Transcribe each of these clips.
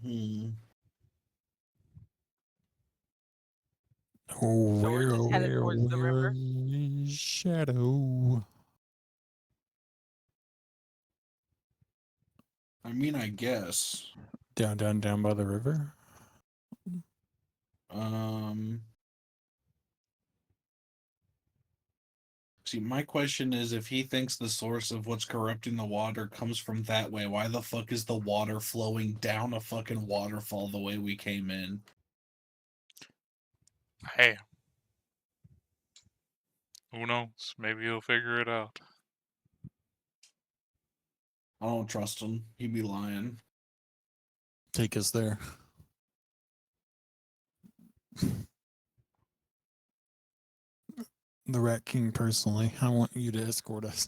Hmm. Oh, So we're where, just headed where, towards the where river. is Shadow? I mean, I guess. Down by the river? Um. See, my question is, if he thinks the source of what's corrupting the water comes from that way, why the fuck is the water flowing down a fucking waterfall the way we came in? Hey, who knows? Maybe he'll figure it out. I don't trust him. He'd be lying. Take us there. The Rat King personally. I want you to escort us.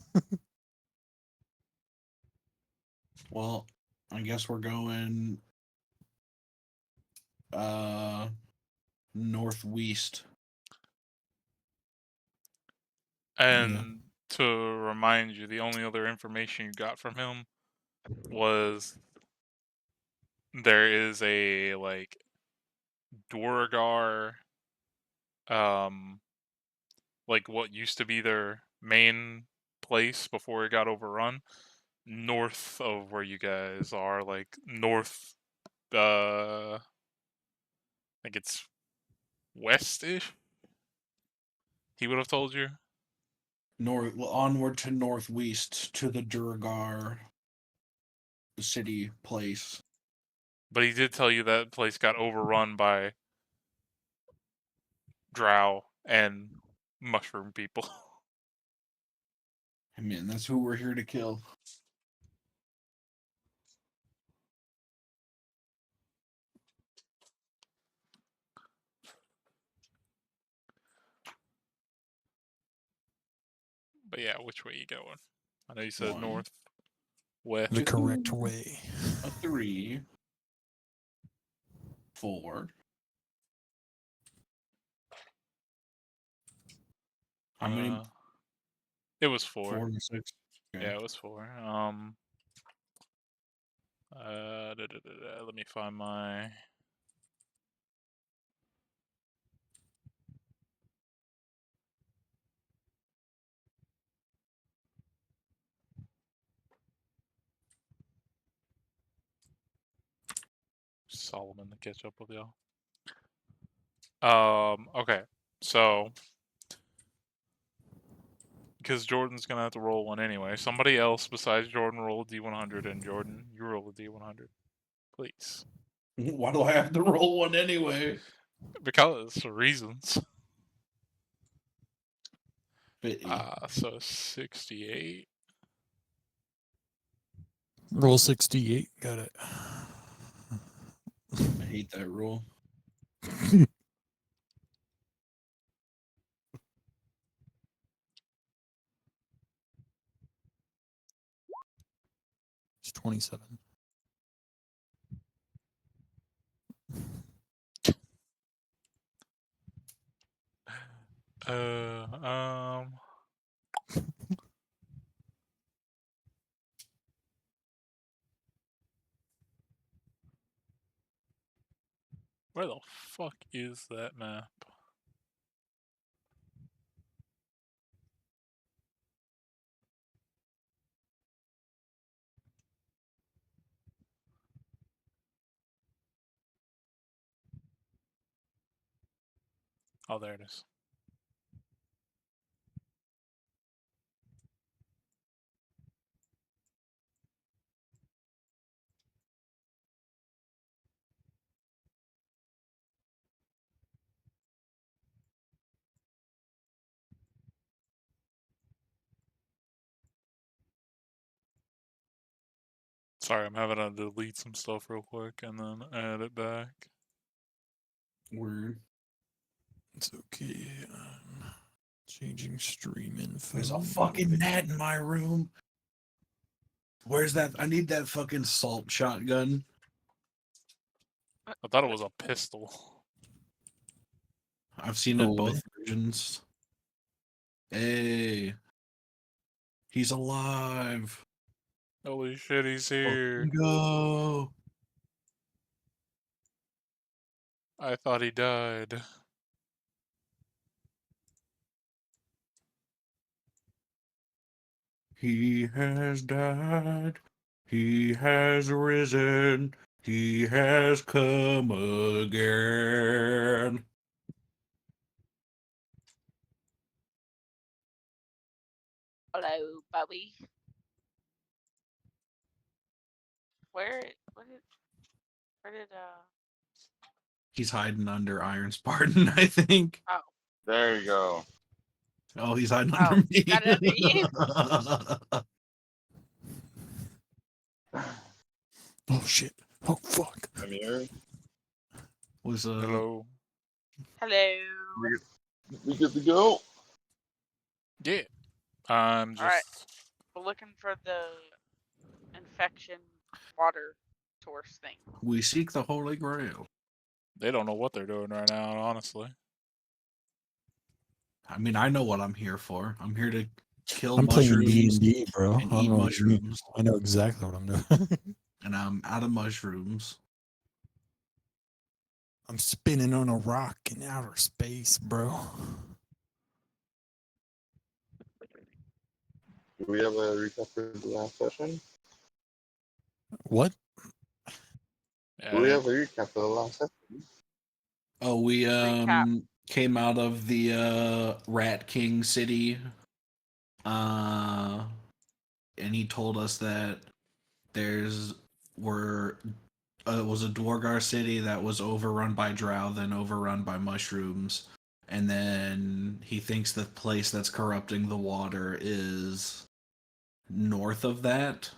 Well, I guess we're going northwest. And to remind you, the only other information you got from him was there is a like Duragar, like what used to be their main place before it got overrun, north of where you guys are, like north. I think it's west-ish. He would have told you. North onward to northwest to the Duragar city place. But he did tell you that place got overrun by drow and mushroom people. I mean, that's who we're here to kill. But yeah, which way you going? I know you said One, north, west. The correct way. a 3, 4. How many? It was 4. 4 and 6. Okay. Yeah, it was 4. Let me find my. Solomon to catch up with y'all. Okay. So, because Jordan's gonna have to roll one anyway, somebody else besides Jordan roll a D100, and Jordan, you roll a D100, please. Why do I have to roll one anyway? Because reasons. 50. So 68. Roll 68. Got it. I hate that rule. It's 27. Where the fuck is that map? Oh, there it is. Sorry, I'm having to delete some stuff real quick and then add it back. Word. It's okay. Changing stream info. There's a fucking gnat in my room. Where's that? I need that fucking salt shotgun. I thought it was a pistol. I've seen it Oh, both versions. Hey. He's alive. Holy shit, he's here. Fucking go. I thought he died. He has died. He has risen. He has come again. Hello, Bobby. Where did He's hiding under Iron Spartan, I think. oh There you go. Oh, he's hiding Oh, under me. got it under you? Oh shit. Oh fuck. I'm here. Was Hello. hello? We good to go? Yeah. I'm just. Alright. We're looking for the infection water source thing. we seek the Holy Grail. They don't know what they're doing right now, honestly. I mean, I know what I'm here for. I'm here to kill I'm playing mushrooms D&D, bro. and I eat don't know what you mean. mushrooms. I know exactly what I'm doing. And I'm out of mushrooms. I'm spinning on a rock in outer space, bro. Do we have a recap for the last session? What? Yeah, Do we have a recap for the last session? Oh, we Recap. came out of the Rat King city. And he told us that it was a Dwargar city that was overrun by drow, then overrun by mushrooms. And then he thinks the place that's corrupting the water is north of that.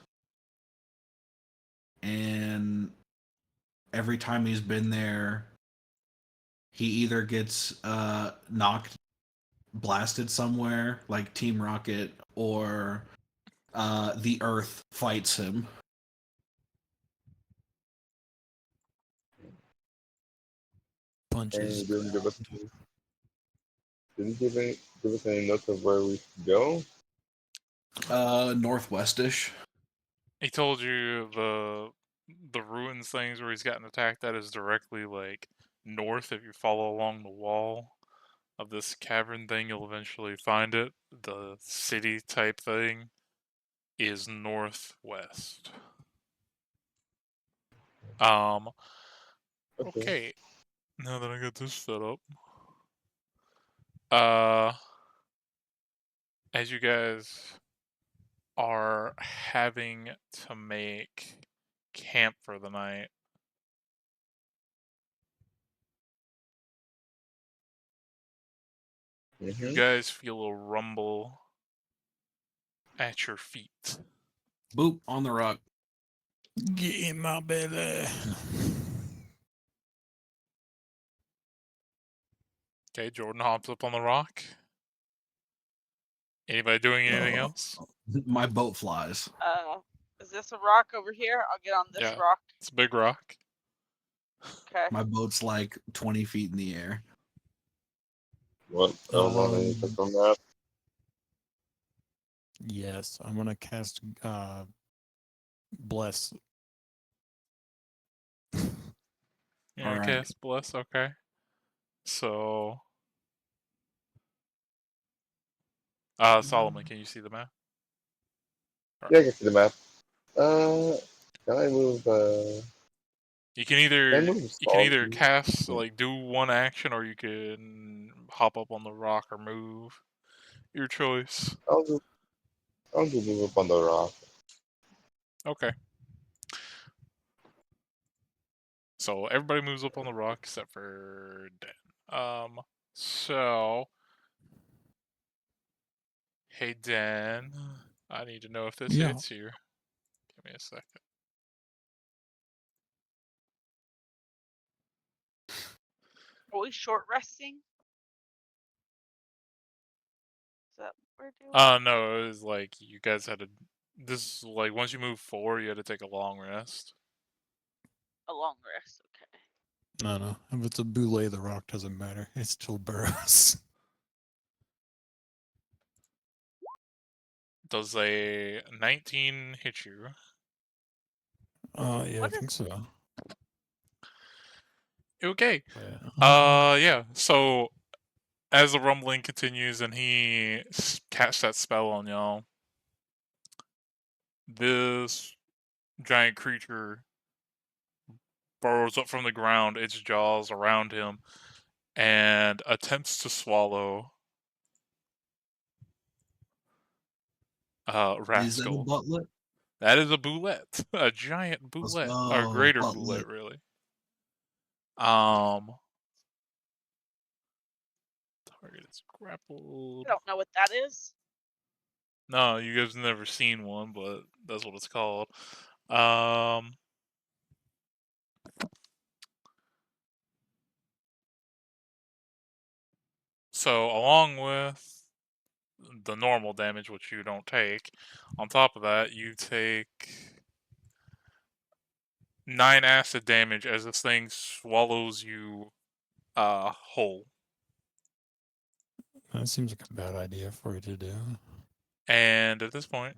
And every time he's been there, he either gets blasted somewhere, like Team Rocket, or the Earth fights him. Punches. And you didn't give us any notes of where we should go? Northwestish. he told you the ruins things where he's gotten attacked. That is directly like north. If you follow along the wall of this cavern thing, you'll eventually find it. The city type thing is northwest. Okay. Now that I got this set up. As you guys are having to make camp for the night, you guys feel a rumble at your feet. Boop, on the rock. Get in my belly. Okay, Jordan hops up on the rock. Anybody doing anything else? My boat flies. Is this a rock over here? I'll get on this Yeah. rock. It's a big rock. Okay. My boat's like 20 feet in the air. What? Anything from that? Yes, I'm gonna cast bless. You know, Alright. cast bless, okay. So Solomon, can you see the map? Yeah, I can see the map. Can I move? You can either Salty? cast like do one action, or you can hop up on the rock or move. Your choice. I'll just move up on the rock. Okay. So everybody moves up on the rock except for Dan. So hey Dan, I need to know if this Yeah. hits you. Give me a second. Are we short resting? Is that what we're doing? No, it was like you guys had to. This is like once you move forward, you had to take a long rest. A long rest, okay. No. If it's a boule, the rock doesn't matter. It still burrows. Does a 19 hit you? Yeah, I What think is- so. Okay. Well, Yeah. So as the rumbling continues and he casts that spell on y'all, this giant creature burrows up from the ground, its jaws around him, and attempts to swallow Is that a Rascal. butlet? That is a boulette, a giant Let's boulette, or go, greater butlet. boulette, really. Target is grappled. I don't know what that is. No, you guys have never seen one, but that's what it's called. Um, so along with the normal damage, which you don't take, on top of that, you take 9 acid damage as this thing swallows you whole. that seems like a bad idea for you to do. And at this point,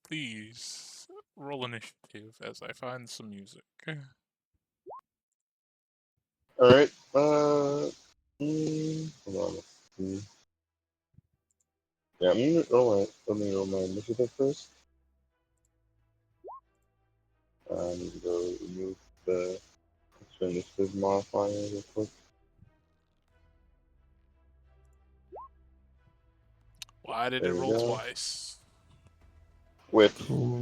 please roll initiative as I find some music. Alright, hold on. Let's see. Yeah, let me roll my initiative first. I need to go remove the extra initiative modifier real quick. Why did There it we roll go. twice? Which, Cool.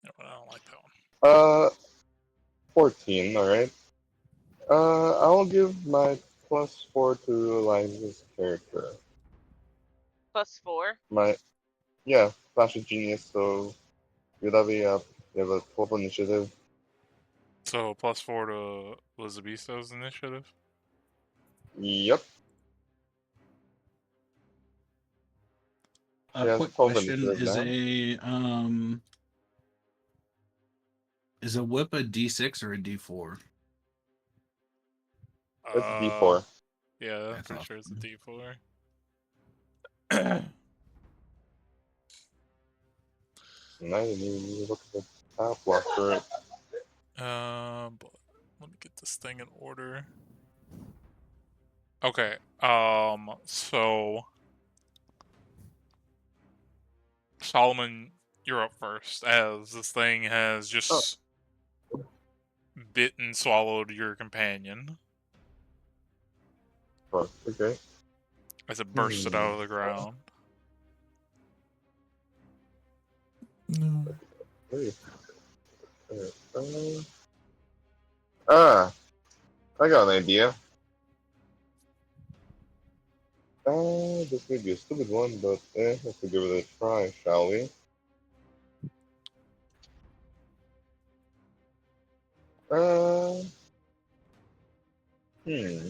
No, I don't like that one. 14, alright. I'll give my +4 to Eliza's character. +4. Yeah, Flash of Genius, so you'll have you have a 12 initiative. So +4 to Lizabisto's initiative. Yep. A She has quick 12 question: initiative now. is a whip a D6 or a D4? It's D4. Yeah, I'm I pretty thought sure it's a so. D4. And I didn't even need to look at the top block for it. But let me get this thing in order. Okay. So Solomon, you're up first, as this thing has just bit and swallowed your companion Fuck, okay. as it bursted out of the ground. No. Hey. Ah, I got an idea. This may be a stupid one, but let's give it a try, shall we? Uh, hmm.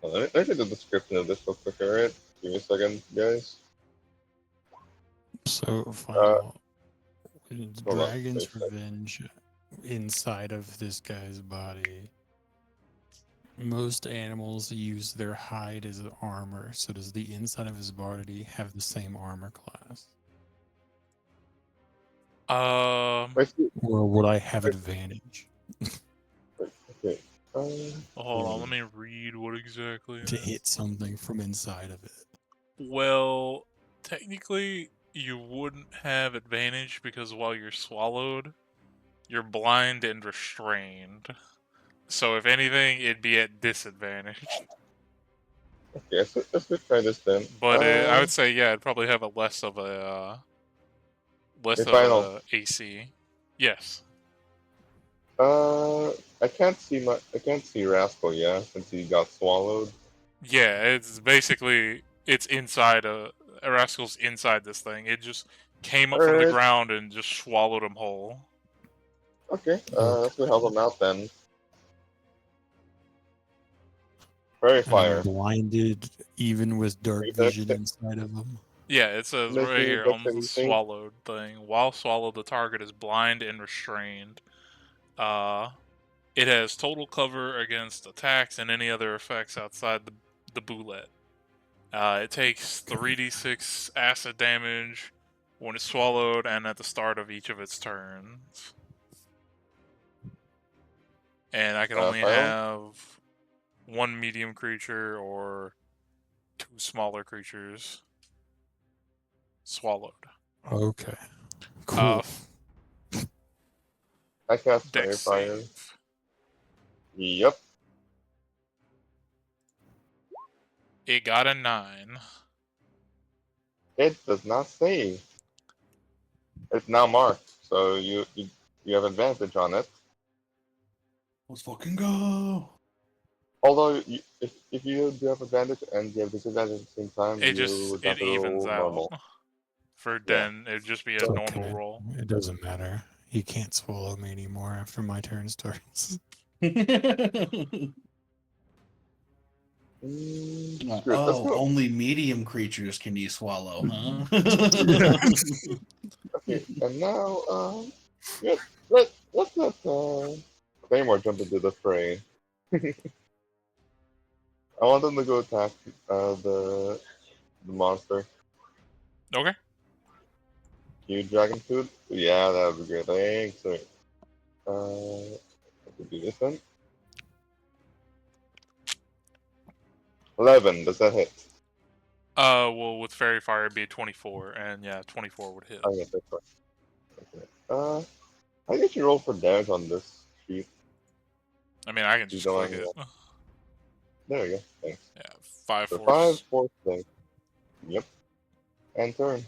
Let me get the description of this real quick, alright? Give me a second, guys. So, final. Hold on. Wait a Dragon's sec. Revenge inside of this guy's body. Most animals use their hide as armor, so does the inside of his body have the same armor class? Wait, Or would I have advantage okay. Hold on, let me read what exactly. to hit something from inside of it? Well, technically, you wouldn't have advantage because while you're swallowed, you're blind and restrained. So if anything, it'd be at disadvantage. Okay, so let's just try this then. But I would say, yeah, it'd probably have a less of a Final. AC. Yes. I can't see Rascal, yeah, since he got swallowed. Yeah, it's basically it's inside a rascal's inside this thing. It just came up from the Alright, ground and just swallowed him whole. okay, Okay. let's go help him out then. Fairy And I'm Fire. blinded even with dark Make vision that inside of him. Yeah, it says Make right me here dex on the anything. swallowed thing. While swallowed, the target is blind and restrained. It has total cover against attacks and any other effects outside the boulette. It takes 3d6 acid damage when it's swallowed and at the start of each of its turns. And I can only Final? have one medium creature or two smaller creatures swallowed. Okay. Cool. I cast Dex Fire. save. Yep. It got a 9. It does not save. It's now marked, so you have advantage on it. Let's fucking go. Although, if you do have advantage and you have disadvantage at the same time, It you would have it to evens roll out. normal. For Yeah. Den, it'd just be a It's normal okay. roll. It doesn't matter. He can't swallow me anymore after my turn starts. Screw it. Let's Oh, go. only medium creatures can you swallow, huh? Okay, and now, let's let Claymore jump into the fray. I want them to go attack the monster. Okay. You dragon food? Yeah, that would be great. Thanks. Wait. I could do this then. 11. Does that hit? Well, with Fairy Fire, it'd be a 24, and yeah, 24 would hit. Oh, yeah, that's right. Okay. I guess you roll for damage on this sheet. I mean, I can You just don't click have it. any- There we go. Thanks. Yeah, 5 So force. 5 force save. Yep. And turn.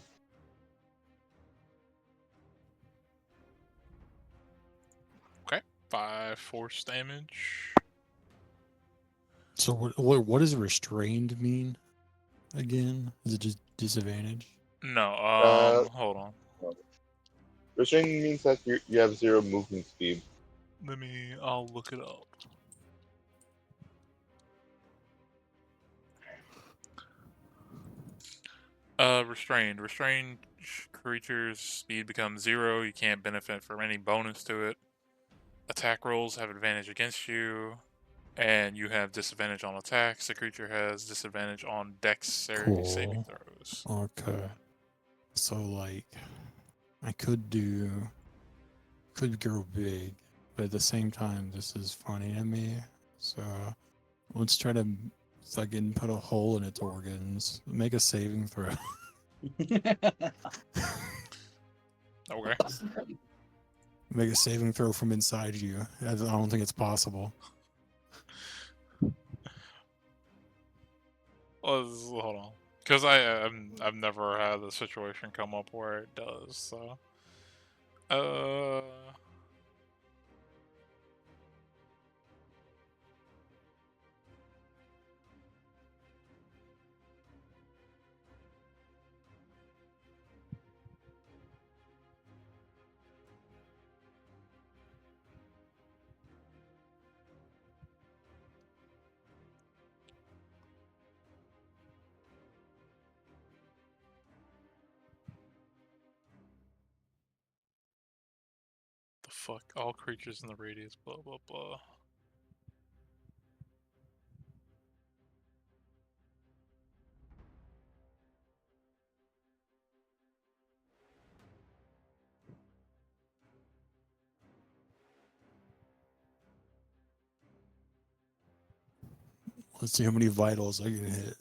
Okay, 5 force damage. So what does restrained mean again? Is it just disadvantage? No, hold on. Restraining means that you have 0 movement speed. I'll look it up. Restrained. Restrained creatures' speed becomes 0. You can't benefit from any bonus to it. Attack rolls have advantage against you, and you have disadvantage on attacks. The creature has disadvantage on dexterity saving Cool. throws. Okay. So like, I could grow big, but at the same time, this is funny to me. So let's try to fucking put a hole in its organs. Make a saving throw. Okay. Make a saving throw from inside you. I don't think it's possible. Hold on, because I've never had a situation come up where it does. So, the fuck? All creatures in the radius, blah blah blah. Let's see how many vitals I can hit.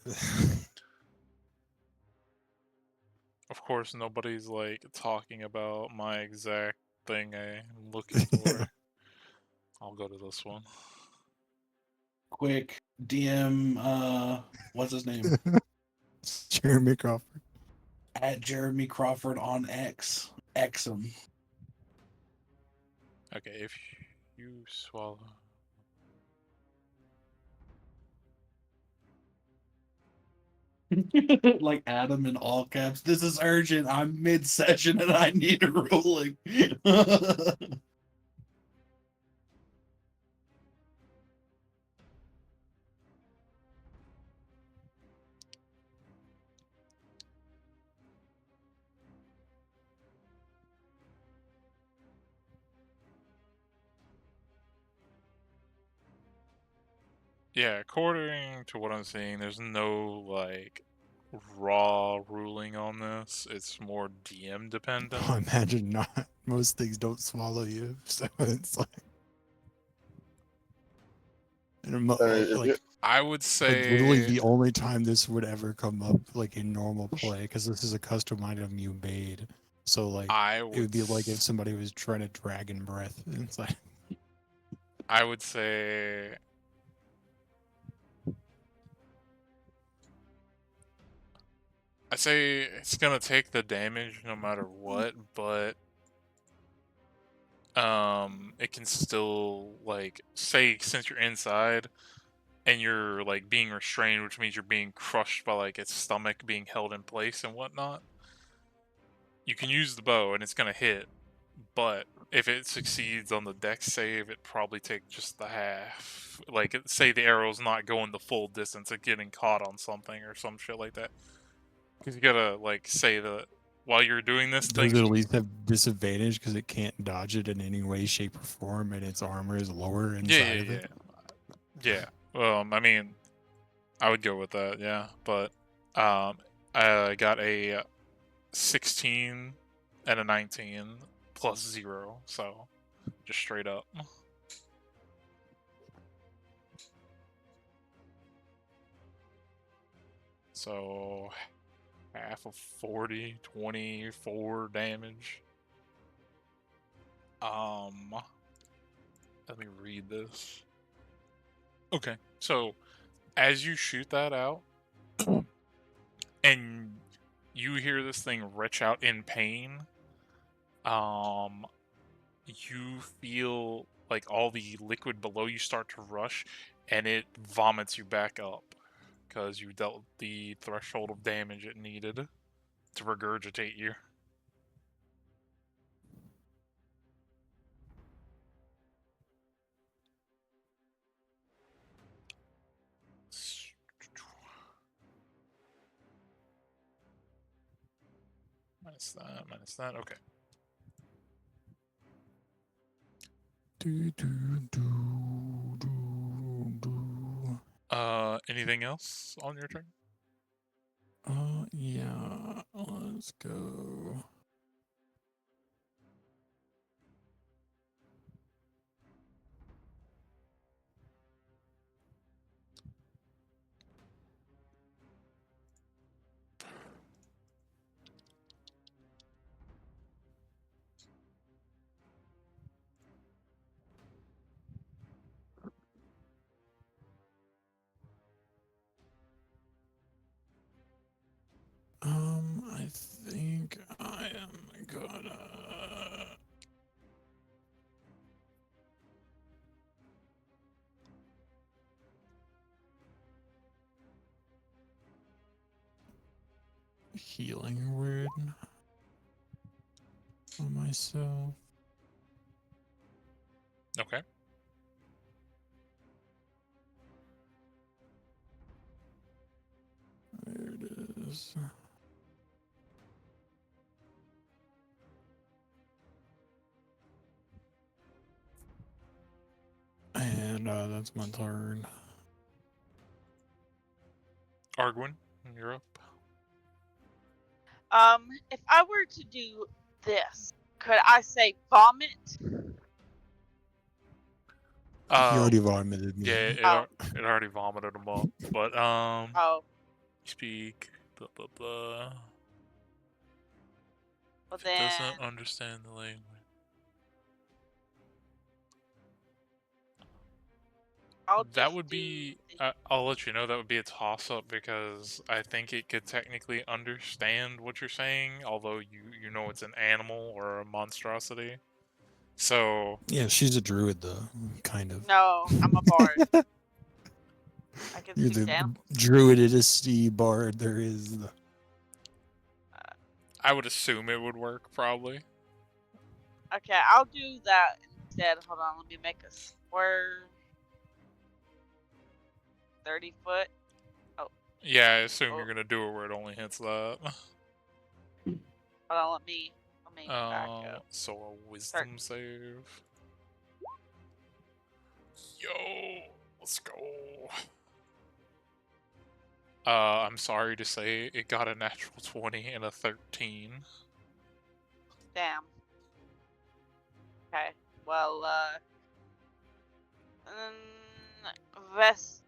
Of course, nobody's like talking about my exact thing I'm looking for. I'll go to this one. Quick, DM, what's his name? Jeremy Crawford. At Jeremy Crawford on X. X him. Okay, if you swallow. Like Adam in all caps. This is urgent. I'm mid session and I need a ruling. Yeah, according to what I'm seeing, there's no like raw ruling on this. It's more DM dependent. I imagine not. Most things don't swallow you, so it's like. And I mean, if you, I would like literally say the only time this would ever come up like in normal play, because this is a custom item you made. So like I it would would be like if somebody was trying to dragon breath. It's like I would say I'd say it's gonna take the damage no matter what, but it can still like say since you're inside and you're like being restrained, which means you're being crushed by like its stomach being held in place and whatnot. You can use the bow and it's gonna hit, but if it succeeds on the dex save, it probably take just the half. Like say the arrow's not going the full distance, it's getting caught on something or some shit like that. Because you gotta like say that while you're doing this does thing. it at least have disadvantage because it can't dodge it in any way, shape, or form, and its armor is lower inside of it? Yeah. I mean, I would go with that, yeah. But I got a 16 and a 19 plus 0, so just straight up. So half of 40, 24 damage. Let me read this. Okay, so as you shoot that out, and you hear this thing retch out in pain, you feel like all the liquid below you start to rush, and it vomits you back up because you dealt the threshold of damage it needed to regurgitate you. Minus that, okay. Anything else on your turn? Yeah, let's go. I think I am gonna. Healing word on myself. Okay. There it is. And that's my turn. Arguin, you're up. If I were to do this, could I say vomit? He already vomited me. Yeah, it already vomited him up. But Oh, speak. Blah blah blah. well If it then doesn't understand the language. I'll That just would do be. the- I'll let you know that would be a toss up because I think it could technically understand what you're saying, although you know it's an animal or a monstrosity. So Yeah, she's a druid though, kind of. No, I'm a bard. I can You're speak the to animals. druidity bard there is. I would assume it would work probably. Okay, I'll do that instead. Hold on, let me make a swerve. 30 foot. Yeah, I assume Oh. you're gonna do it where it only hits that. Hold on, let me back up. So a wisdom save. Yo, let's go. I'm sorry to say, it got a natural 20 and a 13. Damn. Okay. Well, Vestin,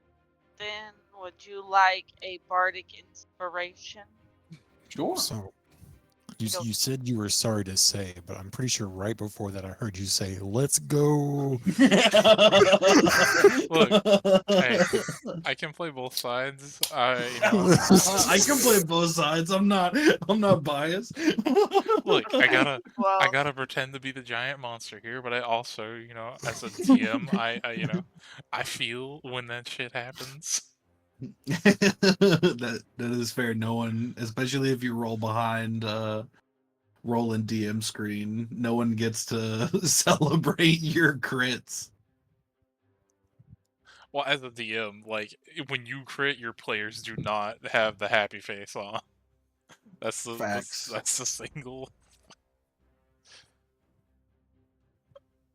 would you like a bardic inspiration? Sure. So You don't- you said you were sorry to say, but I'm pretty sure right before that I heard you say, "Let's go." Look, hey, I can play both sides. You know, I can play both sides. I'm not biased. look, I Well, gotta pretend to be the giant monster here, but I also, as a DM, I feel when that shit happens. that is fair. No one, especially if you roll behind roll in DM screen, no one gets to celebrate your crits. Well, as a DM, like when you crit, your players do not have the happy face on. That's Facts. that's the single.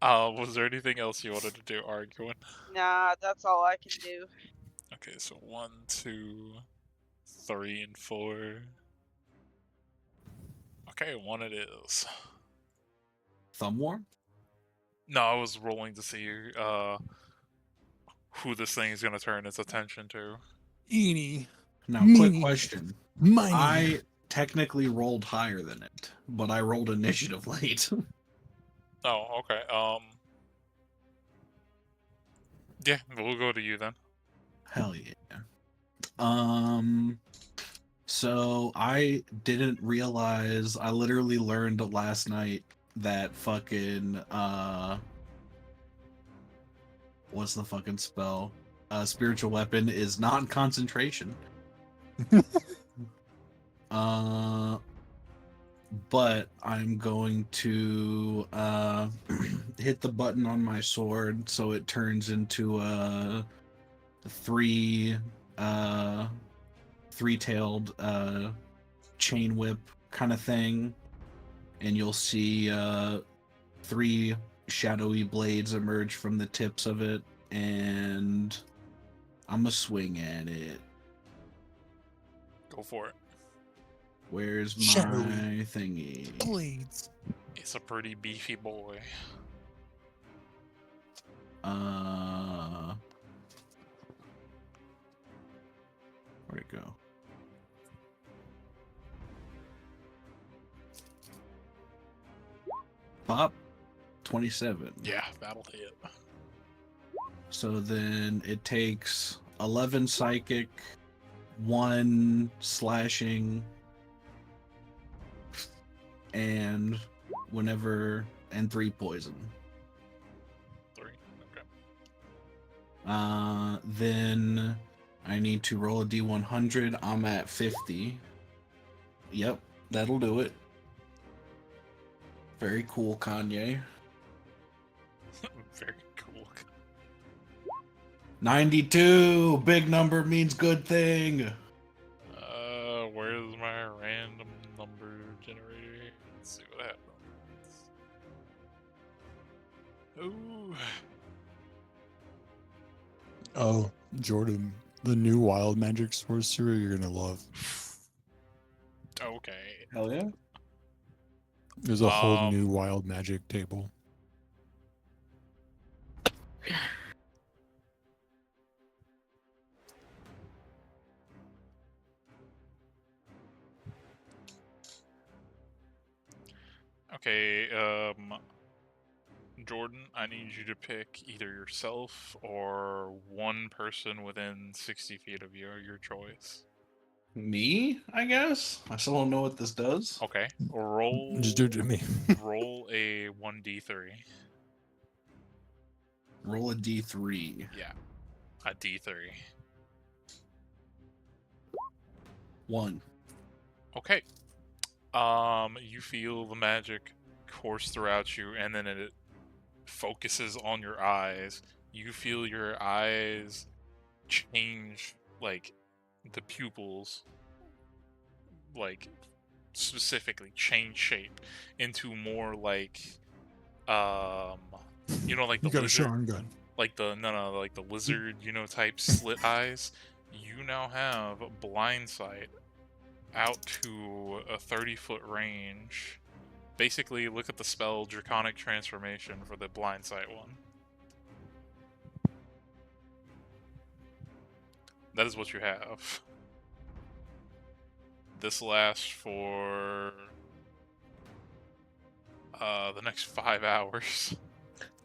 Was there anything else you wanted to do arguing? nah, that's all I can do. Okay, so 1, 2, 3, and 4. Okay, 1 it is. Thumb war? No, I was rolling to see who this thing is gonna turn its attention to. Eeny, Now, quick meeny, question. miny. I technically rolled higher than it, but I rolled initiative late. Oh, okay. Yeah, we'll go to you then. Hell yeah. So I didn't realize, I literally learned last night that fucking what's the fucking spell? Spiritual weapon is not concentration. But I'm going to hit the button on my sword so it turns into a three-tailed chain whip kind of thing, and you'll see 3 shadowy blades emerge from the tips of it, and I'm gonna swing at it. Go for it. Where's my Shadowy thingy? blades. It's a pretty beefy boy. Where'd it go? Pop 27. Yeah, that'll hit. So then it takes 11 psychic, 1 slashing, and 3 poison. 3. Okay. Then I need to roll a D100. I'm at 50. Yep, that'll do it. Very cool, Kanye. Very cool. 92! Big number means good thing! Where's my random number generator? Let's see what happens. Ooh. Oh, Jordan, the new wild magic sorcerer you're gonna love. Okay. Hell yeah. There's a whole new wild magic table. Okay, Jordan, I need you to pick either yourself or one person within 60 feet of you, your choice. Me, I guess? I still don't know what this does. Okay, roll. Just do it to me. Roll a 1d3. Roll a D3. Yeah, a d3. 1. Okay. You feel the magic course throughout you, and then it focuses on your eyes. You feel your eyes change, like, the pupils, like, specifically change shape into more like, like You the got a lizard, Sharon gun. like the lizard, type slit eyes. you now have blind sight out to a 30-foot range. Basically, look at the spell Draconic Transformation for the blind sight one. That is what you have. This lasts for the next 5 hours.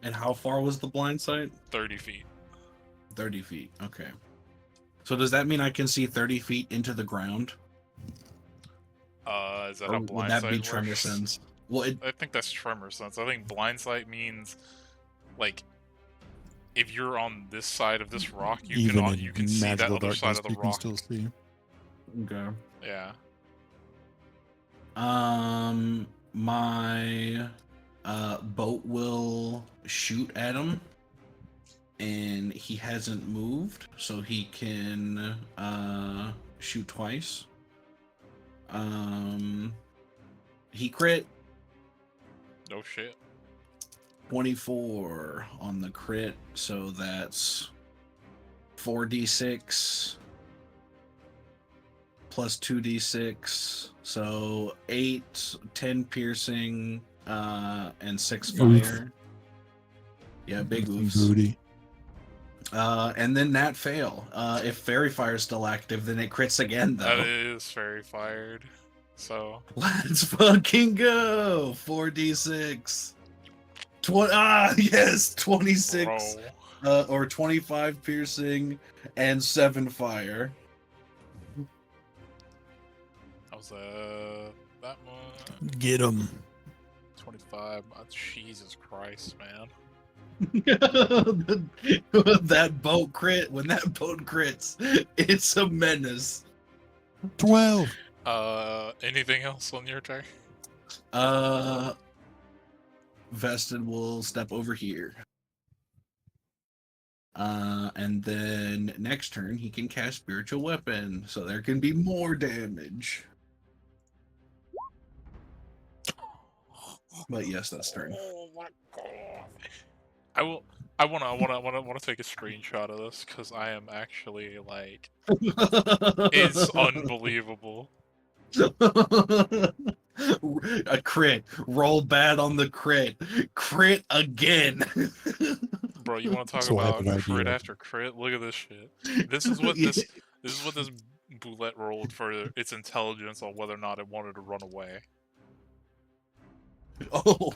And how far was the blind sight? 30 feet. 30 feet. Okay. So does that mean I can see 30 feet into the ground? Is that Or how would blind that sight be works? tremor sense? Well, I think that's tremor sense. I think blind sight means, like, if you're on this side of this rock, you can see that magical other side darkness, of the you can rock. still see. okay. Yeah. My boat will shoot at him, and he hasn't moved, so he can shoot twice. He crit. No shit. 24 on the crit, so that's 4d6 plus 2d6, so 8, 10 piercing, and 6 Oof. fire. Yeah, big Some oofs. booty. And then that fail. If Fairy Fire is still active, then it crits again, That though. is fairy fired. So Let's fucking go! 4d6. Yes! 26. bro. Or 25 piercing and 7 fire. That was that much. Get him. 25. Jesus Christ, man. That boat crit, when that boat crits, it's a menace. 12. Anything else on your turn? Vested will step over here. And then next turn he can cast Spiritual Weapon, so there can be more damage. But yes, that's turn. Oh my god. I wanna take a screenshot of this because I am actually like, it's unbelievable. A crit. Roll bad on the crit. Crit again. Bro, you want to talk So I have about an crit idea. after crit? Look at this shit. This is what this boulette rolled for its intelligence on whether or not it wanted to run away. Oh.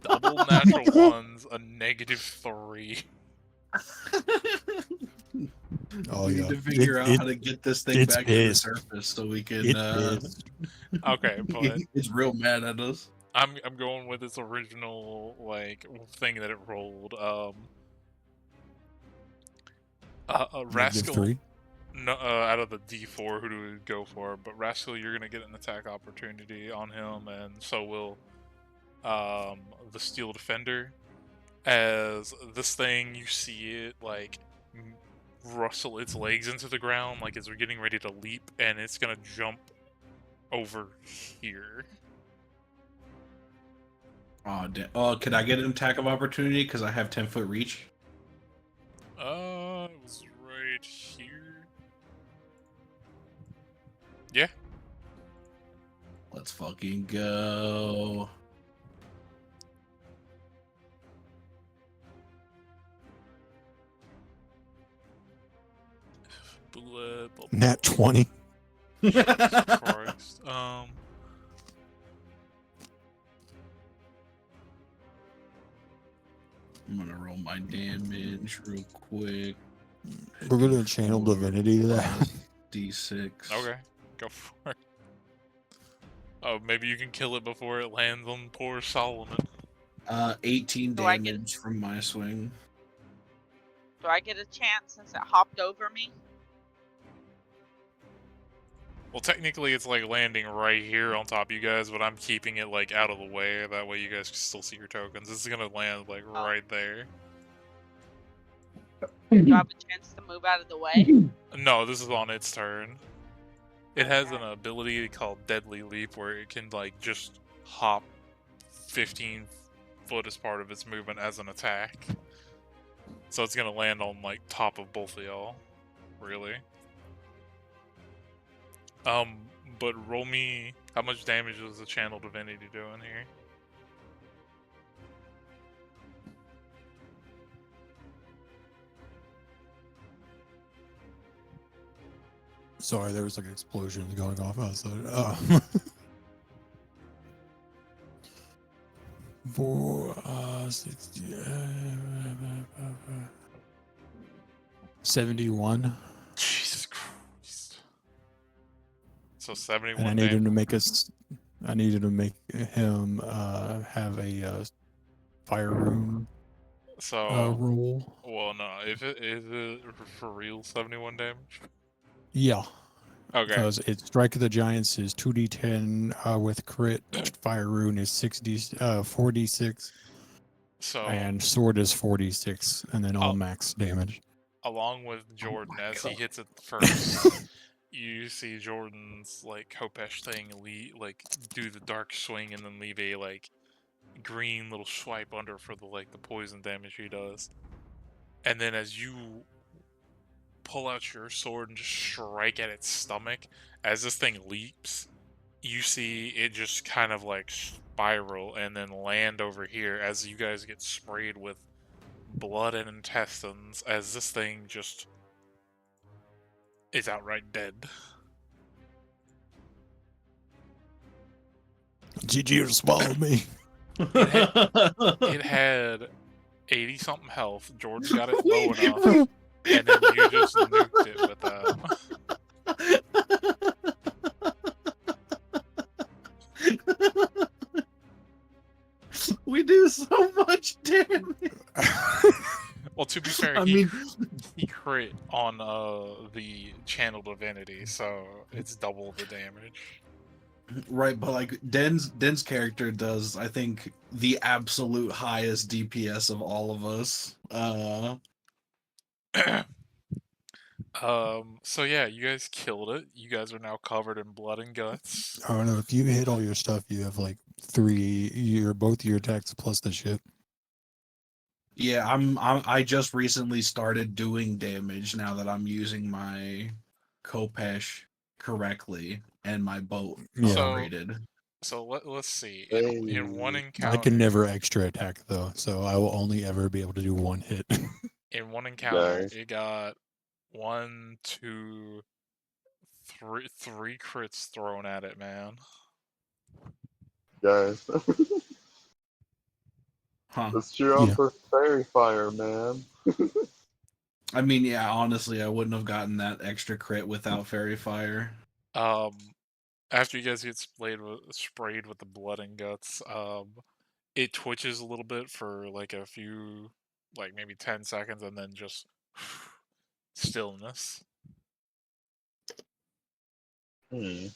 Double natural ones, a -3. Oh, We yeah. need to figure out how to get this thing it's back to the pissed. surface so we can. It's pissed. Okay, but It's real mad at us. I'm going with its original like thing that it rolled. Rascal. -3. No, out of the D4, who do we go for? But Rascal, you're gonna get an attack opportunity on him, and so will the Steel Defender. As this thing, you see it like rustle its legs into the ground, like it's getting ready to leap, and it's gonna jump over here. Oh, could I get an attack of opportunity because I have 10-foot reach? It was right here. Yeah. Let's fucking go. Bullet. Nat 20. Christ. I'm gonna roll my damage real quick. We're gonna channel divinity to that. D6. Okay, go for it. Oh, maybe you can kill it before it lands on poor Solomon. 18 Do I get- damage from my swing. Do I get a chance since it hopped over me? Well, technically, it's like landing right here on top of you guys, but I'm keeping it like out of the way. That way, you guys can still see your tokens. It's gonna land like right there. Do I have a chance to move out of the way? No, this is on its turn. It has an ability called Deadly Leap, where it can like just hop 15 foot as part of its movement as an attack. So it's gonna land on like top of both of y'all, really. But roll me. How much damage is the Channel Divinity doing here? Sorry, there was like explosions going off outside. For 71. Jesus Christ. So And 71 I needed damage. to make us. I needed to make him have a fire rune So, roll. well, no. If it is it for real 71 damage. Yeah, Okay. because it strike of the giants is 2d10 with crit. Fire rune is 4d6, So and sword is 4d6, and then all max damage. along with Jordan, my as he God. hits it first, you see Jordan's like Kopesh thing do the dark swing and then leave a like green little swipe under for the like the poison damage he does. And then as you pull out your sword and just strike at its stomach, as this thing leaps, you see it just kind of like spiral and then land over here as you guys get sprayed with blood and intestines as this thing just is outright dead. GG swallowed me. It had 80 something health. Jordan got it low enough, and then you just nuked it with that. We do so much damage. Well, to be fair, I mean, he crit on the Channel Divinity, so it's double the damage. right, but like Den's character does, I think, the absolute highest DPS of all of us. So yeah, you guys killed it. You guys are now covered in blood and guts. I don't know, if you hit all your stuff, you have like both your attacks plus the ship. Yeah, I just recently started doing damage now that I'm using my Kopesh correctly and my boat Yeah. upgraded. So let's see. Hey. In one I encounter, can never extra attack though, so I will only ever be able to do one hit. in one encounter, Nice. it got 1, 2, 3 crits thrown at it, man. Guys, Huh. let's cheer on Yeah. for Fairy Fire, man. I mean, yeah, honestly, I wouldn't have gotten that extra crit without Fairy Fire. After you guys get sprayed with the blood and guts, it twitches a little bit for like a few, like maybe 10 seconds, and then just stillness. This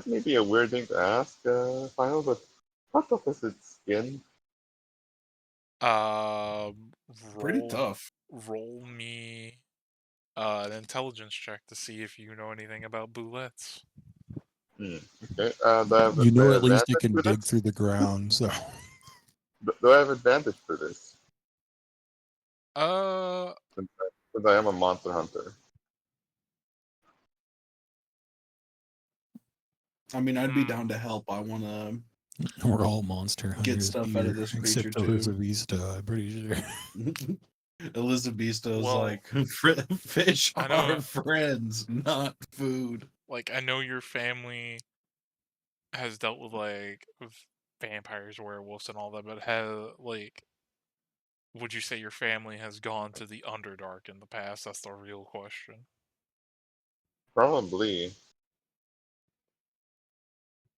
may be a weird thing to ask, Final, but how tough is its skin? Pretty Roll tough. roll me an intelligence check to see if you know anything about boulettes. Okay. Do I have You know, an at least it advantage can for dig this? through the ground, so. Do I have advantage for this? Uh, Since I am a monster hunter. I mean, I'd be down to help. I want to We're all monster get hunters stuff out of here, this creature except too. Elizavista, I'm pretty sure. Elizabetha's Well, like, fish I know- are friends, not food. like I know your family has dealt with like vampires, werewolves, and all that, but would you say your family has gone to the Underdark in the past? That's the real question. Probably.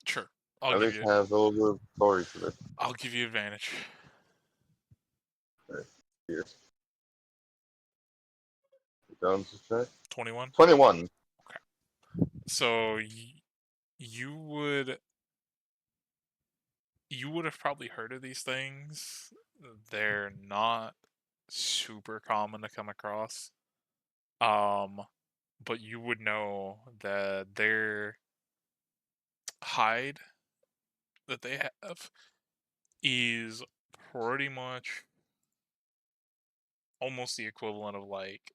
Sure, At least has a little bit of story to it. I'll give you advantage. Here. Jones check. 21. 21. So you would have probably heard of these things. They're not super common to come across. But you would know that their hide that they have is pretty much almost the equivalent of like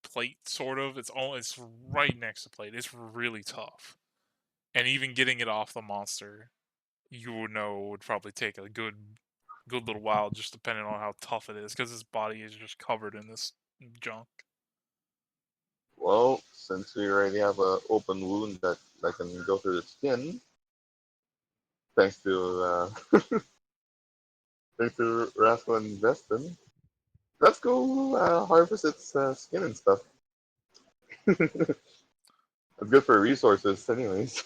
plate, sort of. It's right next to plate. It's really tough, and even getting it off the monster, you would know would probably take a good little while, just depending on how tough it is, because his body is just covered in this junk. Well, since we already have an open wound that can go through the skin, thanks to thanks to Rascal and Veston, let's go harvest its skin and stuff. It's good for resources, anyways.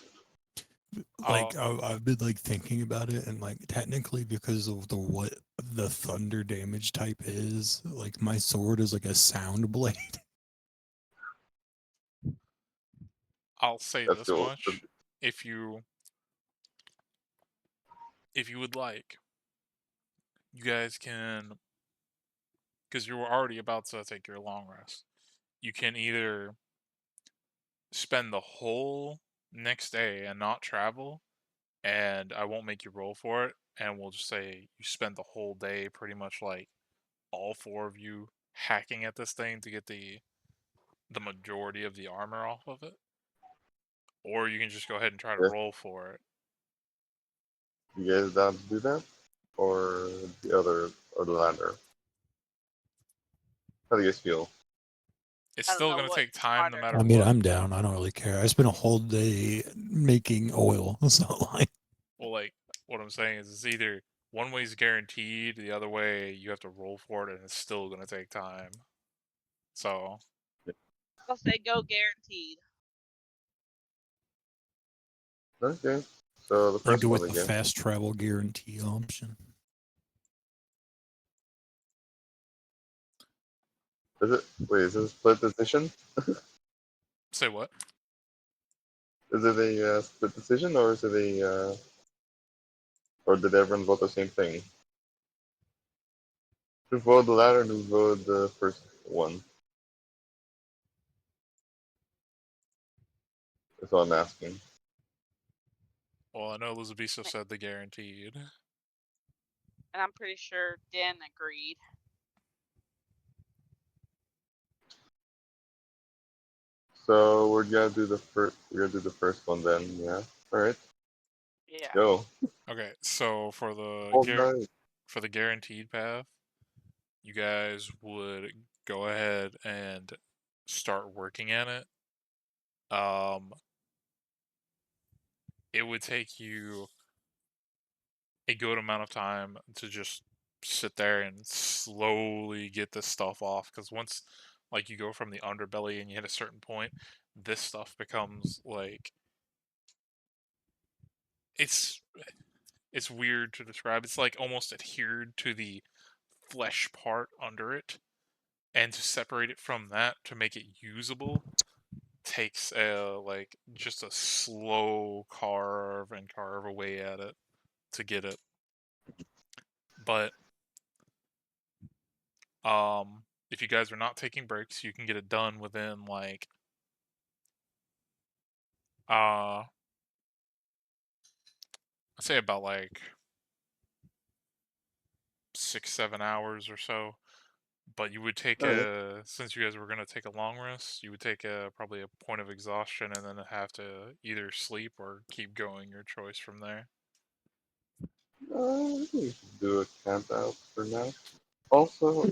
Like Oh, I've been like thinking about it, and like technically because of the what the thunder damage type is, like my sword is like a sound blade. I'll say That's this cool. much: if you would like, you guys can, because you were already about to take your long rest. You can either spend the whole next day and not travel, and I won't make you roll for it, and we'll just say you spend the whole day pretty much like all four of you hacking at this thing to get the majority of the armor off of it. Or you can just go ahead and try to Yes. roll for it. You guys down to do that? Or the other, or the latter? How do you guys feel? It's I don't still know going to what's take time no harder. matter I mean, what. I'm down. I don't really care. I spent a whole day making oil, so like, Well, like, what I'm saying is it's either one way is guaranteed, the other way you have to roll for it, and it's still going to take time. So, I'll say go guaranteed. Okay. So the you first go one with the again. fast travel guarantee option. Is it? Wait, is it a split decision? say what? Is it a split decision, or is it or did everyone vote the same thing? Who voted the latter and who voted the first one? That's what I'm asking. Well, I know Elizabeth said the guaranteed. And I'm pretty sure Den agreed. So we're gonna do the first. We're gonna do the first one then. Yeah. All right. Yeah. Go. Okay, so for the Hold night. guaranteed path, you guys would go ahead and start working at it. It would take you a good amount of time to just sit there and slowly get this stuff off, because once like you go from the underbelly and you hit a certain point, this stuff becomes like it's weird to describe. It's like almost adhered to the flesh part under it, and to separate it from that to make it usable takes like just a slow carve away at it to get it. But if you guys are not taking breaks, you can get it done within like I'd say about like 6-7 hours or so. But you would take All right. since you guys were gonna take a long rest, you would take probably a point of exhaustion and then have to either sleep or keep going, your choice from there. We should do a camp out for now. Also,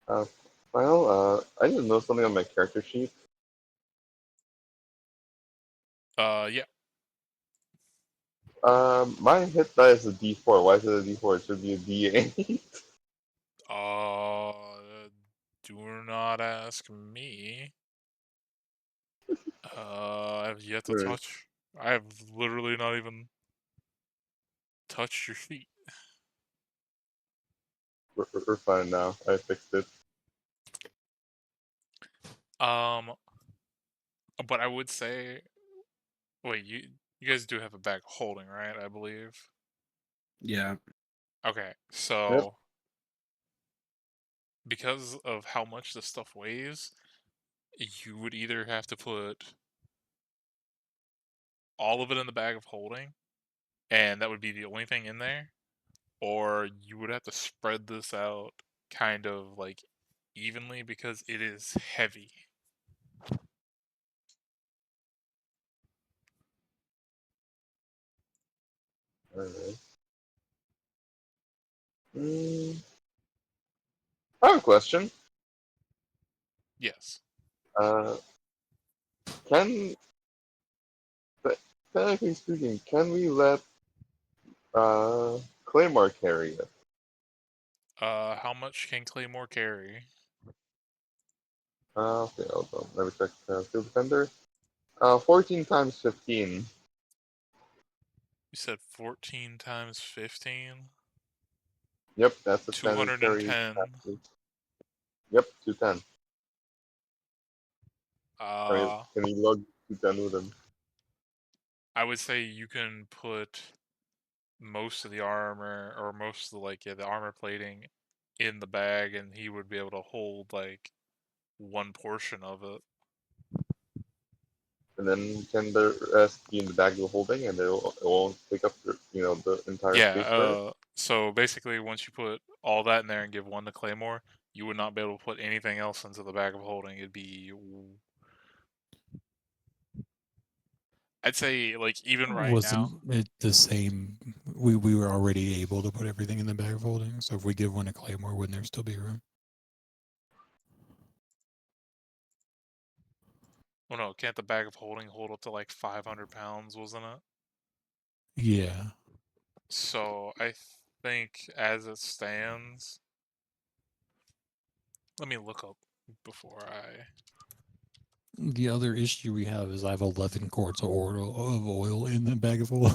uh, final. I didn't know something on my character sheet. Yeah. My hit die is a D4. Why is it a D4? It should be a D8. Do not ask me. I've yet to Alright, touch. I have literally not even touched your feet. we're fine now. I fixed it. Um, but I would say, wait, you guys do have a bag of holding, right? I believe. Yeah. Okay, Yep. so because of how much this stuff weighs, you would either have to put all of it in the bag of holding, and that would be the only thing in there, or you would have to spread this out kind of like evenly because it is heavy. Alright. I have a question. Yes. Can, technically speaking, can we let Claymore carry it? How much can Claymore carry? Okay, hold on. Let me check Field Defender. 14 times 15. You said 14 times 15? Yep, that's the standard carry 210. capacity. Yep, 210. I mean, can you lug 210 with him? I would say you can put most of the armor, or most of the, like, the armor plating in the bag, and he would be able to hold, like, one portion of it. And then can the rest be in the bag you're holding, and it won't take up the entire space for it? So basically, once you put all that in there and give one to Claymore, you would not be able to put anything else into the bag of holding. It'd be, I'd say, like, even right now. Wasn't it the same? We were already able to put everything in the bag of holding, so if we give one to Claymore, wouldn't there still be room? Oh no, can't the bag of holding hold up to like 500 pounds, wasn't it? Yeah. So I think as it stands, let me look up before I. The other issue we have is I have 11 quarts of oil in the bag of oil.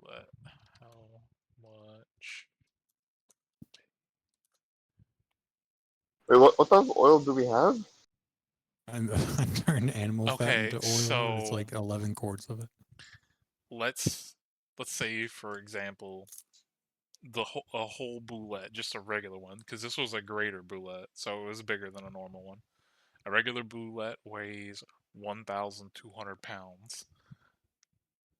Let how much? Wait, what type of oil do we have? I turned animal fat Okay, into oil. so It's like 11 quarts of it. let's say, for example, a whole boulette, just a regular one, because this was a greater boulette, so it was bigger than a normal one. A regular boulette weighs 1,200 pounds.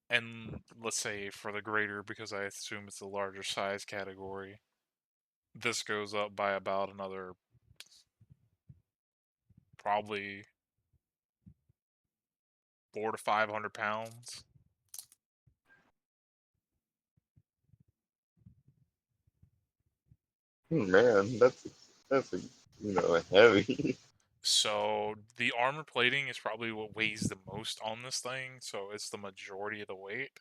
And let's say for the greater, because I assume it's the larger size category, this goes up by about another probably 400 to 500 pounds. Man, that's heavy. So the armor plating is probably what weighs the most on this thing, so it's the majority of the weight.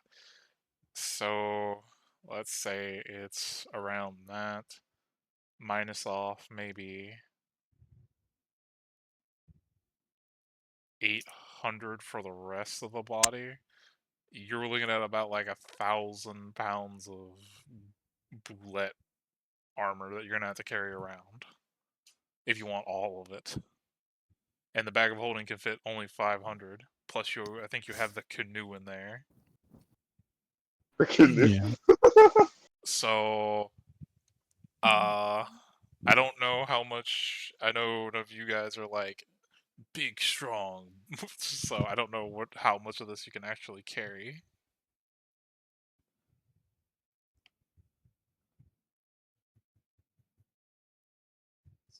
So let's say it's around that, minus off maybe 800 for the rest of the body. You're looking at about like 1,000 pounds of boulette armor that you're gonna have to carry around if you want all of it. And the bag of holding can fit only 500. Plus, I think you have the canoe in there. Freaking Yeah. So, I don't know how much. I know none of you guys are like big, strong, so I don't know how much of this you can actually carry.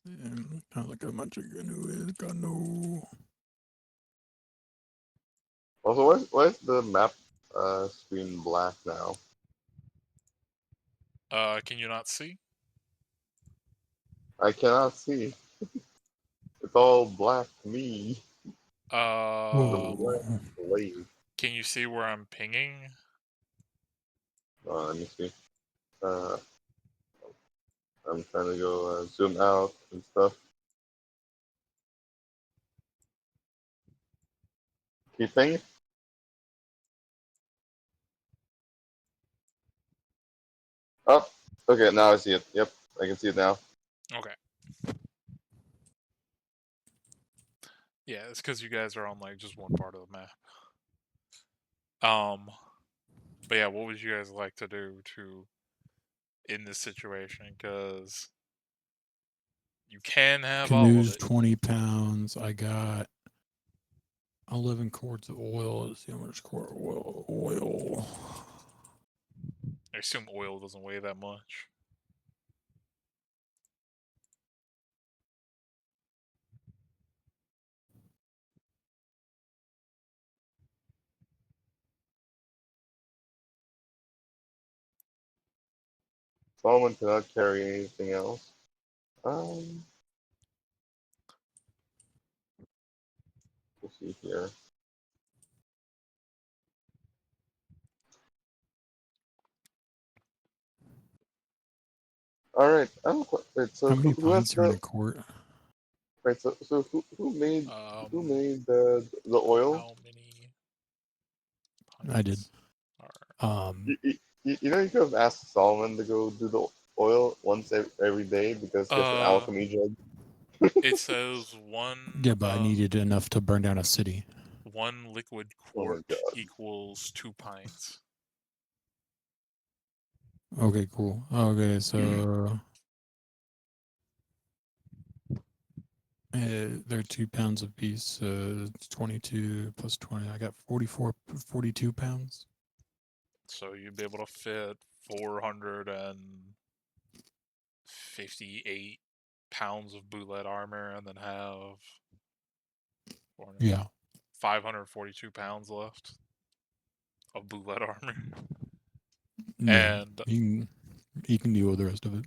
Kind of like how much a canoe is. Canoe. Also, why is the map screen black now? Can you not see? I cannot see. It's all black to me. Uh, Whoa. Blade. can you see where I'm pinging? Let me see. I'm trying to go zoom out and stuff. Keep pinging? Oh, okay, now I see it. Yep, I can see it now. Okay. Yeah, it's because you guys are on like just one part of the map. But yeah, what would you guys like to do in this situation? Because you can have all of Canoe's it. 20 pounds. I got 11 quarts of oil. Let's see how much quart of oil. I assume oil doesn't weigh that much. Solomon cannot carry anything else. We'll see here. All right. Wait. So How many who has pints are in the a quart? right? So who made the oil? How many I did. pints are... You know you could have asked Solomon to go do the oil once every day because he has an alchemy jug. It says one. Yeah, but I needed enough to burn down a city. One liquid Oh my quart God. equals 2 pints. Okay, cool. Okay, so they're 2 pounds a piece. So it's 22 plus 20. I got 42 pounds. So you'd be able to fit 458 pounds of bootlet armor and then have Yeah. 542 pounds left of bootlet armor. Yeah. And You can deal with the rest of it.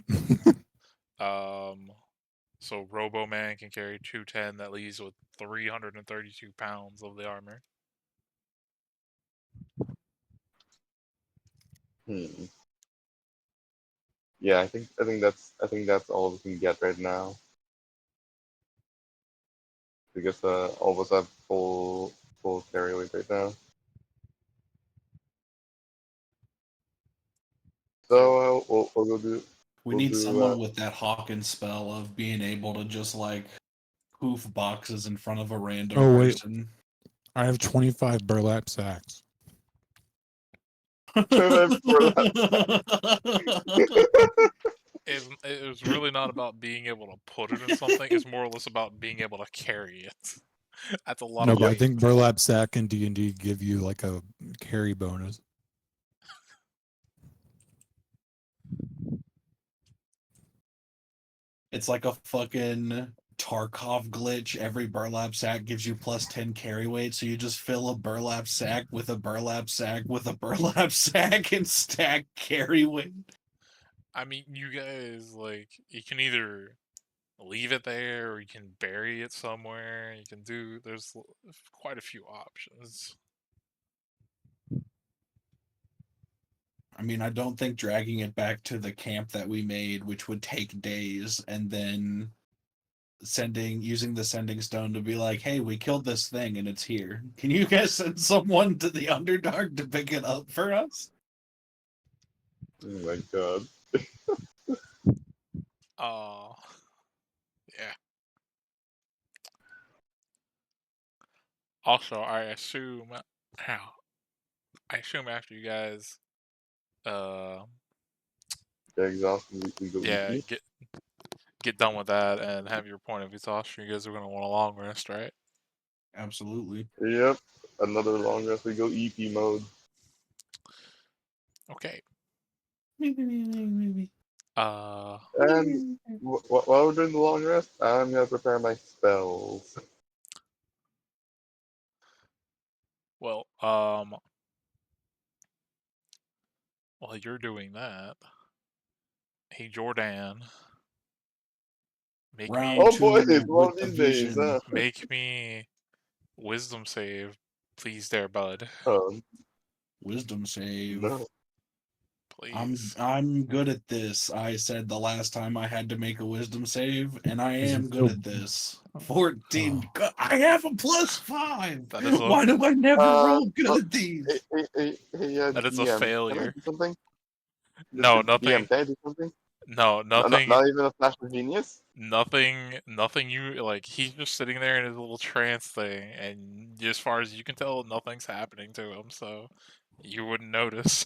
so Robo Man can carry 210. That leaves with 332 pounds of the armor. Yeah, I think that's all we can get right now. Because all of us have full carry weight right now. So we'll go do. We need someone with that Hawkins spell of being able to just like poof boxes in front of a random person. I have 25 burlap sacks. It was really not about being able to put it in something. It's more or less about being able to carry it. That's a lot No, of but I weight. think burlap sack and D&D give you like a carry bonus. It's like a fucking Tarkov glitch. Every burlap sack gives you plus 10 carry weight, so you just fill a burlap sack with a burlap sack with a burlap sack and stack carry weight. I mean, you guys, like, you can either leave it there or you can bury it somewhere. You can do, there's quite a few options. I mean, I don't think dragging it back to the camp that we made, which would take days, and then using the sending stone to be like, hey, we killed this thing and it's here. Can you guys send someone to the Underdark to pick it up for us? Oh my God. Yeah. Also, I assume after you guys, Get exhausted, we go yeah, EP. get done with that and have your point of exhaustion. You guys are gonna want a long rest, right? Absolutely. Yep. Another long rest. We go EP mode. Okay. And while we're doing the long rest, I'm gonna prepare my spells. Well, while you're doing that, hey Jordan, make Round me Oh boy, two one with of the these days, vision. huh? make me wisdom save, please, there, bud. Wisdom save. No. Please. I'm good at this. I said the last time I had to make a wisdom save, and I Is it am good still- at this. 14. I have a +5. That is a Why do I never roll good Oh, at these? hey, that is a DM, can I failure. do something? No, DM, nothing. can I do something? No, nothing. Not even a flash of genius? Nothing. You like. He's just sitting there in his little trance thing, and as far as you can tell, nothing's happening to him. So you wouldn't notice.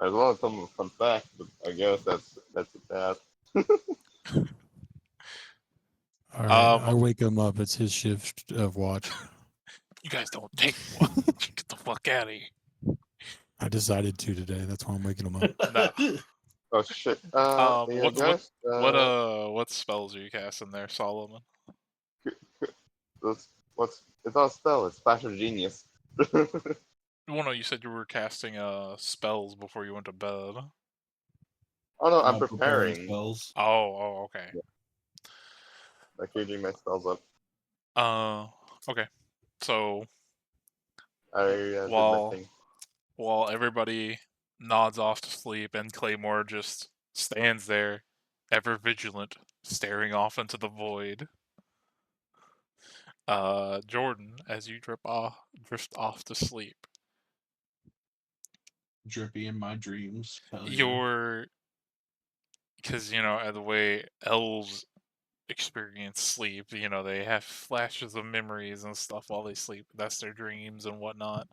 I was want to tell him a fun fact, but I guess that's that. All right, I wake him up. It's his shift of watch. You guys don't take one. Get the fuck out of here. I decided to today. That's why I'm waking him up. Nah. Oh shit. What Guys, what spells are you casting there, Solomon? it's all spell. It's Flash of Genius. Well, no, you said you were casting spells before you went to bed. Oh no, I'm Not preparing preparing. spells. Oh, okay. Like changing my spells up. Okay. So I did my while thing. while everybody nods off to sleep and Claymore just stands there, ever vigilant, staring off into the void. Jordan, as you drift off to sleep, Drippy in my dreams. Hell yeah. you're because the way elves experience sleep, they have flashes of memories and stuff while they sleep. That's their dreams and whatnot.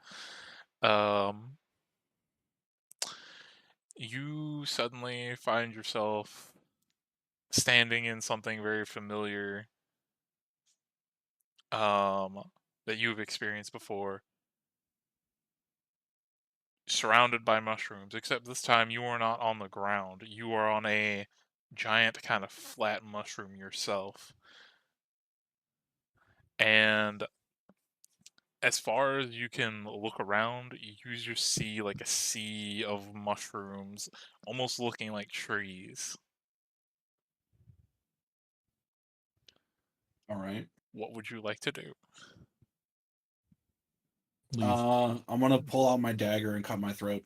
You suddenly find yourself standing in something very familiar, that you've experienced before, surrounded by mushrooms, except this time you are not on the ground. You are on a giant kind of flat mushroom yourself. And as far as you can look around, you just see like a sea of mushrooms, almost looking like trees. All right. What would you like to do? Leave. I'm gonna pull out my dagger and cut my throat.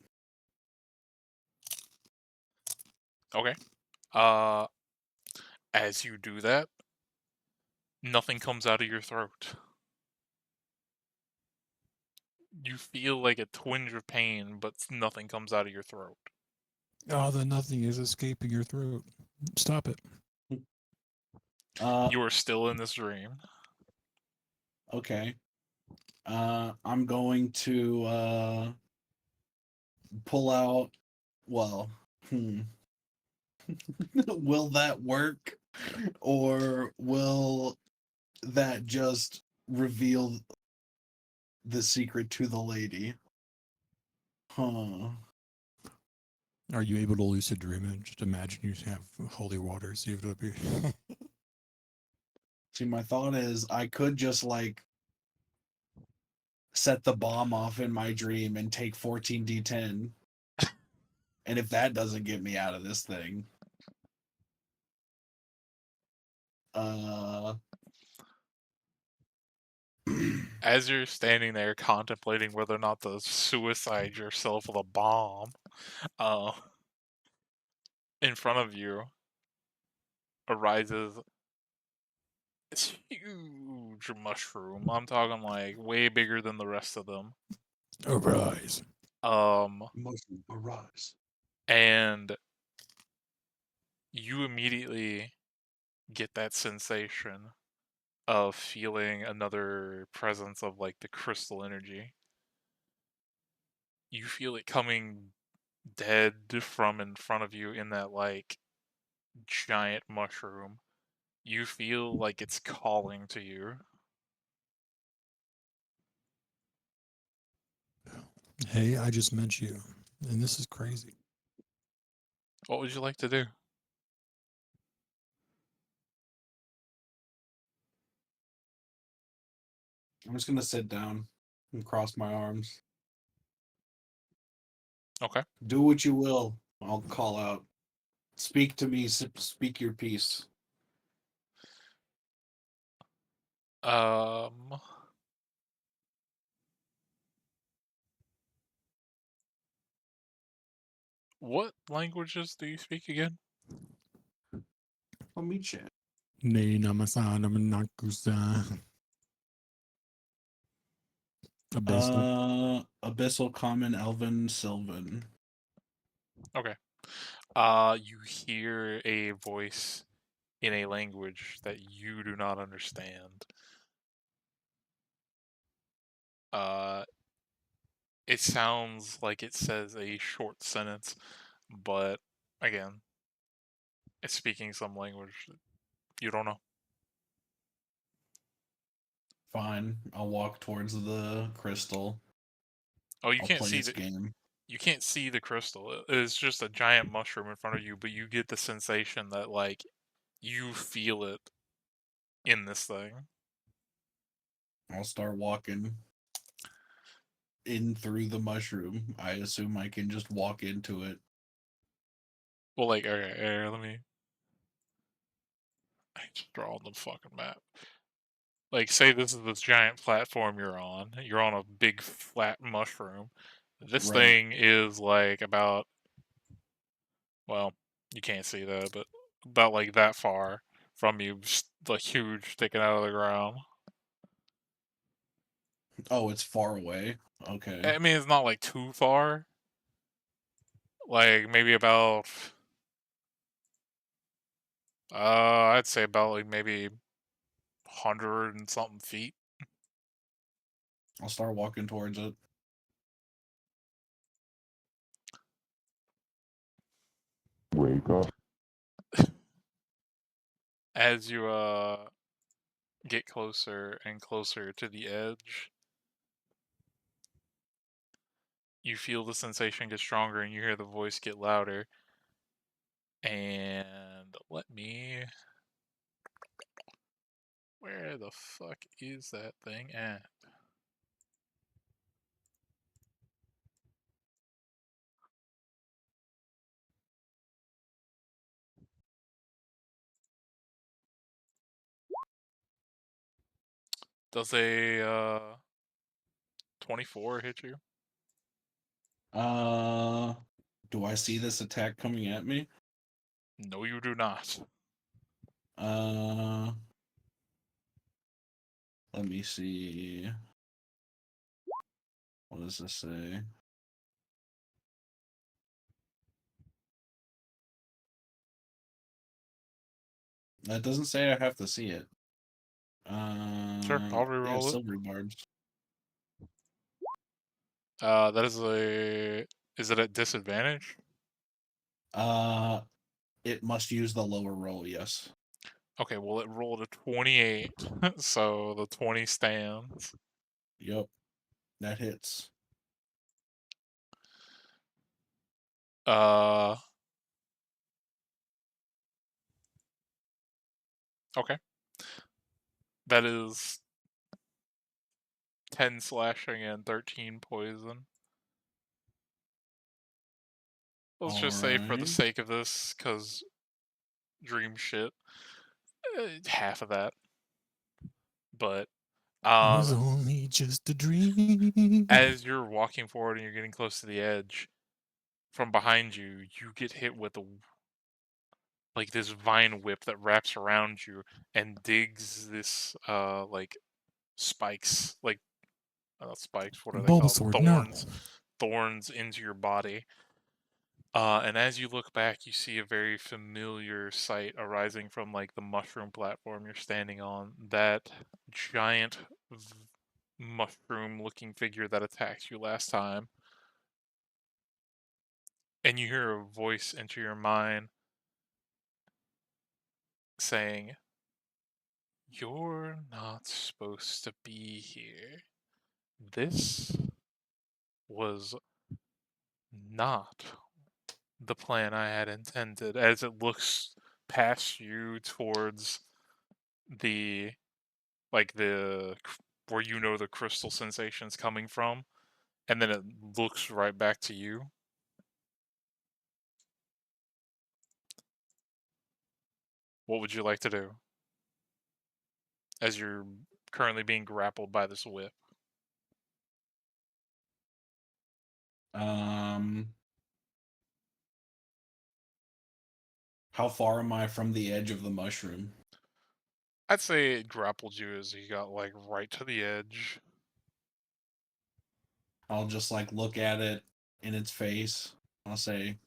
Okay. As you do that, nothing comes out of your throat. You feel like a twinge of pain, but nothing comes out of your throat. Oh, the nothing is escaping your throat. Stop it. You are still in this dream. Okay. I'm going to pull out. Well, will that work, or will that just reveal the secret to the lady? Huh. Are you able to lucid dream it? Just imagine you have holy water. See if it'll be. See, my thought is I could just like set the bomb off in my dream and take 14d10. And if that doesn't get me out of this thing, uh As you're standing there contemplating whether or not to suicide yourself with a bomb, uh, in front of you arises this huge mushroom. I'm talking like way bigger than the rest of them. Arise. mushroom arise. And you immediately get that sensation of feeling another presence of like the crystal energy. You feel it coming dead from in front of you in that like giant mushroom. You feel like it's calling to you. Hey, I just met you, and this is crazy. What would you like to do? I'm just gonna sit down and cross my arms. Okay. Do what you will. I'll call out. Speak to me. Speak your piece. Um. What languages do you speak again? Let me check. Nay, namasana, manakusa. Abyssal. Abyssal, Common, Elven, Sylvan. Okay. You hear a voice in a language that you do not understand. It sounds like it says a short sentence, but again, it's speaking some language that you don't know. Fine. I'll walk towards the crystal. Oh, you I'll can't play see its the game. you can't see the crystal. It's just a giant mushroom in front of you, but you get the sensation that like you feel it in this thing. I'll start walking in through the mushroom. I assume I can just walk into it. Well, like, okay, let me. I just draw on the fucking map. Like, say this is this giant platform you're on. You're on a big flat mushroom. This Right. thing is like about, well, you can't see that, but about like that far from you, like huge, sticking out of the ground. Oh, it's far away. Okay. I mean, it's not like too far. Like maybe about, I'd say about like maybe 100 and something feet. I'll start walking towards it. Wake up. As you get closer and closer to the edge, you feel the sensation get stronger and you hear the voice get louder. And let me. Where the fuck is that thing at? Does a 24 hit you? Do I see this attack coming at me? No, you do not. Let me see. What does this say? That doesn't say I have to see it. Sure, I'll Yeah, reroll it. silver barbs. That is a. Is it at disadvantage? It must use the lower roll, yes. Okay, well, it rolled a 28, so the 20 stands. Yep. That hits. Uh. Okay. That is 10 slashing and 13 poison. Let's just say for the Alright. sake of this, because dream shit, half of that. But It was only just a dream. as you're walking forward and you're getting close to the edge, from behind you, you get hit with like this vine whip that wraps around you and digs this like spikes, like not spikes, what are they called? Bulbasaur, no. Thorns into your body. And as you look back, you see a very familiar sight arising from like the mushroom platform you're standing on. That giant mushroom-looking figure that attacked you last time. And you hear a voice enter your mind saying, "You're not supposed to be here. This was not the plan I had intended," as it looks past you towards the where you know the crystal sensation's coming from, and then it looks right back to you. What would you like to do as you're currently being grappled by this whip? How far am I from the edge of the mushroom? I'd say it grappled you as you got like right to the edge. I'll just like look at it in its face. I'll say,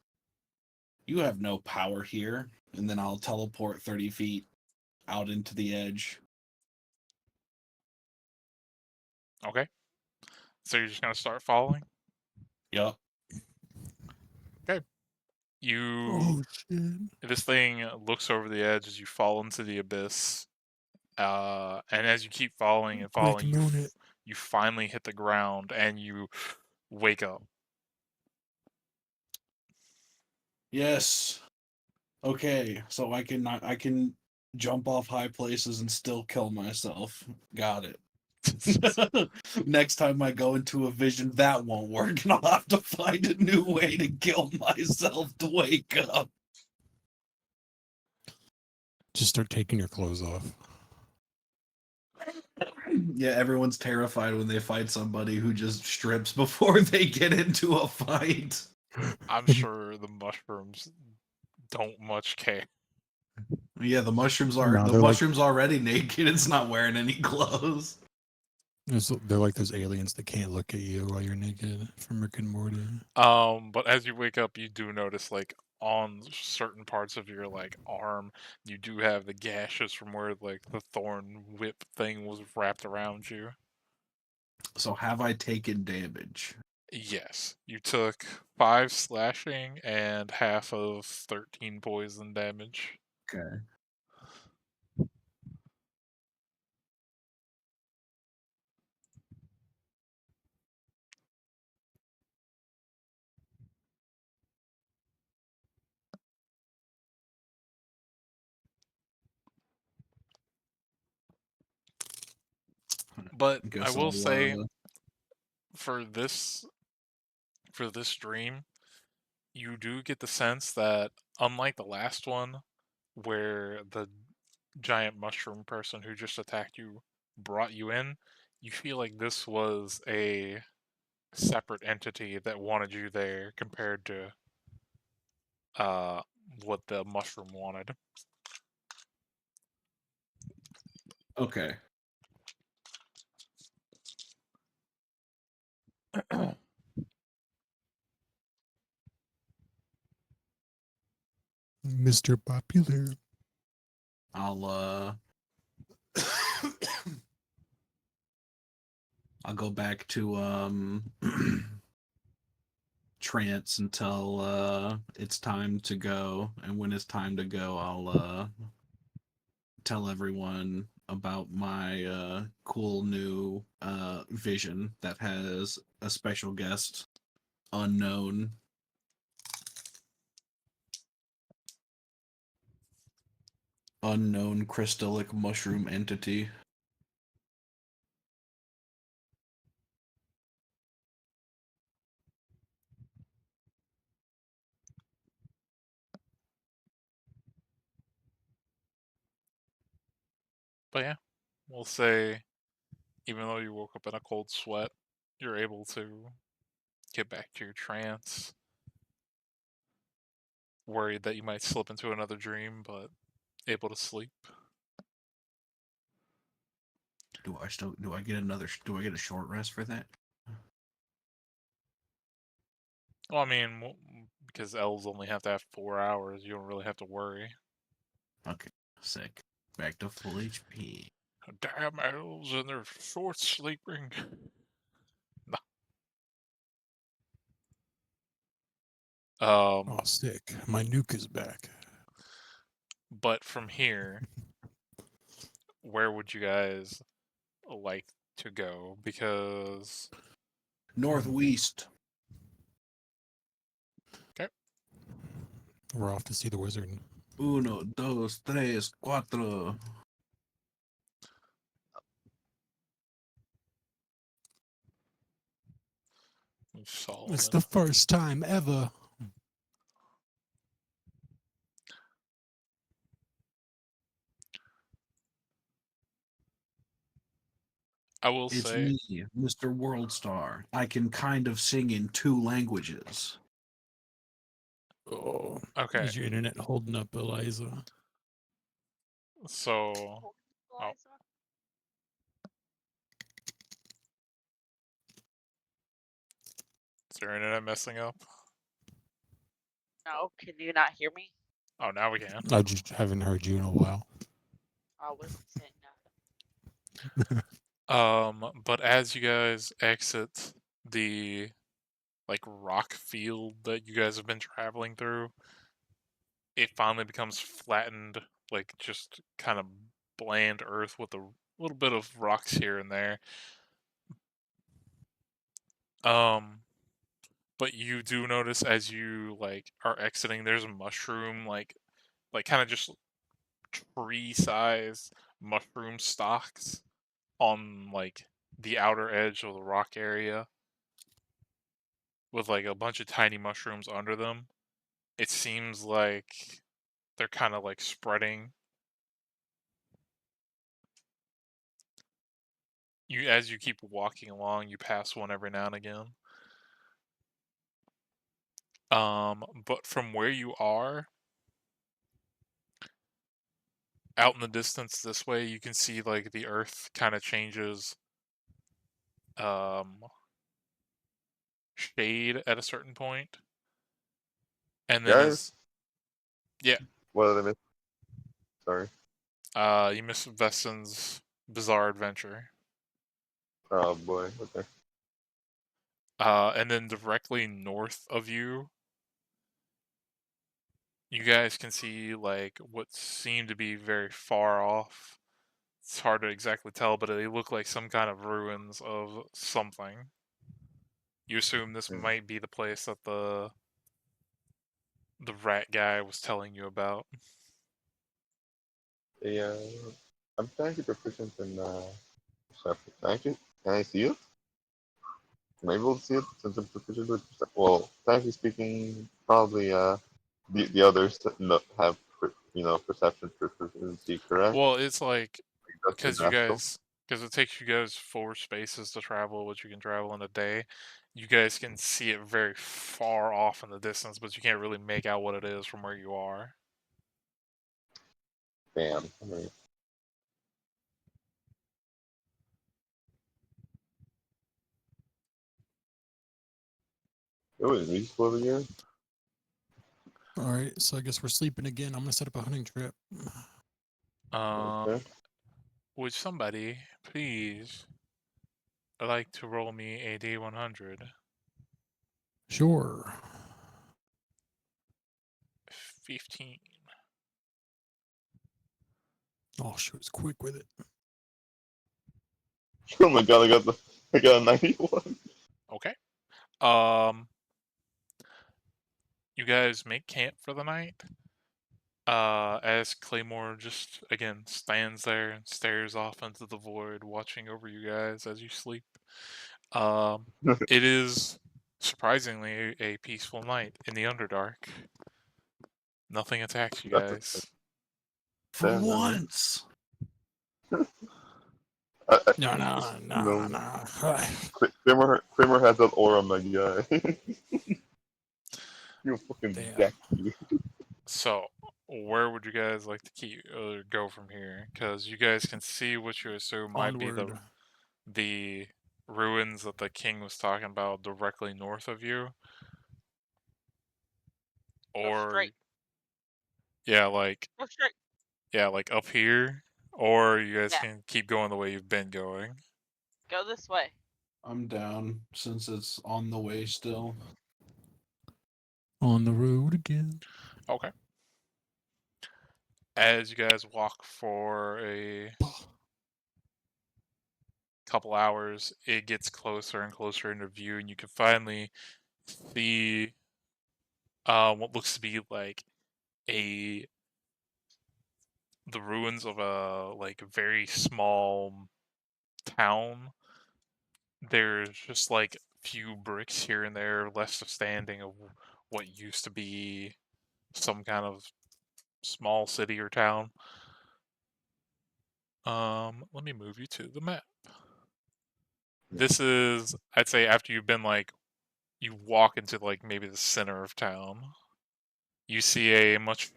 "You have no power here," and then I'll teleport 30 feet out into the edge. Okay. So you're just gonna start following? Yup. Okay. You Oh shit. This thing looks over the edge as you fall into the abyss, And as you keep falling and Great falling, moon it. you finally hit the ground and you wake up. Yes. Okay, so I can jump off high places and still kill myself. Got it. Next time I go into a vision, that won't work, and I'll have to find a new way to kill myself to wake up. Just start taking your clothes off. Yeah, everyone's terrified when they fight somebody who just strips before they get into a fight. I'm sure the mushrooms don't much care. Yeah, the mushrooms are No, the they're like- mushrooms already naked. It's not wearing any clothes. They're like those aliens that can't look at you while you're naked from Rick and Morty. But as you wake up, you do notice like on certain parts of your like arm, you do have the gashes from where like the thorn whip thing was wrapped around you. So have I taken damage? Yes, you took 5 slashing and half of 13 poison damage. Okay. But I Guess will I'll, say for this dream, you do get the sense that unlike the last one where the giant mushroom person who just attacked you brought you in, you feel like this was a separate entity that wanted you there compared to what the mushroom wanted. Okay. Mr. Popular. I'll I'll go back to trance until it's time to go, and when it's time to go, I'll tell everyone about my cool new vision that has a special guest, unknown crystallic mushroom entity. But yeah, we'll say even though you woke up in a cold sweat, you're able to get back to your trance. Worried that you might slip into another dream, but able to sleep. Do I get a short rest for that? Well, I mean, because elves only have to have 4 hours, you don't really have to worry. Okay, sick. Back to full HP. Damn elves and their short sleeping. Oh, sick. My nuke is back. But from here, where would you guys like to go? Because Northwest. We're off to see the wizard. Uno, dos, tres, cuatro. It's the first time ever. I will It's say, me, Mr. Worldstar. I can kind of sing in 2 languages. Oh, okay, is your internet holding up, Eliza? so Eliza? is your internet messing up? No, can you not hear me? Oh, now we can. I just haven't heard you in a while. I wasn't saying nothing. But as you guys exit the like rock field that you guys have been traveling through, it finally becomes flattened, like just kind of bland earth with a little bit of rocks here and there. But you do notice as you like are exiting, there's a mushroom like kind of just tree-sized mushroom stalks on like the outer edge of the rock area with like a bunch of tiny mushrooms under them. It seems like they're kind of like spreading. You as you keep walking along, you pass one every now and again. But from where you are, out in the distance this way, you can see like the earth kind of changes shade at a certain point. And then Guys, yeah, what did I miss? Sorry. you miss Veston's bizarre adventure. Oh boy. Okay. And then directly north of you, you guys can see like what seem to be very far off. It's hard to exactly tell, but they look like some kind of ruins of something. You assume this Hmm. might be the place that the rat guy was telling you about. Yeah. I'm trying to proficient in perception. Can I see it? Am I able to see it since I'm proficient with well, frankly speaking, probably the others have perception proficiency, correct? Well, it's like That's the natural. because it takes you guys 4 spaces to travel, which you can travel in a day. You guys can see it very far off in the distance, but you can't really make out what it is from where you are. Damn. I mean, it was reasonable over here. All right, so I guess we're sleeping again. I'm gonna set up a hunting trip. Okay. Would somebody please like to roll me a D100? Sure. 15. Oh, she was quick with it. Oh my god, I got a 91. Okay. You guys make camp for the night. As Claymore just again stands there and stares off into the void, watching over you guys as you sleep. It is surprisingly a peaceful night in the Underdark. Nothing attacks you That's guys. For damn, man. once. No, Just, no, no, no. Kramer has that aura, my guy. He'll fucking Damn. deck you. So, where would you guys like to go from here? Because you guys can see what you assume might be Onward. the ruins that the king was talking about directly north of you, Go or straight. yeah, like Go straight. up here, or you guys Yeah. can keep going the way you've been going. Go this way. I'm down since it's on the way still. On the road again. Okay. As you guys walk for a couple hours, it gets closer and closer into view, and you can finally see what looks to be like a the ruins of a like very small town. There's just like a few bricks here and there left standing of what used to be some kind of small city or town. Let me move you to the map. This is, I'd say, after you've been like, you walk into like maybe the center of town, you see a much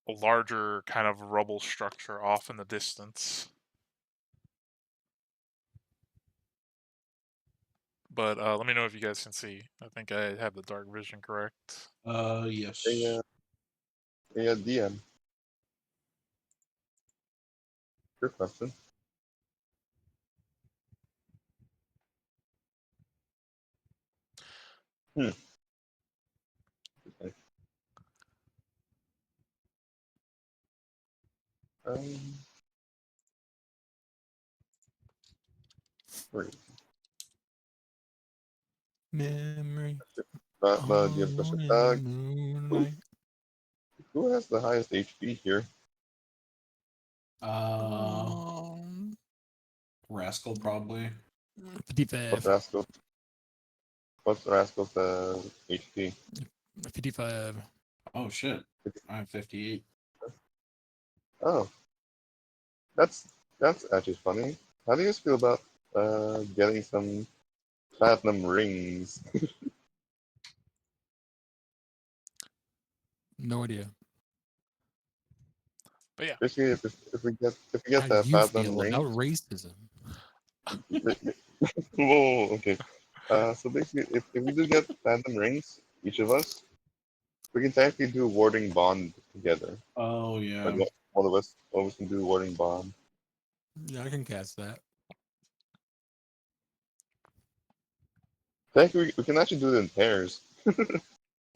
larger kind of rubble structure off in the distance. But let me know if you guys can see. I think I have the dark vision correct. Yes. Hey, DM. Good question. Hmm. Where is it? Memory. But you have Alone Mr. in the Tag. moonlight. Who has the highest HP here? Rascal probably. 55. What's Rascal? What's Rascal's HP? 55. Oh shit. I have 58. Oh, that's actually funny. How do you guys feel about getting some platinum rings? No idea. But yeah, Basically, if we get How the do you platinum feel about rings. racism? Whoa, okay. So basically, if we do get platinum rings, each of us, we can technically do warding bond together. Oh yeah. Like one of us can do warding bond. Yeah, I can cast that. Technically, we can actually do it in pairs.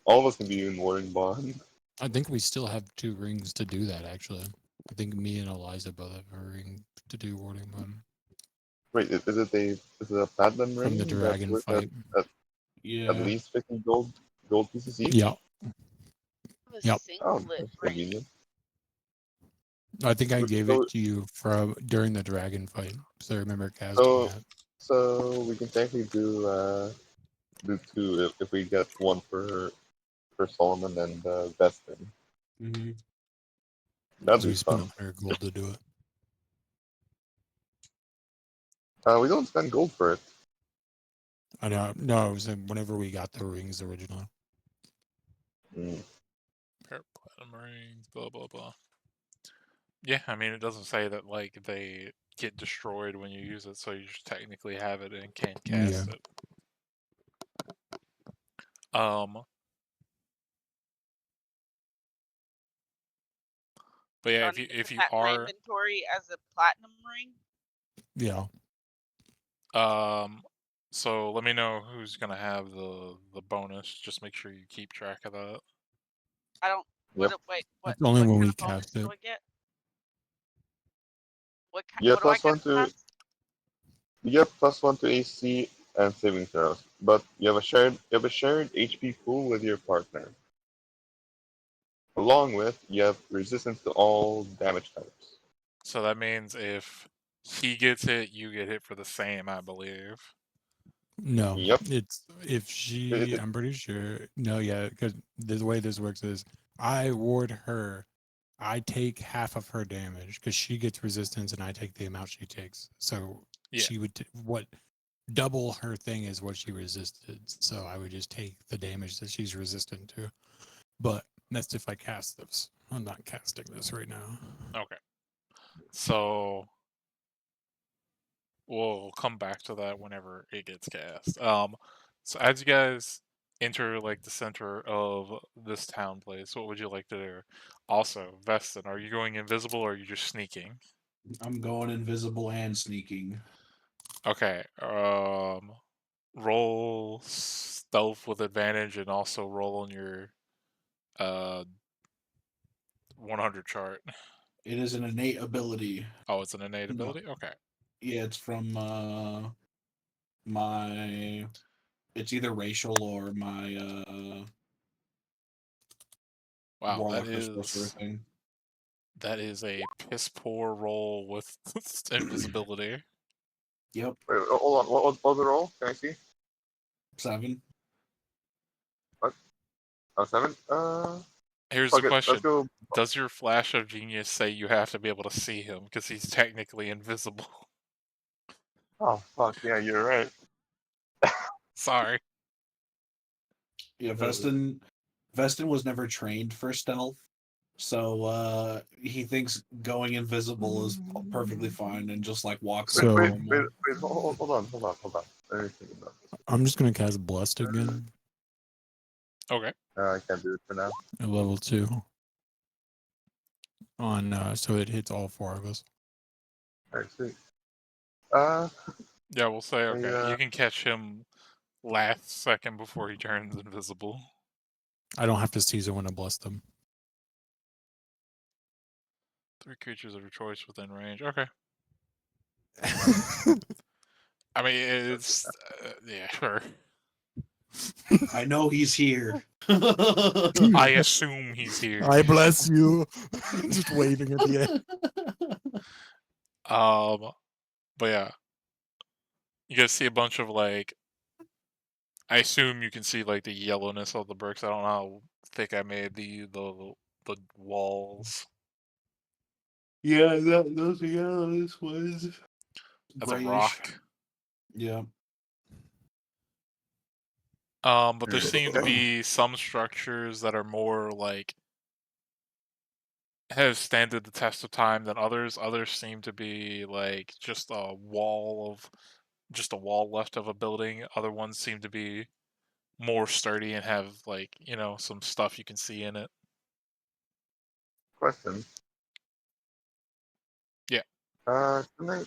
All of us can be in warding bond. I think we still have 2 rings to do that, actually. I think me and Eliza both have a ring to do warding one Wait, is it a platinum from the ring that's dragon worth fight. at Yeah. least 50 gold pieces each? Yeah. The Yep. Oh, singlet that's ring. convenient. I think I gave So, it to you from during the dragon fight. So I remember casting so, that. so we can technically do 2 if we get one for Solomon and Vestin. Mm-hmm. That'd Because be we spent fun. 100 gold to do it. We don't spend gold for it. I know. No, it was whenever we got the rings originally. Mm. pair of platinum rings, blah blah blah. Yeah, I mean it doesn't say that like they get destroyed when you use it, so you just technically have it and can't cast Yeah. it. But yeah, So I if need to if put you that in my are inventory as a platinum ring. Yeah. so let me know who's gonna have the bonus. Just make sure you keep track of that. I don't. Yep. Wait. It's only What when kind we of bonus cast it. do I get? You What get do I get +1 to to cast? +1 to AC and saving throws, but you have a shared HP pool with your partner. Along with, you have resistance to all damage types. So that means if he gets hit, you get hit for the same, I believe. No, Yep. it's if she. It- I'm pretty sure. No, yeah, because the way this works is I ward her. I take half of her damage because she gets resistance, and I take the amount she takes. So Yeah. she would what double her thing is what she resisted. So I would just take the damage that she's resistant to. But that's if I cast this. I'm not casting this right now. Okay. So we'll come back to that whenever it gets cast. So as you guys enter like the center of this town place, what would you like to do? Also, Vestin, are you going invisible or are you just sneaking? I'm going invisible and sneaking. Okay. Roll stealth with advantage and also roll on your 100 chart. It is an innate ability. Oh, it's an innate No. ability? Okay. Yeah, it's from my. It's either racial or my Wow, warlock or sorcerer thing. that is a piss poor roll with invisibility. Yep, Wait, hold on. What was the roll? Can I see? 7. Oh, 7? Here's Fuck the it. Let's question. go. Does your flash of genius say you have to be able to see him because he's technically invisible? Oh, fuck. Yeah, you're right. Sorry. Yeah, Vestin was never trained for stealth, so he thinks going invisible is perfectly fine and just like walks Wait, like So- normal. hold on. Let me think about this. I'm just gonna cast Blessed again Okay. I can't do it for now. at level 2 on so it hits all 4 of us. Alright, sweet. Yeah, we'll say okay. Yeah. You can catch him last second before he turns invisible. I don't have to seize it when I bless them. 3 creatures of your choice within range. Okay. I mean, it's yeah, sure. I know he's here. I assume he's here. I bless you. Just waving at the end. But yeah, you guys see a bunch of like. I assume you can see like the yellowness of the bricks. I don't know how thick I made the walls. Yeah, those are yellows was As a grayish. rock. Yeah. But there seem to Okay. be some structures that are more like have standed the test of time than others. Others seem to be like just a wall left of a building. Other ones seem to be more sturdy and have like, some stuff you can see in it. Question. Yeah. Can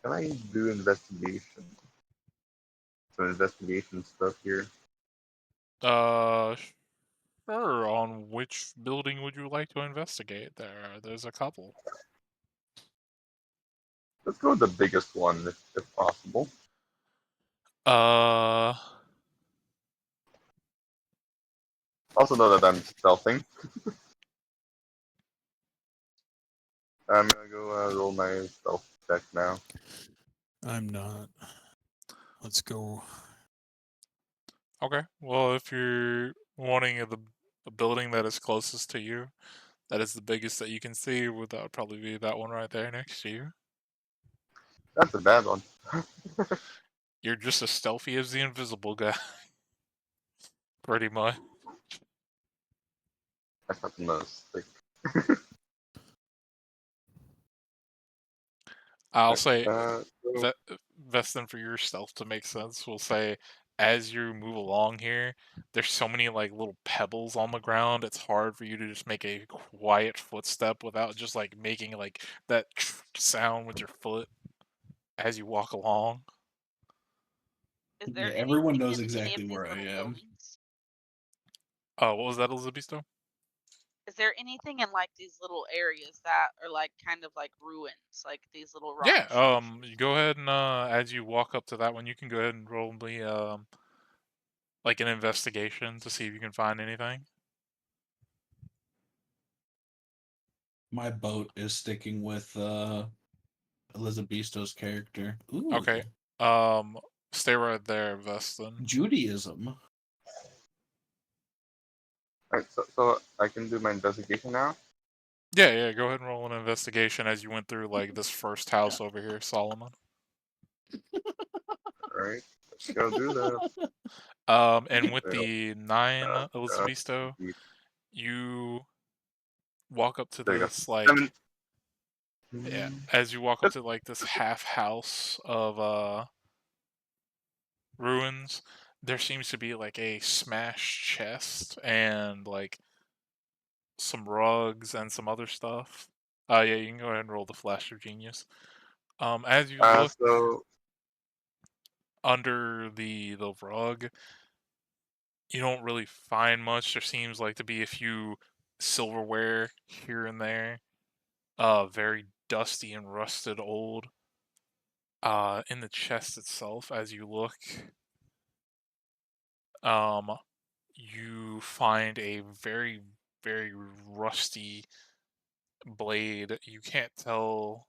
I do investigation? Some investigation stuff here. Sure. On which building would you like to investigate? There's a couple. Let's go with the biggest one if possible. Also know that I'm stealthing. I'm gonna go roll my stealth check now. I'm not. Let's go. Okay. Well, if you're wanting the building that is closest to you, that is the biggest that you can see, that would probably be that one right there next to you. That's a bad one. You're just as stealthy as the invisible guy. Pretty much. That's not the most thick. I'll say, So, Vestin, for your stealth to make sense, we'll say, as you move along here, there's so many like little pebbles on the ground. It's hard for you to just make a quiet footstep without just like making like that sound with your foot as you walk along. Is there Yeah, everyone anything knows in any of exactly these where I little am. buildings? What was that, Elizabeth? Is there anything in like these little areas that are like kind of like ruins, like these little rock Yeah. structures? You go ahead and as you walk up to that one, you can go ahead and roll me like an investigation to see if you can find anything. My boat is sticking with Elizabesto's character. Ooh. Okay. Stay right there, Vestin. Judaism. Alright, so I can do my investigation now? Yeah, go ahead and roll an investigation as you went through like this first house over here, Solomon. Alright, let's go do that. And with Well, the 9, uh, Elizabesto, you walk up to there you go. this like 7. yeah, as you walk up to like this half house of ruins, there seems to be like a smashed chest and like some rugs and some other stuff. Yeah, you can go ahead and roll the flash of genius. As you look So under the rug, you don't really find much. There seems like to be a few silverware here and there. Very dusty and rusted old. In the chest itself, as you look, you find a very, very rusty blade. You can't tell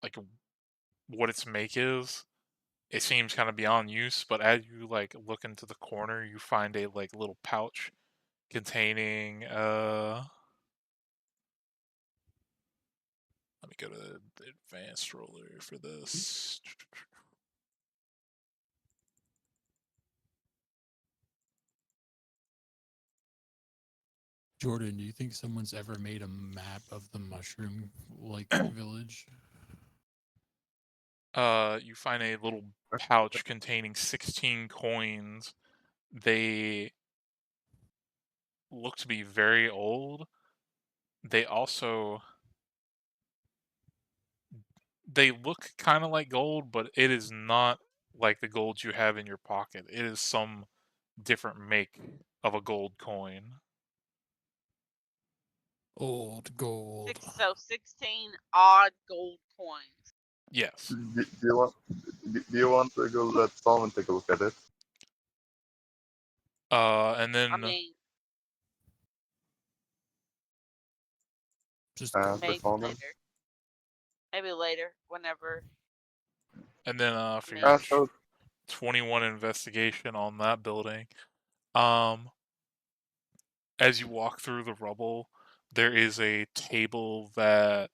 like what its make is. It seems kind of beyond use, but as you like look into the corner, you find a like little pouch containing let me go to the advanced roller for this. Jordan, do you think someone's ever made a map of the mushroom like village? You find a little pouch containing 16 coins. They look to be very old. They also they look kind of like gold, but it is not like the gold you have in your pocket. It is some different make of a gold coin. Old gold. So 16 odd gold coins. Yes. Do you want to go let Solomon take a look at it? And I then mean, Just For gold. maybe Solomon? later. Maybe later, whenever. For mean- your So 21 investigation on that building, as you walk through the rubble, there is a table that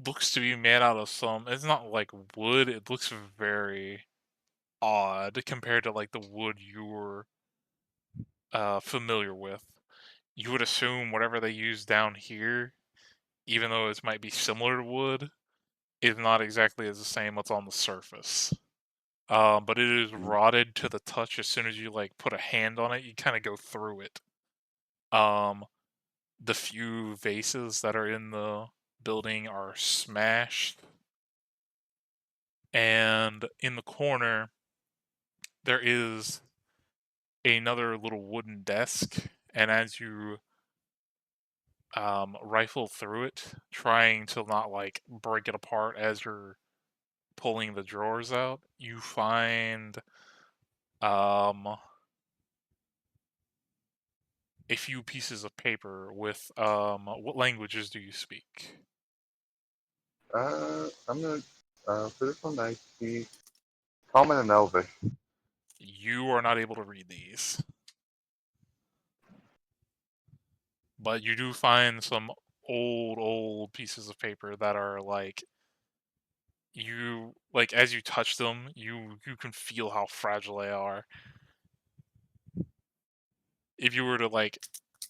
looks to be made out of some. It's not like wood. It looks very odd compared to like the wood you're familiar with. You would assume whatever they use down here, even though it might be similar to wood, is not exactly as the same what's on the surface. But it is rotted to the touch. As soon as you like put a hand on it, you kind of go through it. The few vases that are in the building are smashed, and in the corner there is another little wooden desk. And as you rifle through it, trying to not like break it apart as you're pulling the drawers out, you find a few pieces of paper with what languages do you speak? I'm gonna for this one I speak Common and Elvish. You are not able to read these, but you do find some old pieces of paper that are like, you like, as you touch them, you can feel how fragile they are. If you were to like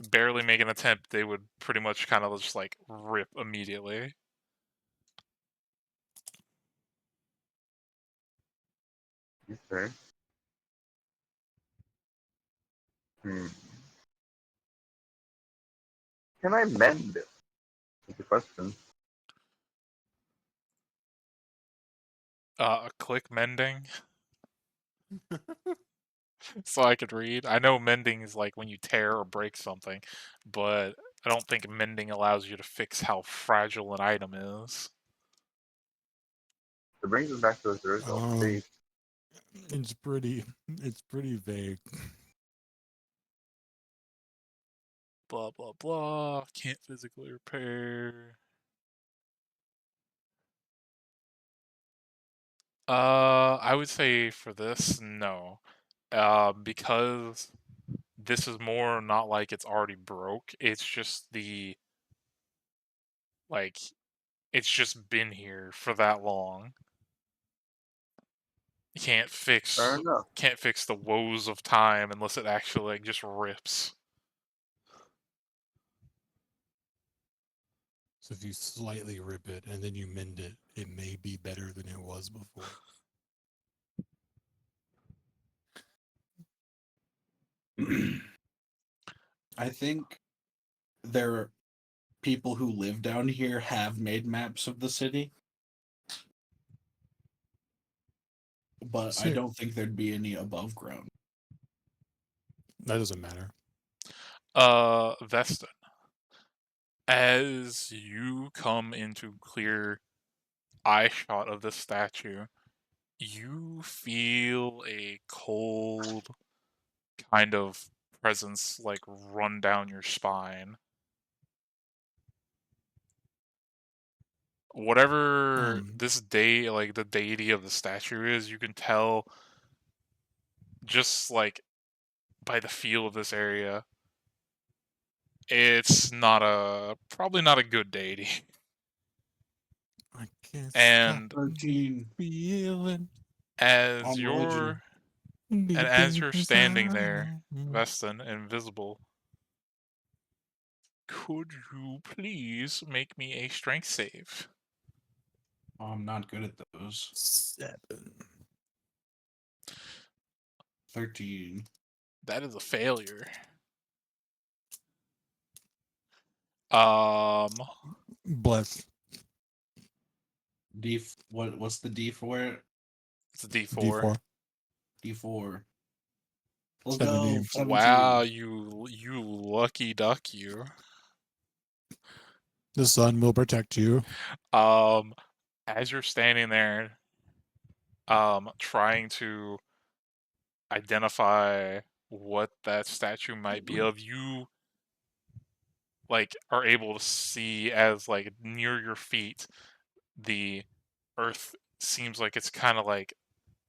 barely make an attempt, they would pretty much kind of just like rip immediately. Okay. Hmm. Can I mend it? That's the question. Click mending so I could read. I know mending is like when you tear or break something, but I don't think mending allows you to fix how fragile an item is. It brings us back to its original state. It's pretty vague. Blah blah blah. Can't physically repair. I would say for this, no. Because this is more not like it's already broke. It's just like it's just been here for that long. You Fair enough. can't fix the woes of time unless it actually like just rips. So if you slightly rip it and then you mend it, it may be better than it was before. I think there people who live down here have made maps of the city, but I Sure. don't think there'd be any above ground. That doesn't matter. Veston, as you come into clear eye shot of this statue, you feel a cold kind of presence like run down your spine. Whatever this day, like the deity of the statue is, you can tell just like by the feel of this area, it's probably not a good deity. I can't And 13 feeling as on religion. you're standing there, Veston, invisible, could you please make me a strength save? Oh, I'm not good at those. 7. 13. That is a failure. Bless. What's the D for it? It's a D4. D4. D4. Let's 70. go. 17. Wow, you lucky duck, you. The sun will protect you. As you're standing there, trying to identify what that statue might be of, you like are able to see as like near your feet, the earth seems like it's kind of like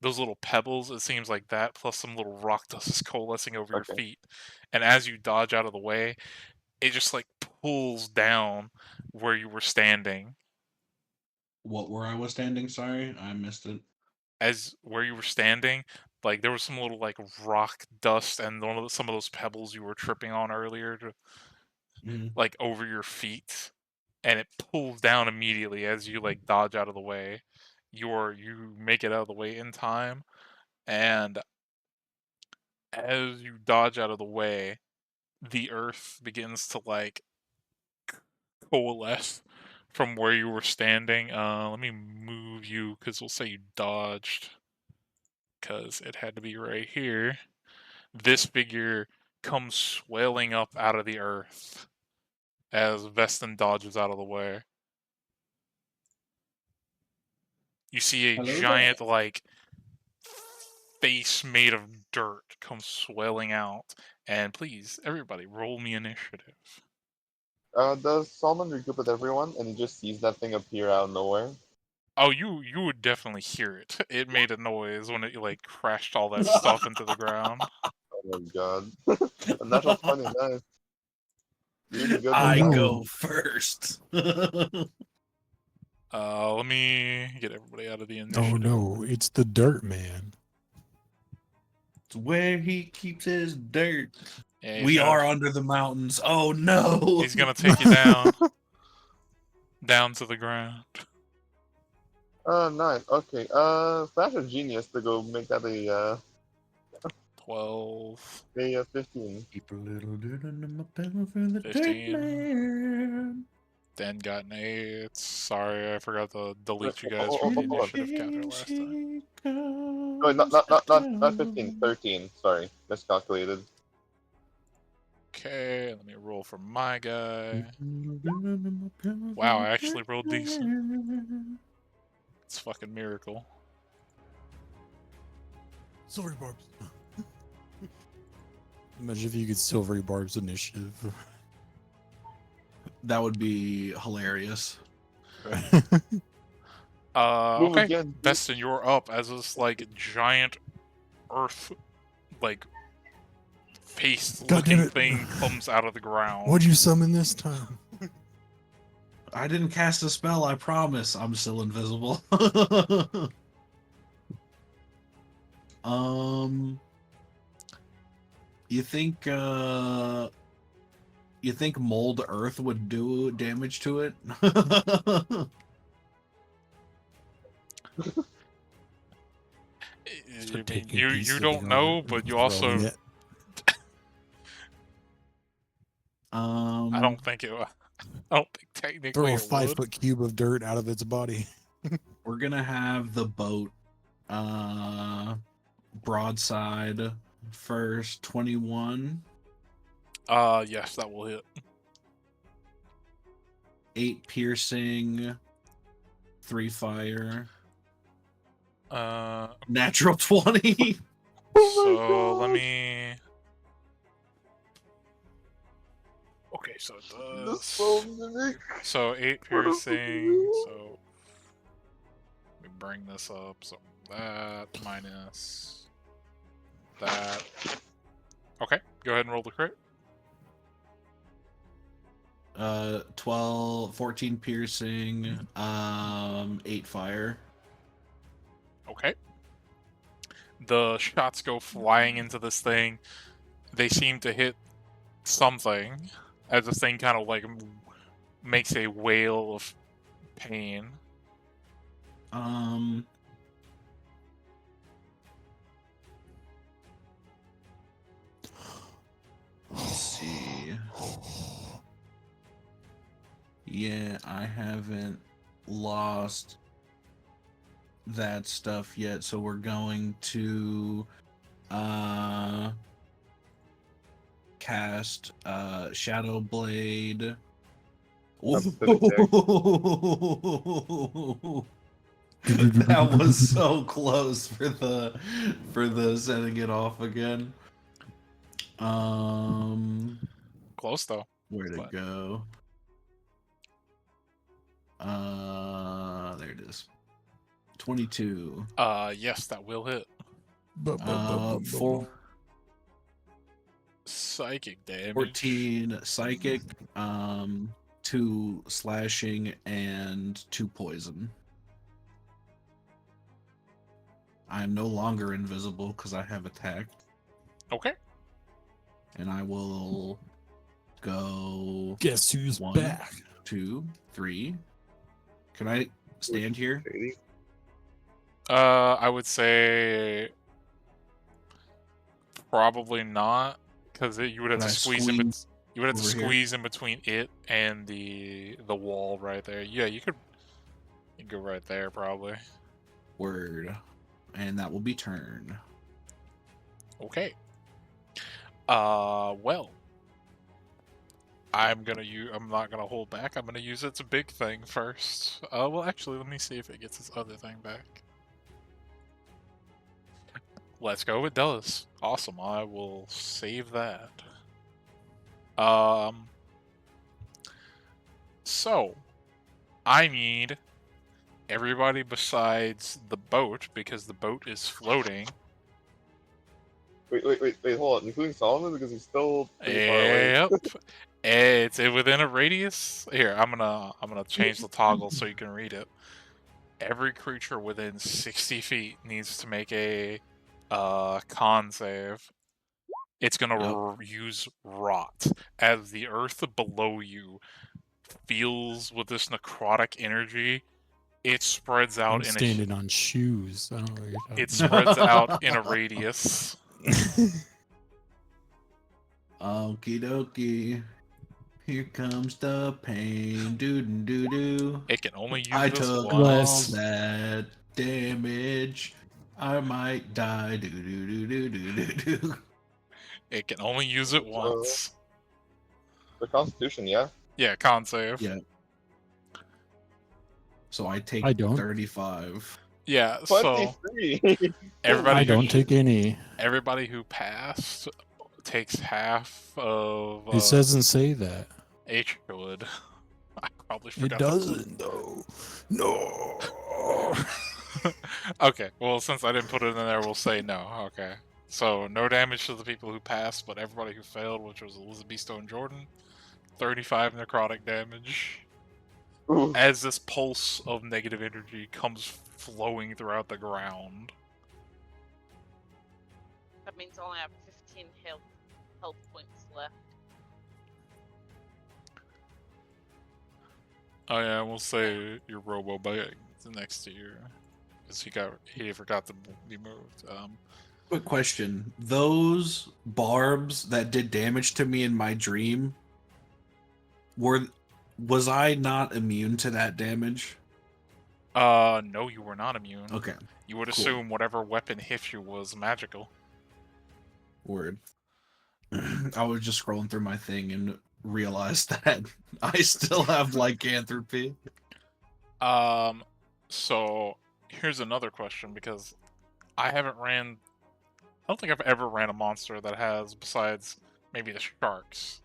those little pebbles. It seems like that, plus some little rock dust is coalescing over your Okay. feet. And as you dodge out of the way, it just like pulls down where you were standing. What, where I was standing? Sorry, I missed it. As where you were standing, like there was some little like rock dust and some of those pebbles you were tripping on earlier, Mhm. like over your feet, and it pulls down immediately as you like dodge out of the way. You make it out of the way in time, and as you dodge out of the way, the earth begins to like coalesce from where you were standing. Let me move you because we'll say you dodged because it had to be right here. This figure comes swelling up out of the earth as Veston dodges out of the way. You see a Hello giant, like, face made of dirt come swelling out. And please, everybody, roll me initiative. Does Solomon recoup with everyone, and he just sees that thing appear out of nowhere? Oh, you would definitely hear it. It made a noise when it like crashed all that stuff into the ground. Oh my god. A natural 20, nice. You're doing good, I my guy. go first. Let me get everybody out of the Oh initiative. no, it's the dirt man. It's where he keeps his dirt. Yeah, he's We gonna, are under the mountains. Oh no. he's gonna take you down, down to the ground. Nice. Okay. Flash of Genius to go make that 12, a 15. Keep a little dirt under my pillow for the dirt 15. man. Then got an 8. Sorry, I forgot to delete you guys Hold, from hold, the hold on. initiative counter last time. No, not 15. 13. Sorry, miscalculated. Okay, let me roll for my guy. Wow, I actually rolled decent. It's a fucking miracle. Silvery Barbs. Imagine if you could Silvery Barbs initiative. That would be hilarious. Move Okay, again. Veston, you're up as this like giant earth like face God damn looking it. thing comes out of the ground. What'd you summon this time? I didn't cast a spell, I promise. I'm still invisible. You think mold earth would do damage to it? Start I mean, taking you pieces of don't the know, armor but and you throwing also it. I don't think technically Throw a it would. 5-foot cube of dirt out of its body. We're gonna have the boat broadside first. 21, Yes, that will hit. 8 piercing, 3 fire, natural 20. So let me. Okay, so it This does. so mimic. So 8 piercing. So let me bring this up. So that minus that. Okay, go ahead and roll the crit. 12, 14 piercing, 8 fire. Okay. The shots go flying into this thing. They seem to hit something as this thing kind of like makes a wail of pain. Let's see. Yeah, I haven't lost that stuff yet, so we're going to cast Shadow Blade. That was so close for the setting it off again. Close though. Where'd it But- go? There it is. 22. Yes, that will hit. Four, Psychic damage. 14 psychic, 2 slashing, and 2 poison. I am no longer invisible because I have attacked, Okay. and I will go Guess who's 1, back? 2, 3. Can I stand here? Shady. I would say probably not, because you would have Can to I squeeze you would have to over here? squeeze in between it and the wall right there. Yeah, you could go right there probably. Word. And that will be turn. Okay. Well, I'm not gonna hold back. I'm gonna use its big thing first. Well, actually, let me see if it gets its other thing back. Let's go. It does. Awesome. I will save that. So I need everybody besides the boat, because the boat is floating. Wait, hold on. Including Solomon, because he's still pretty far away. Yep. It's within a radius. Here, I'm gonna change the toggle so you can read it. Every creature within 60 feet needs to make a con save. It's gonna use rot, as the earth below you feels with this necrotic energy. It spreads I'm out in standing on shoes. I don't know what you're talking it spreads out in a radius. Okie dokie. Here comes the pain. Doo doo doo. It can only use I this took once. all Less. that damage. I might die. Doo doo doo doo doo doo doo. It can only use it once. The Constitution, yeah? Yeah, con save. Yeah. So I take I don't. 35. Yeah, so 23! everybody I who don't take any. everybody who passed takes half of It doesn't say that. H would. I probably It forgot. doesn't though. No. Okay, well, since I didn't put it in there, we'll say no. Okay. So, no damage to the people who passed, but everybody who failed, which was Elizabeth and Jordan, 35 necrotic damage. Ooh. As this pulse of negative energy comes flowing throughout the ground. That means I only have 15 health points left. Oh yeah, we'll say your robo bag next to you, because he forgot to be moved. Quick question. Those barbs that did damage to me in my dream, was I not immune to that damage? No, you were not immune. Okay. You would cool. assume whatever weapon hit you was magical. Word. I was just scrolling through my thing and realized that I still have lycanthropy. So here's another question, because I don't think I've ever ran a monster that has, besides maybe the sharks.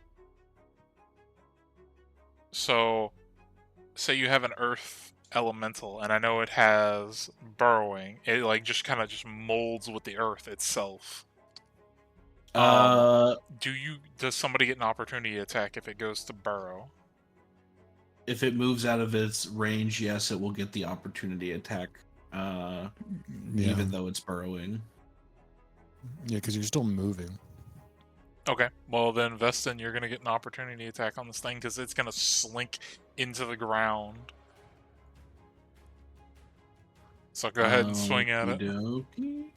So, say you have an earth elemental, and I know it has burrowing. It like just kind of just molds with the earth itself. Does somebody get an opportunity attack if it goes to burrow? If it moves out of its range, yes, it will get the opportunity attack, Yeah. even though it's burrowing. Yeah, because you're still moving. Okay, well then, Vestin, you're gonna get an opportunity attack on this thing because it's gonna slink into the ground. So go ahead and swing at it. Okey-dokey.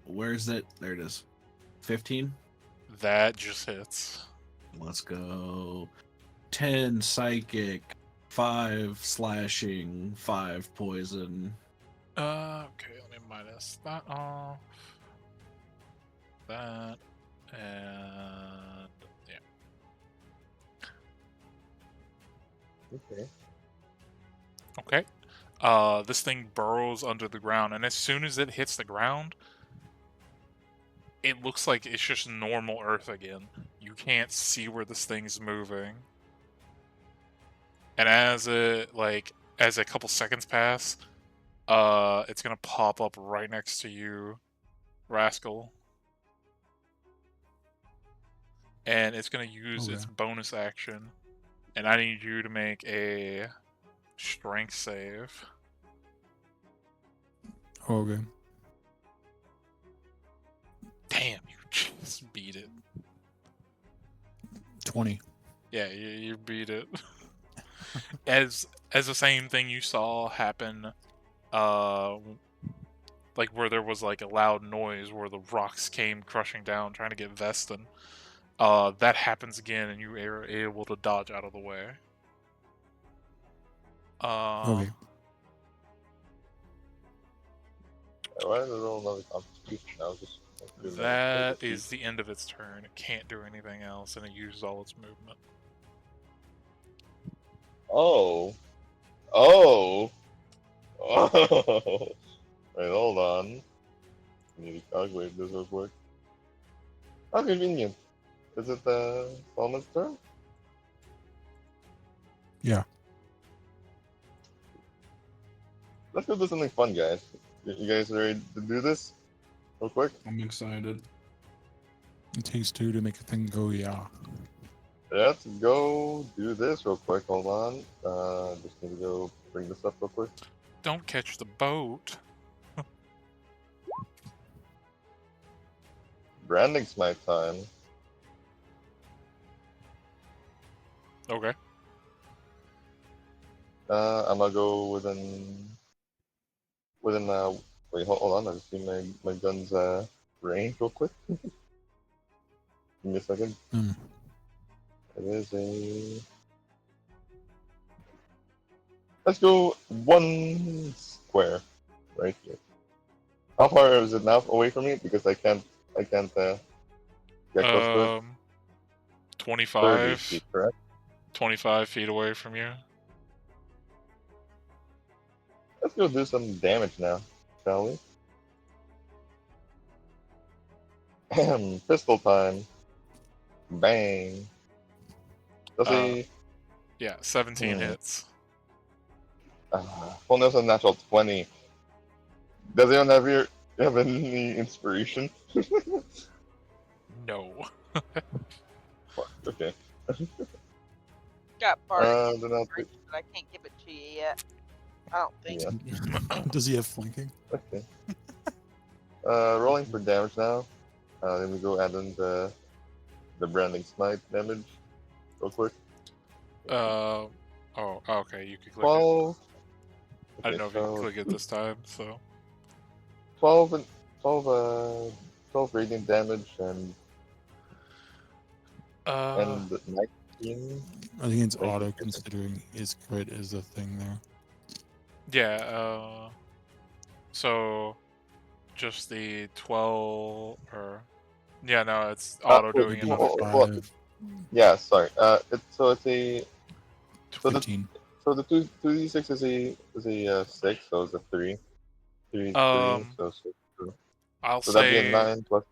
Where's it? There it is. 15. That just hits. Let's go. 10 psychic, 5 slashing, 5 poison. Okay, let me minus that off. That and yeah. Okay. Okay. This thing burrows under the ground, and as soon as it hits the ground, it looks like it's just normal Earth again. You can't see where this thing's moving. And as a couple seconds pass, it's gonna pop up right next to you, Rascal. And it's gonna use its Okay. bonus action. And I need you to make a strength save. Okay. Damn, you just beat it. 20. Yeah, you beat it. as the same thing you saw happen, like where there was like a loud noise where the rocks came crushing down trying to get Veston. That happens again, and you are able to dodge out of the way. Okay. Why did I roll another constitution? I was just doing my That regular is the end of its turn. It can't do anything else, and it used all its movement. Oh. Oh. Oh. Wait, hold on. I need to calculate this real quick. How convenient. Is it Solomon's turn? Yeah. Let's go do something fun, guys. You guys ready to do this? Real quick? I'm excited. It takes 2 to make a thing go yeah. Let's go do this real quick. Hold on. Just need to go bring this up real quick. Don't catch the boat. Branding smite time. Okay. I'm gonna go within. Wait, hold on. I just see my gun's range real quick. Give me a second. Hmm. It is a. Let's go 1 square right here. How far is it now away from me? Because I can't get close to it. 30 25. feet, correct? 25 feet away from you. Let's go do some damage now, shall we? Pistol time. Bang. Does he? Yeah, 17 Hmm. hits. Full Nelson natural 20. Does anyone have any inspiration? No. Fuck, okay. Got bardic Then I'll inspiration, but I can't give it to you yet. I don't think. Yeah. Does he have flanking? Okay. Rolling for damage now. Then we go add in the branding smite damage real quick. Oh, okay, you could click it. 12. I don't Okay, know if you can so click it this time, so. 12 and 12 radiant damage and Uh, 19. I think it's Thank you. auto considering his crit is a thing there. yeah, so just the 12, or. Yeah, no, it's auto Wait, doing It'd be another. well, 5 yeah, sorry. It's a to so 15. the 2d6 is a 6, so it's a 3. 3 Um, so 6. I'll So that'd be a say, 9 plus.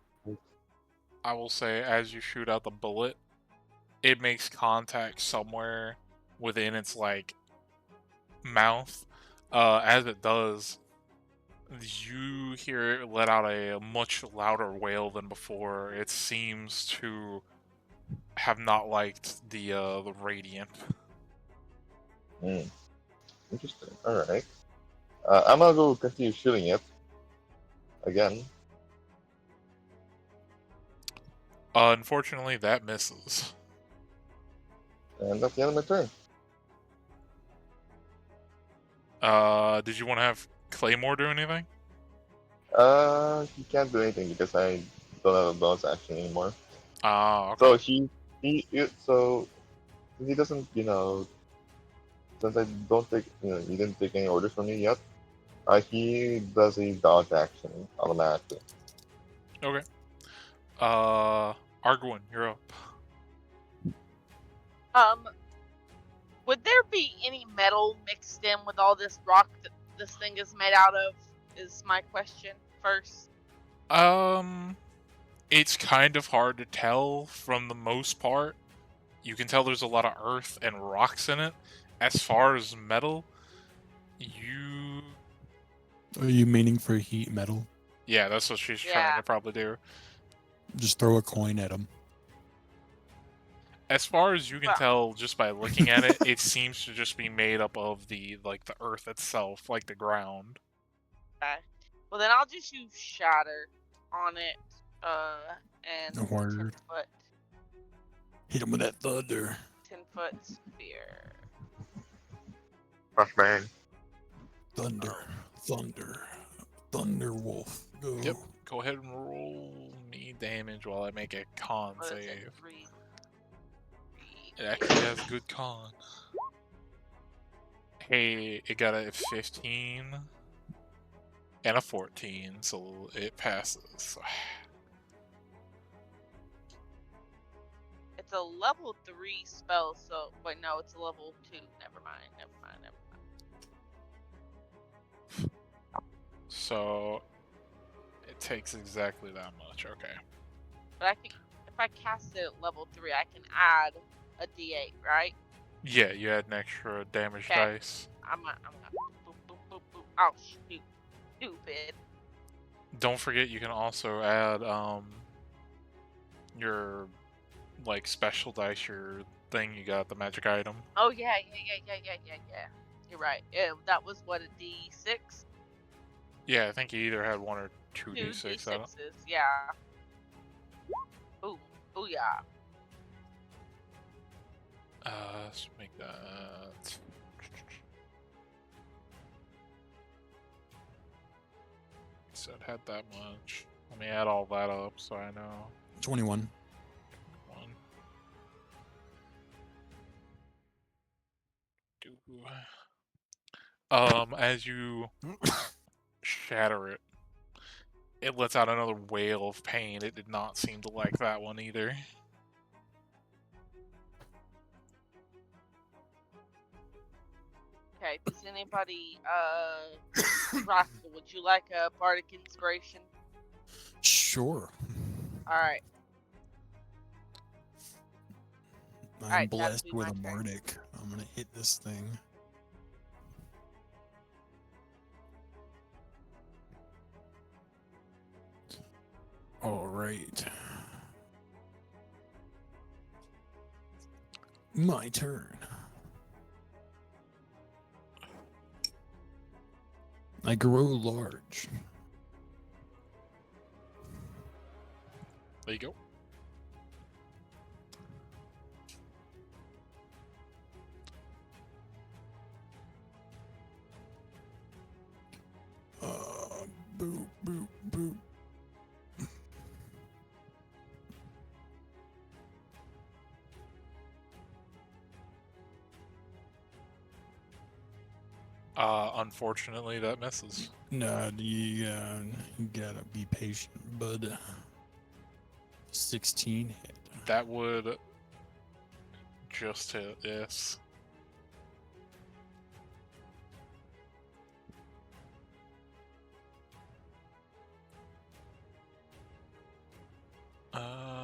I will say, as you shoot out the bullet, it makes contact somewhere within its, like, mouth. As it does, you hear it let out a much louder wail than before. It seems to have not liked the radiant. Interesting. Alright. I'm gonna go continue shooting it. Again. Unfortunately, that misses. And that's the end of my turn. Did you want to have Claymore do anything? He can't do anything because I don't have a bonus action anymore. Ah, okay. So so he doesn't, since I don't take, he didn't take any orders from me yet. He does a dodge action automatically. Okay. Arguin, you're up. Would there be any metal mixed in with all this rock that this thing is made out of? Is my question first. It's kind of hard to tell from the most part. You can tell there's a lot of earth and rocks in it. As far as metal, you... Are you meaning for heat metal? Yeah, that's what she's trying to probably do. Just throw a coin at him. As far as you can Well- tell just by looking at it, it seems to just be made up of the earth itself, like the ground. Okay. Well, then I'll just use shatter on it. And 10 Word. foot. Hit him with that thunder. 10-foot sphere. Crush bang. Thunder. Thunder. Thunder wolf. Go. Yep. Go ahead and roll me damage while I make a con What is it? save. 3. It actually has good con. Hey, it got a 15 and a 14, so it passes. It's a level 3 spell, so wait, no, it's a level 2. Never mind. So it takes exactly that much. Okay. But I can, if I cast it at level 3, I can add a D8, right? Yeah, you add an extra damage Okay. dice. I'm gonna boop, boop, boop, boop. Oh, shoot. Stupid. Don't forget you can also add your special dice, your thing you got, the magic item. Oh, yeah. You're right. Yeah, that was what, a D6? Yeah, I think you either had 1 or 2 Two d6. D6s, yeah. Ooh, yeah. Let's make that. So it had that much. Let me add all that up so I know. 21. 1. As you shatter it, it lets out another wail of pain. It did not seem to like that one either. Okay, does anybody, Rascal, would you like a bardic inspiration? Sure. Alright. I'm Alright, that'll blessed be with my a turn. Bardic. I'm gonna hit this thing. Alright. My turn. I grow large. There you go. Boop, boop, boop. Unfortunately, that misses. No, you gotta be patient, bud. 16 hit. That would just hit, yes.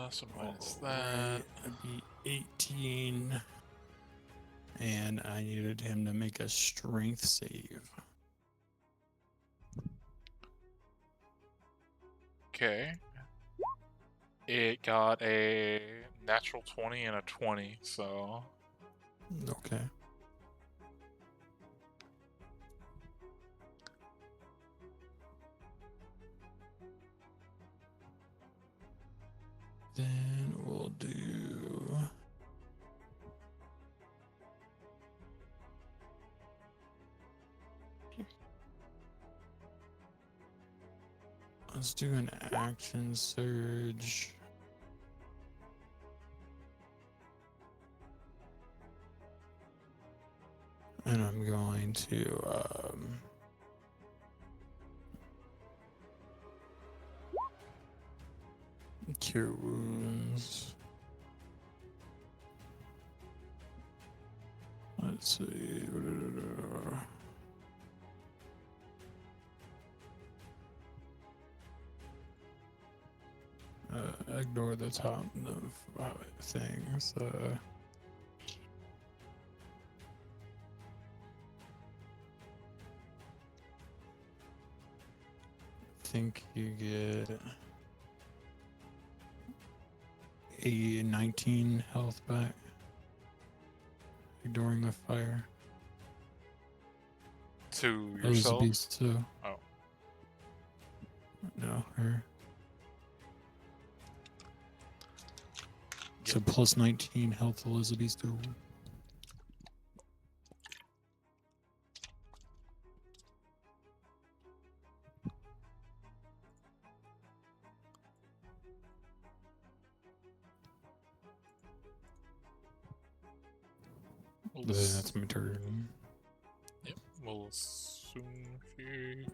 So minus that. Alright, that'd be 18. And I needed him to make a strength save. Okay. It got a natural 20 and a 20, so... Okay. Then we'll do... Let's do an action surge. And I'm going to Cure wounds. Let's see. Ignore the top of things. I think you get a 19 health back. Ignoring the fire. To Oh, there's a yourself? beast too. Oh. No, her. Yep. So plus 19 health to Elizabeth too. We'll Then s- that's my turn. Yep, we'll assume she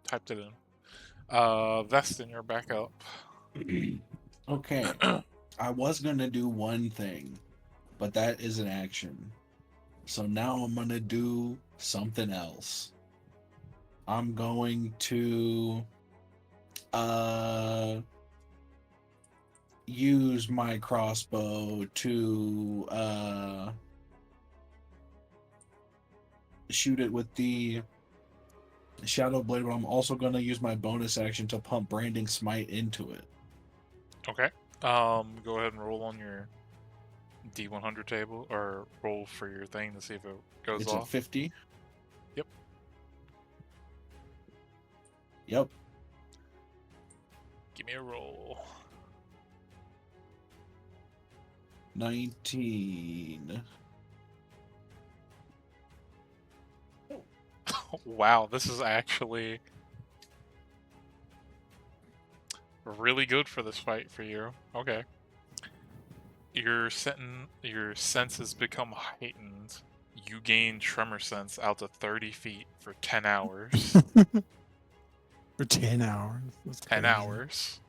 typed it in. Vestin, you're back up. Okay. I was gonna do one thing, but that is an action. So now I'm gonna do something else. I'm going to use my crossbow to shoot it with the shadow blade, but I'm also gonna use my bonus action to pump branding smite into it. Okay. Go ahead and roll on your D100 table, or roll for your thing to see if it goes It's at off. 50. Yep. Yep. Give me a roll. 19. Wow, this is actually really good for this fight for you. Okay. Your senses become heightened. You gain tremor sense out to 30 feet for 10 hours. For 10 hours. That's 10 crazy. hours.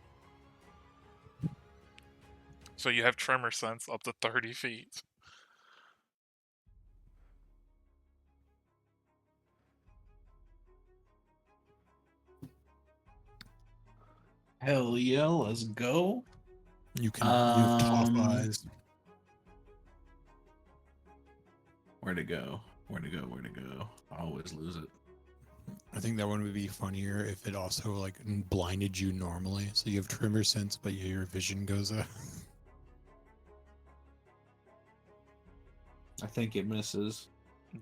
So you have tremor sense up to 30 feet. Hell yeah, let's go. You have top Um, eyes. Where'd it go? Where'd it go? Where'd it go? I always lose it. I think that one would be funnier if it also like blinded you normally. So you have tremor sense, but your vision goes up. I think it misses.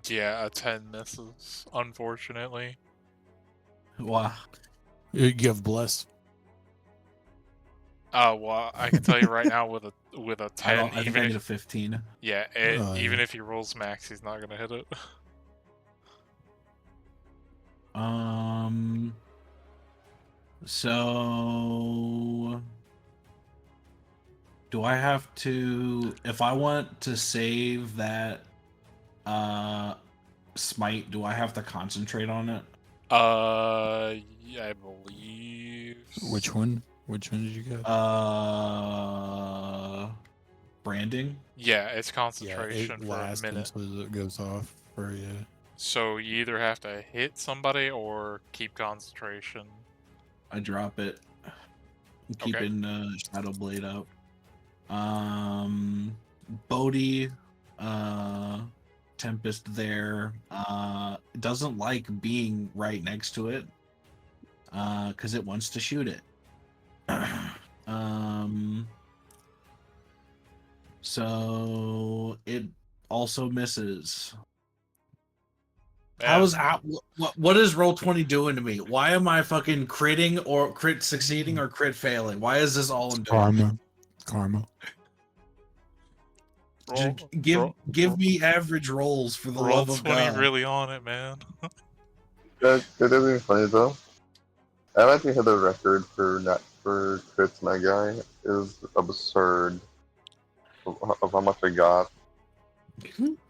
Yeah, a 10 misses, unfortunately. Wow. You have bless. Well, I can tell you right now with a 10, I think even I if get a 15. yeah, even if he rolls max, he's not gonna hit it. So do I have to, if I want to save that smite, do I have to concentrate on it? Yeah, I believe. Which one? Which one did you get? Branding? Yeah, it's Yeah, concentration it for a lasts minute. until it goes off for you. So you either have to hit somebody or keep concentration. I drop it. I'm Okay. keeping Shadow Blade up. Bodhi, Tempest there, doesn't like being right next to it, because it wants to shoot it. So it also misses. Man, What is Roll20 doing to me? Why am I fucking critting or crit succeeding or crit failing? Why is this all I'm doing? Karma. roll, Just give me average rolls for the roll love of 20 God. really on it, man. That isn't funny though. I've actually hit a record for crits my guy. It was absurd of how much I got.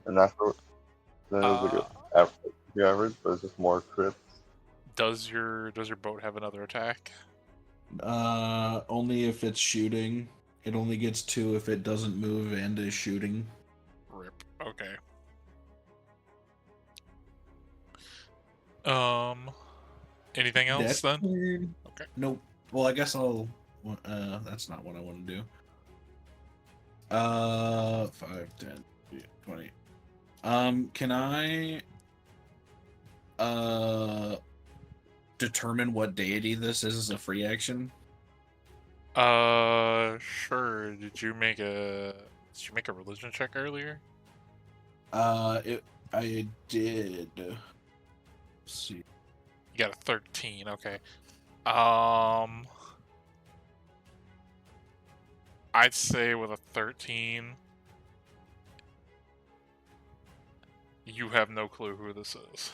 And after then it was like average, but it's just more crits. Does your boat have another attack? Only if it's shooting. It only gets 2 if it doesn't move and is shooting. Rip. Okay. Anything else That's then? weird. Okay. Nope. Well, I guess I'll. That's not what I want to do. 5, 10, 20. Can I determine what deity this is as a free action? Sure. Did you make a religion check earlier? I did. Let's see. You got a 13. Okay. I'd say with a 13, you have no clue who this is.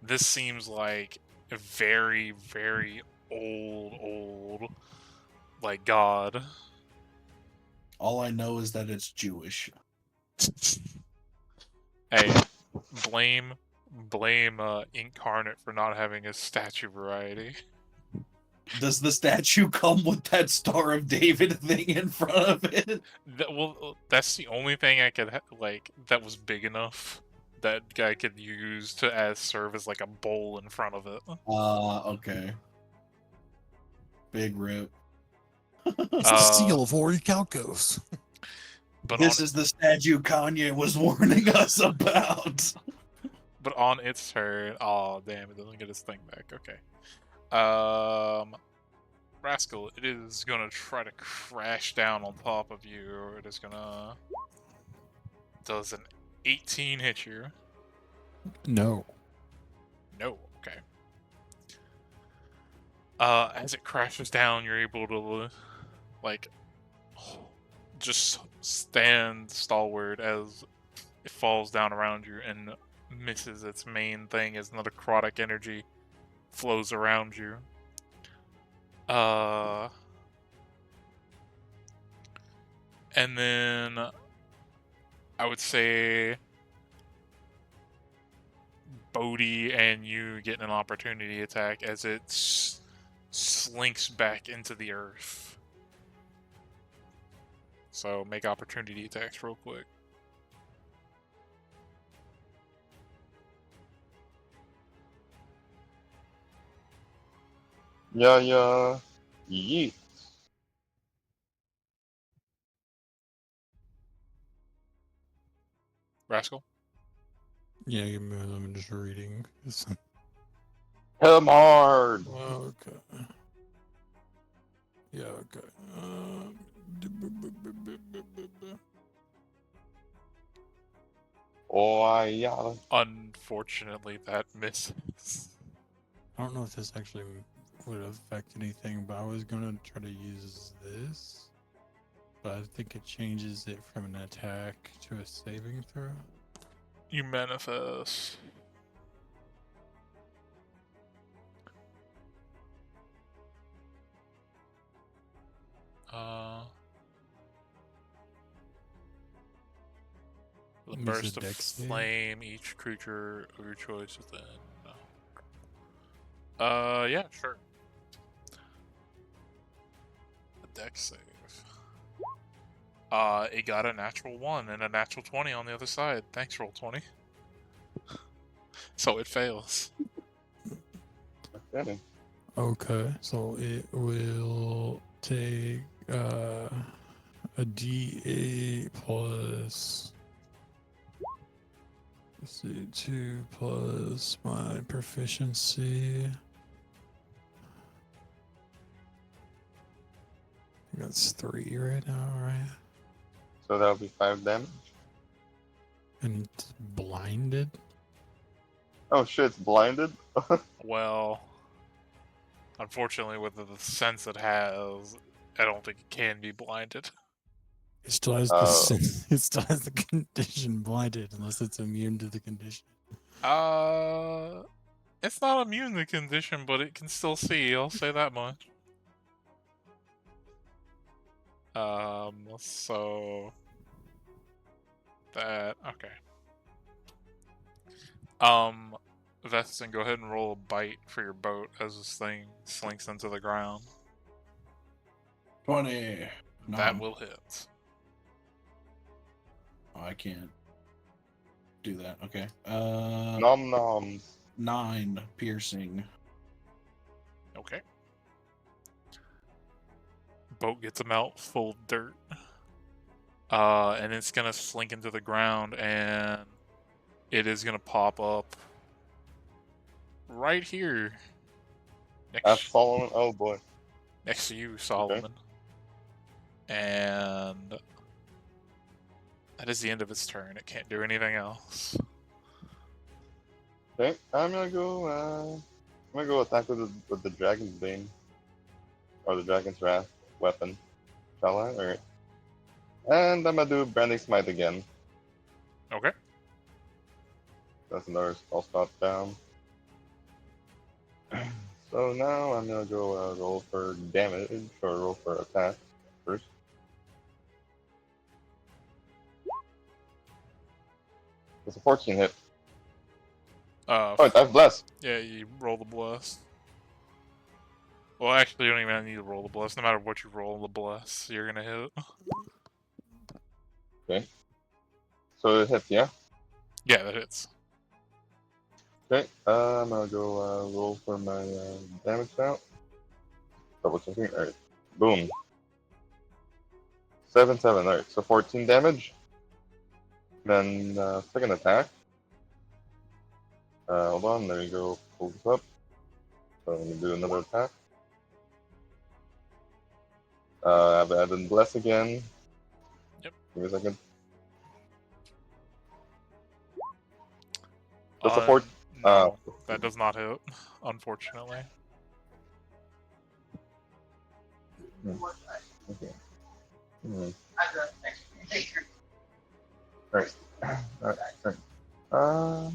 This seems like a very, very old, like, god. All I know is that it's Jewish. Hey, blame Incarnate for not having a statue variety. Does the statue come with that Star of David thing in front of it? That's the only thing I could like that was big enough that guy could use to serve as like a bowl in front of it. Okay. Big rip. It's the seal of Orichalcos. But This is the statue Kanye was warning us about. But on its turn, oh damn, it doesn't get its thing back. Okay. Rascal, it is gonna try to crash down on top of you. It is gonna. Does an 18 hit you? No. No. Okay. As it crashes down, you're able to, like, just stand stalwart as it falls down around you and misses its main thing as another necrotic energy flows around you. And then I would say Bodhi and you get an opportunity attack as it slinks back into the earth. So make opportunity attacks real quick. Yeah. Yeet. Rascal? Yeah, I'm just reading. Hit him hard. Okay. Yeah, okay. Oh, yeah. Unfortunately, that misses. I don't know if this actually would affect anything, but I was gonna try to use this. But I think it changes it from an attack to a saving throw. You manifest. The Use burst the of dex save? flame, each creature of your choice within. Yeah, sure. A dex save. It got a natural 1 and a natural 20 on the other side. Thanks, roll 20. So it fails. Okay. Okay, so it will take a D8 plus. Let's see, 2 plus my proficiency. I think that's 3 right now, right? So that'll be 5 damage. And it's blinded. Oh shit, it's blinded? Well, unfortunately, with the sense it has, I don't think it can be blinded. It still has it still has the condition blinded unless it's immune to the condition. It's not immune to the condition, but it can still see. I'll say that much. So that okay. Veston, go ahead and roll a bite for your boat as this thing slinks into the ground. 20. That Nom. will hit. Oh, I can't do that. Okay. Nom noms. 9 piercing. Okay. Boat gets a mouthful of dirt. And it's gonna slink into the ground, and it is gonna pop up right here. That's Solomon. Oh boy. Next to you, Solomon. And that is the end of its turn. It can't do anything else. Okay, I'm gonna go attack with the Dragon's Bane. Or the Dragon's Wrath weapon. Shall I? Alright. And I'm gonna do Branding Smite again. Okay. That's another spell stop down. So now I'm gonna go roll for damage, or roll for attack first. It's a 14 hit. Oh, I've blessed. Yeah, you roll the bless. Well, actually, you don't even need to roll the bless. No matter what you roll the bless, you're gonna hit. Okay. So it hits, yeah? Yeah, that hits. Okay, I'm gonna go roll for my damage now. Double checking. Alright. Boom. 7, 7. Alright, so 14 damage. Then second attack. Hold on, there you go. Pull this up. So I'm gonna do another attack. I've added bless again. Yep. Give me a second. Just a 14. No, that does not hit, unfortunately. Okay. Alright. Alright.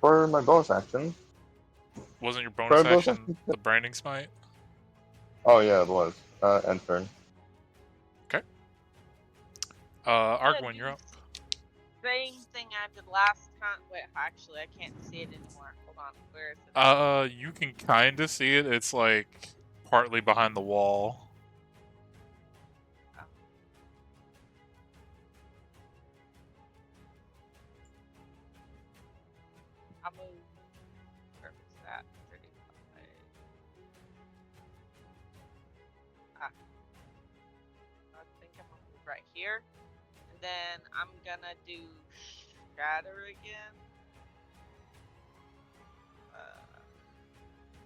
For my bonus action. Wasn't your bonus bonus action the branding smite? Oh yeah, it was. End turn. Okay. I'm gonna Arguin, do you're up. Same thing I did last time. Wait, actually, I can't see it anymore. Hold on, where is it? You can kind of see it. It's like partly behind the wall. I'll move. Where was that? 35. I think I'm gonna move right here. And then I'm gonna do Shatter again.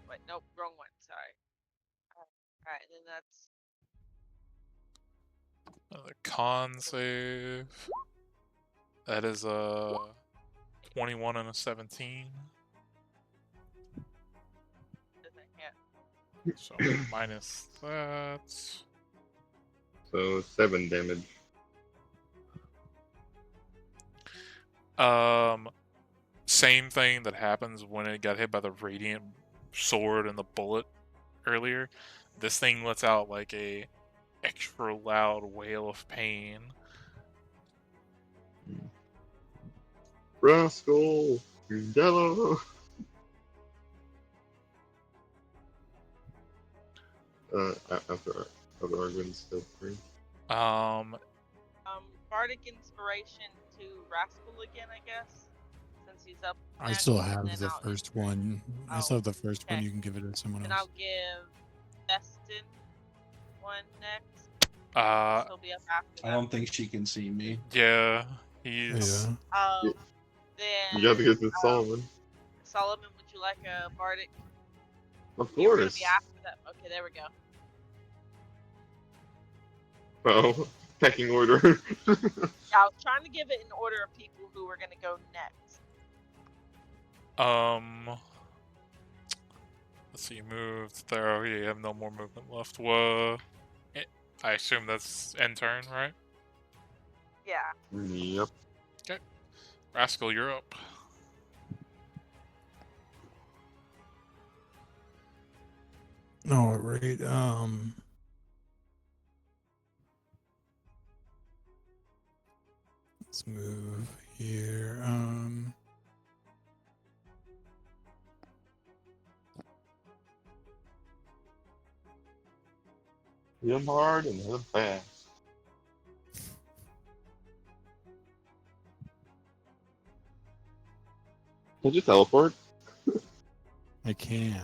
Wait, nope, wrong one. Sorry. Alright, and then that's The con save. That is a 21 and a 17. doesn't hit. So minus that. So 7 damage. Same thing that happens when it got hit by the radiant sword and the bullet earlier. This thing lets out like a extra loud wail of pain. Rascal! Yellow! After Arguin's still free. Bardic Inspiration to Rascal again, I guess. Since he's up I next, still and have then the I'll first enter- one. I Oh, still have the first one. okay. You can give it to someone Then else. I'll give Destin one next. He'll be up after that. I don't think she can see me. Yeah, he's. Yeah. Then You gotta get to Solomon. Solomon, would you like a Bardic? Of You were gonna course. be after that. Okay, there we go. Oh, pecking order. Yeah, I was trying to give it in order of people who were gonna go next. Let's see, you moved there. Oh, yeah, you have no more movement left. Whoa. I assume that's end turn, right? Yeah. Yep. Okay. Rascal, you're up. All right. Let's move here. Hit him hard and hit him fast. Did you teleport? I can.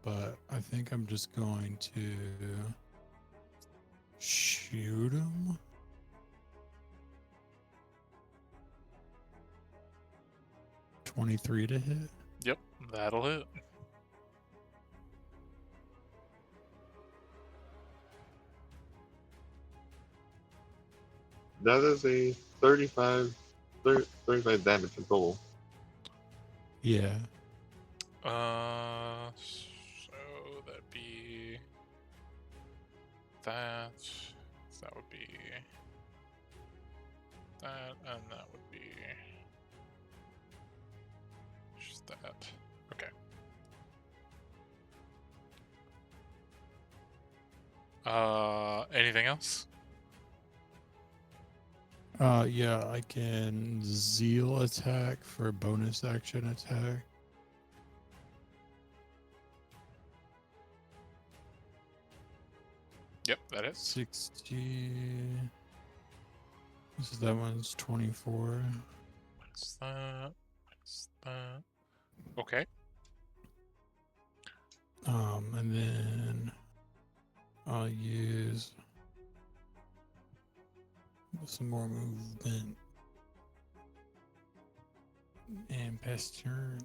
But I think I'm just going to shoot him. $23 to hit. Yep, that'll hit. That is a 35 damage in total. Yeah. So that'd be that. That would be that, and that would be just that. Okay. Anything else? Yeah, I can zeal attack for a bonus action attack. Yep, that is. 60. This is that one's 24. Minus that. Minus that. Okay. And then I'll use some more movement and pass turn.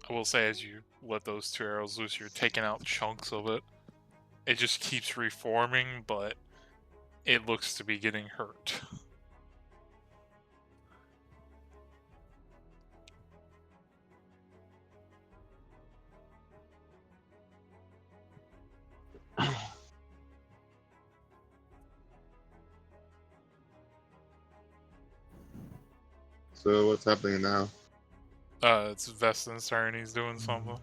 I will say, as you let those 2 arrows loose, you're taking out chunks of it. It just keeps reforming, but it looks to be getting hurt. So what's happening now? It's Veston's turn. He's doing something.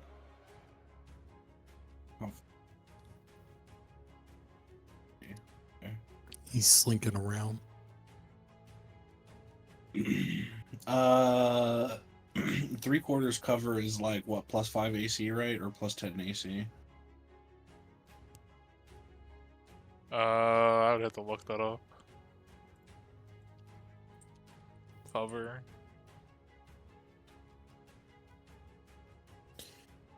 He's slinking around. uh, 3/4 cover is like what, +5 AC, right, or +10 AC? I would have to look that up. Cover.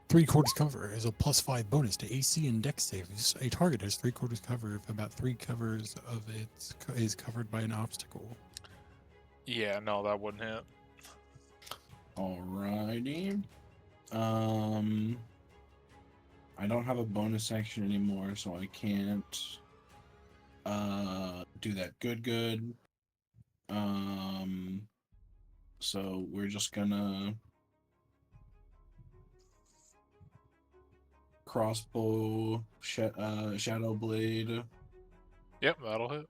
3/4 cover is a +5 bonus to AC and Dex saves. A target has 3/4 cover if about 3 covers of it is covered by an obstacle. Yeah, no, that wouldn't hit. Alrighty. I don't have a bonus action anymore, so I can't do that. Good. So we're just gonna crossbow, shadow blade. Yep, that'll hit.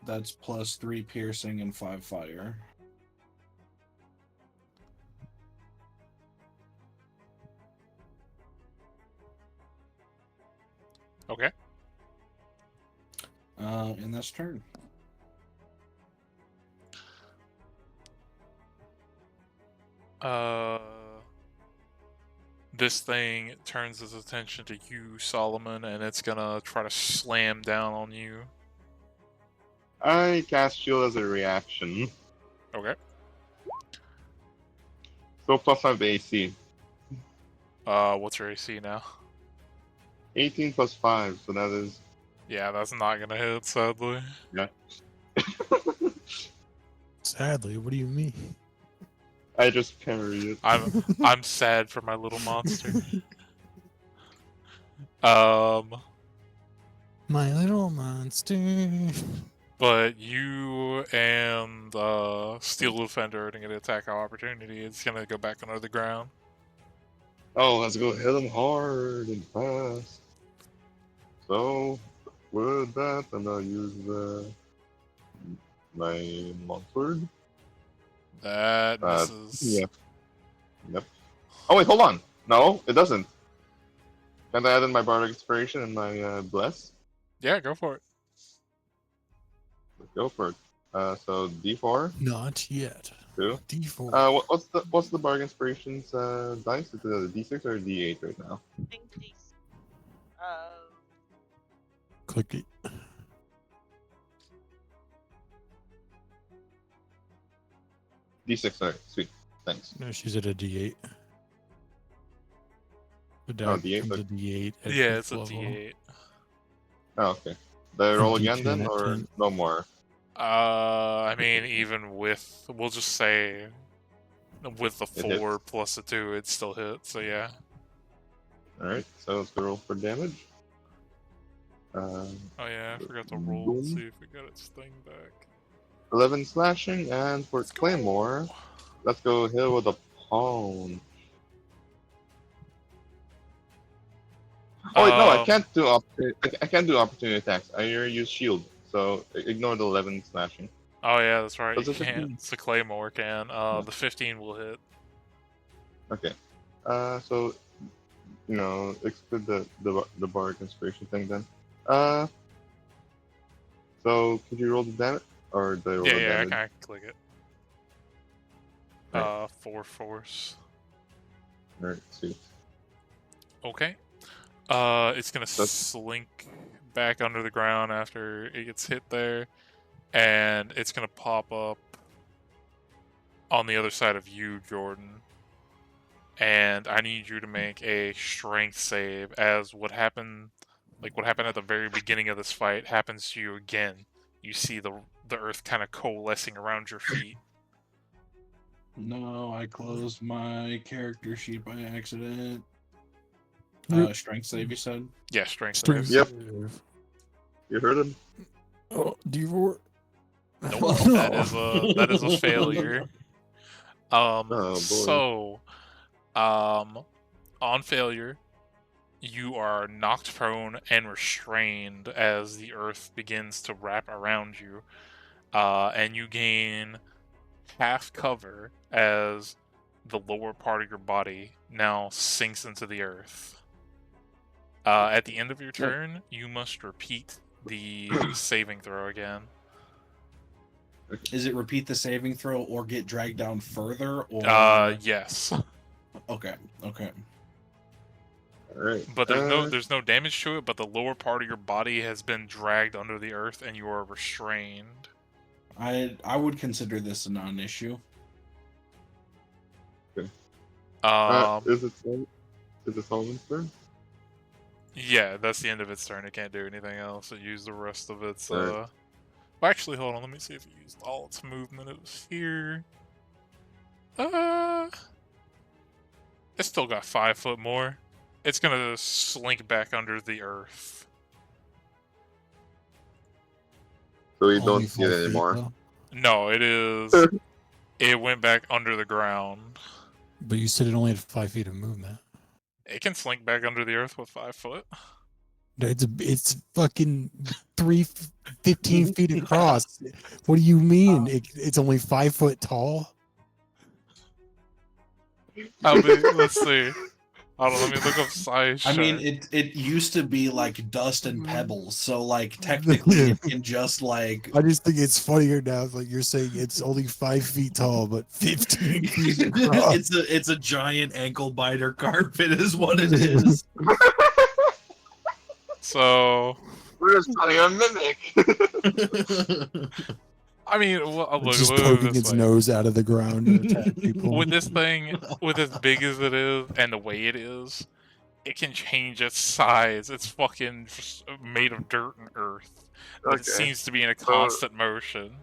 That's +3 piercing and 5 fire. Okay. And that's turn. This thing turns its attention to you, Solomon, and it's gonna try to slam down on you. I cast shield as a reaction. Okay. So +5 AC. What's your AC now? 18 + 5, so that is... Yeah, that's not gonna hit, sadly. Yeah. Sadly, what do you mean? I just parry it. I'm sad for my little monster. My little monster. But you and Steel Defender are gonna get an attack of opportunity. It's gonna go back under the ground. Oh, let's go hit him hard and fast. So, with that, and I'll use my monster. That misses. Yeah. Yep. Oh wait, hold on. No, it doesn't. Can I add in my bardic inspiration and my bless? Yeah, go for it. Let's go for it. So D4, Not yet. 2. D4. What's the bargain inspirations dice? Is it a D6 or a D8 right now? I think these. Click it. D6, alright, sweet. Thanks. No, she's at a D8. The Oh, die D8, becomes a but- D8 at Yeah, fifth it's a level. D8. Oh, okay. Do I roll again D10 then, at or 10. no more? I mean, even with, we'll just say, with the It hits. 4 plus the 2, it still hits, so yeah. Alright, so let's go roll for damage. Oh yeah, I forgot to roll boom. and see if we got its thing back. 11 slashing, and for Let's go. Claymore, let's go hit with a pawn. Oh wait, no, I can't do I can't do opportunity attacks. I already use shield, so ignore the 11 slashing. Oh yeah, that's right, Does you the 15 can't. It's a Claymore can. The 15 will hit. Okay. So exclude the bardic inspiration thing then. So could you roll the damage, or do I roll Yeah, the yeah, damage? I can click it. Right. 4 force. Alright, sweet. Okay. It's gonna That's- slink back under the ground after it gets hit there, and it's gonna pop up on the other side of you, Jordan. And I need you to make a strength save, as what happened at the very beginning of this fight happens to you again. You see the earth kind of coalescing around your feet. No, I closed my character sheet by accident. Rip. Strength save, you said? Yeah, strength Strength save. Yep. save. You heard him? Oh, D4. Nope, Oh, that is a failure. boy. So, on failure, you are knocked prone and restrained as the earth begins to wrap around you, and you gain half cover as the lower part of your body now sinks into the earth. At the end of your turn, you must repeat the saving throw again. Is it repeat the saving throw or get dragged down further? Or Yes, okay. Alright. but there's no damage to it. But the lower part of your body has been dragged under the earth, and you are restrained. I would consider this a non-issue. Is it Solomon's turn? Yeah, that's the end of its turn. It can't do anything else. It used the rest of its. Right. Well, actually, hold on. Let me see if it used all its movement. It was here. It's still got 5 foot more. It's gonna slink back under the earth. So we Only don't see 5 it feet, anymore. though. No, it is. It went back under the ground. But you said it only had 5 feet of movement. It can slink back under the earth with 5 foot. It's fucking 15 feet across. What do you mean? It's only 5 foot tall? Let's see. Hold on, let me look up size. I mean, chart. it used to be like dust and pebbles, so like technically it can just like I just think it's funnier now. Like you're saying it's only 5 feet tall, but 15 feet across. it's a giant ankle biter carpet is what it is. So, We're just trying to mimic. I mean, look, It's just look at it poking this its way. nose out of the ground to attack people. With this thing, with as big as it is and the way it is, it can change its size. It's fucking just made of dirt and earth. But it Okay. seems to be in a constant motion.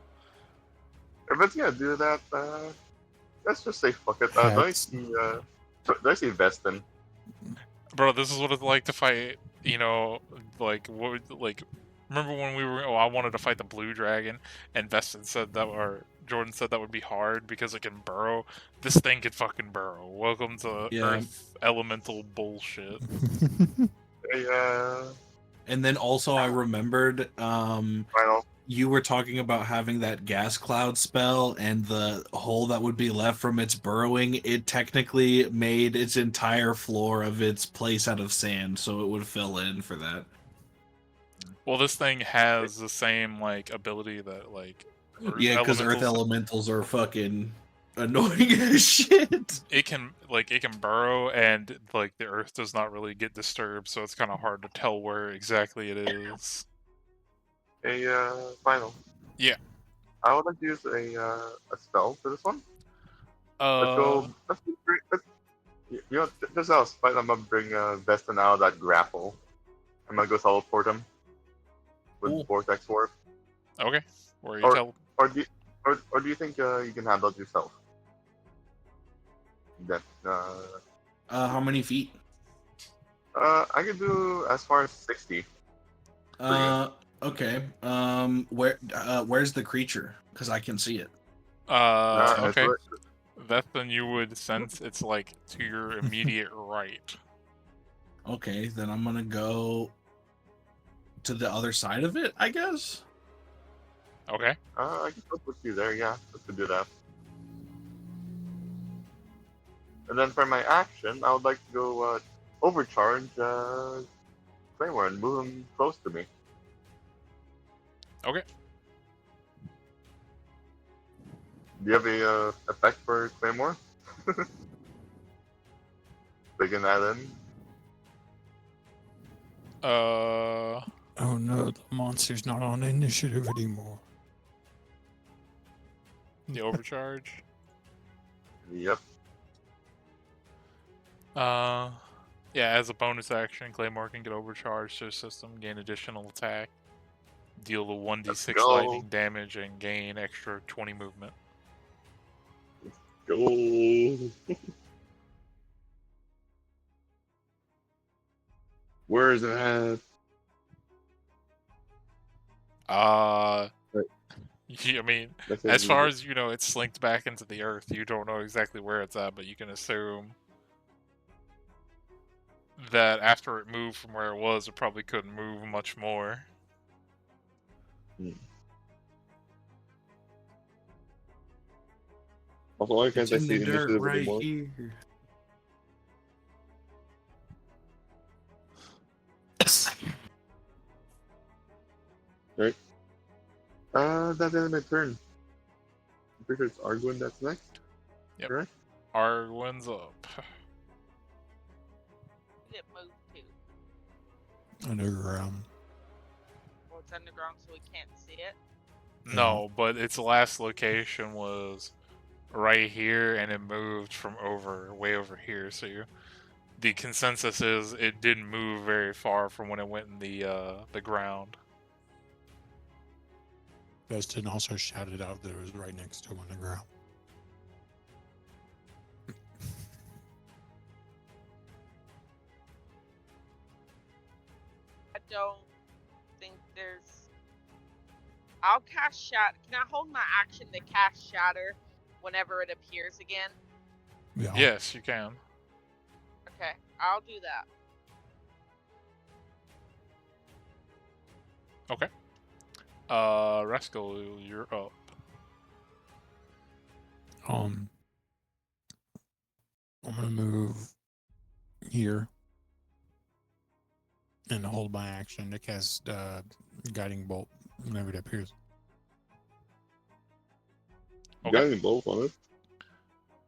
If it's gonna do that, let's just say fuck it. Do I see Vestin? Bro, this is what it's like to fight, remember when I wanted to fight the blue dragon, and Vestin said that, or Jordan said that would be hard because it can burrow? This thing can fucking burrow. Welcome to Yeah. Earth elemental bullshit. Yeah. And then also I remembered Final. you were talking about having that gas cloud spell and the hole that would be left from its burrowing. It technically made its entire floor of its place out of sand, so it would fill in for that. Well, this thing has the same like ability that like Earth Yeah, because Earth elementals. elementals are fucking annoying as shit. It can burrow, and like the Earth does not really get disturbed, so it's kind of hard to tell where exactly it is. Final. Yeah. I would like to use a spell for this one. Let's go. You know, just out of spite, I'm gonna bring Veston out of that grapple. I'm gonna go teleport him with Cool. Vortex Warp. Okay. Where you Or- tell? Or do you think you can handle it yourself? That How many feet? I can do as far as 60. Okay. Where's the creature? Because I can see it. That's Okay. right. Then you would sense it's like to your immediate right. Okay, then I'm gonna go to the other side of it, I guess. Okay. I can put you there. Yeah, let's do that. And then for my action, I would like to go overcharge Claymore and move him close to me. Okay. Do you have a effect for Claymore? Taking that in. Oh no, the monster's not on initiative anymore. The overcharge. Yep. Yeah, as a bonus action, Claymore can get overcharged to the system, gain additional attack, deal the 1d6 go. lightning damage, and gain extra 20 movement. Go. Where is it at? Right. I mean, That's as it. far as you know, it's slinked back into the earth. You don't know exactly where it's at, but you can assume that after it moved from where it was, it probably couldn't move much more. Also, why can't It's I in see the dirt initiative right anymore? here. Right. That's the end of my turn. I'm pretty sure it's Arguin that's next. Yep. Correct? Arwen's up. Did it move to? Underground. Well, it's underground, so we can't see it. No, but its last location was right here, and it moved from way over here. So the consensus is it didn't move very far from when it went in the ground. Dustin also shouted out that it was right next to him on the ground. I don't think there's. I'll cast Shatter. Can I hold my action to cast Shatter whenever it appears again? Yeah. Yes, you can. Okay, I'll do that. Okay. Rascal, you're up. I'm gonna move here and hold my action to cast Guiding Bolt whenever it appears. You got any both on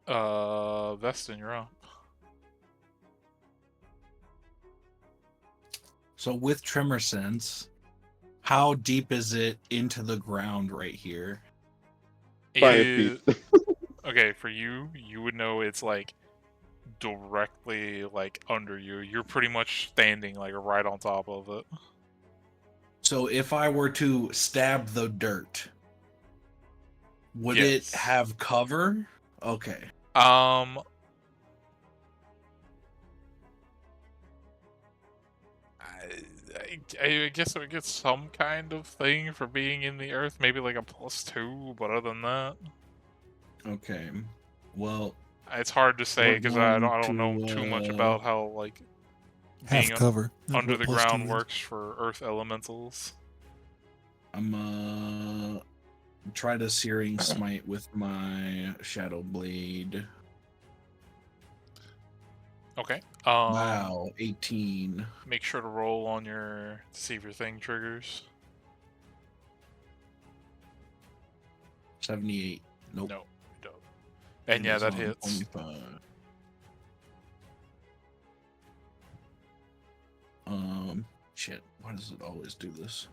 it? Vestin, you're up. So with Tremor Sense, how deep is it into the ground right here? 5 feet. Okay, for you would know it's like directly like under you. You're pretty much standing like right on top of it. So if I were to stab the dirt, would Yes. it have cover? Okay. I guess it would get some kind of thing for being in the earth, maybe like a +2, but other than that, Okay. Well, it's hard to say we're because I going don't know to, too much about how like Half being cover. That's under what the +2 ground is. works for earth elementals. I'm try to Searing Smite with my Shadow Blade. Okay. Wow, 18. Make sure to roll on your to see if your thing triggers. 78. Nope. No, you don't. And yeah, It is that on hits. 25. Shit. Why does it always do this?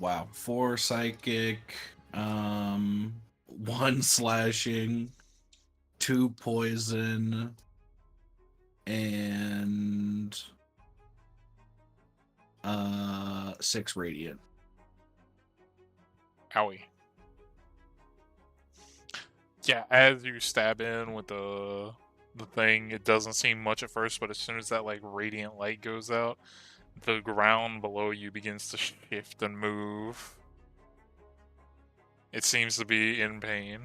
Wow. 4 psychic, 1 slashing, 2 poison, and 6 radiant. Owie. Yeah, as you stab in with the thing, it doesn't seem much at first, but as soon as that like radiant light goes out, the ground below you begins to shift and move. It seems to be in pain.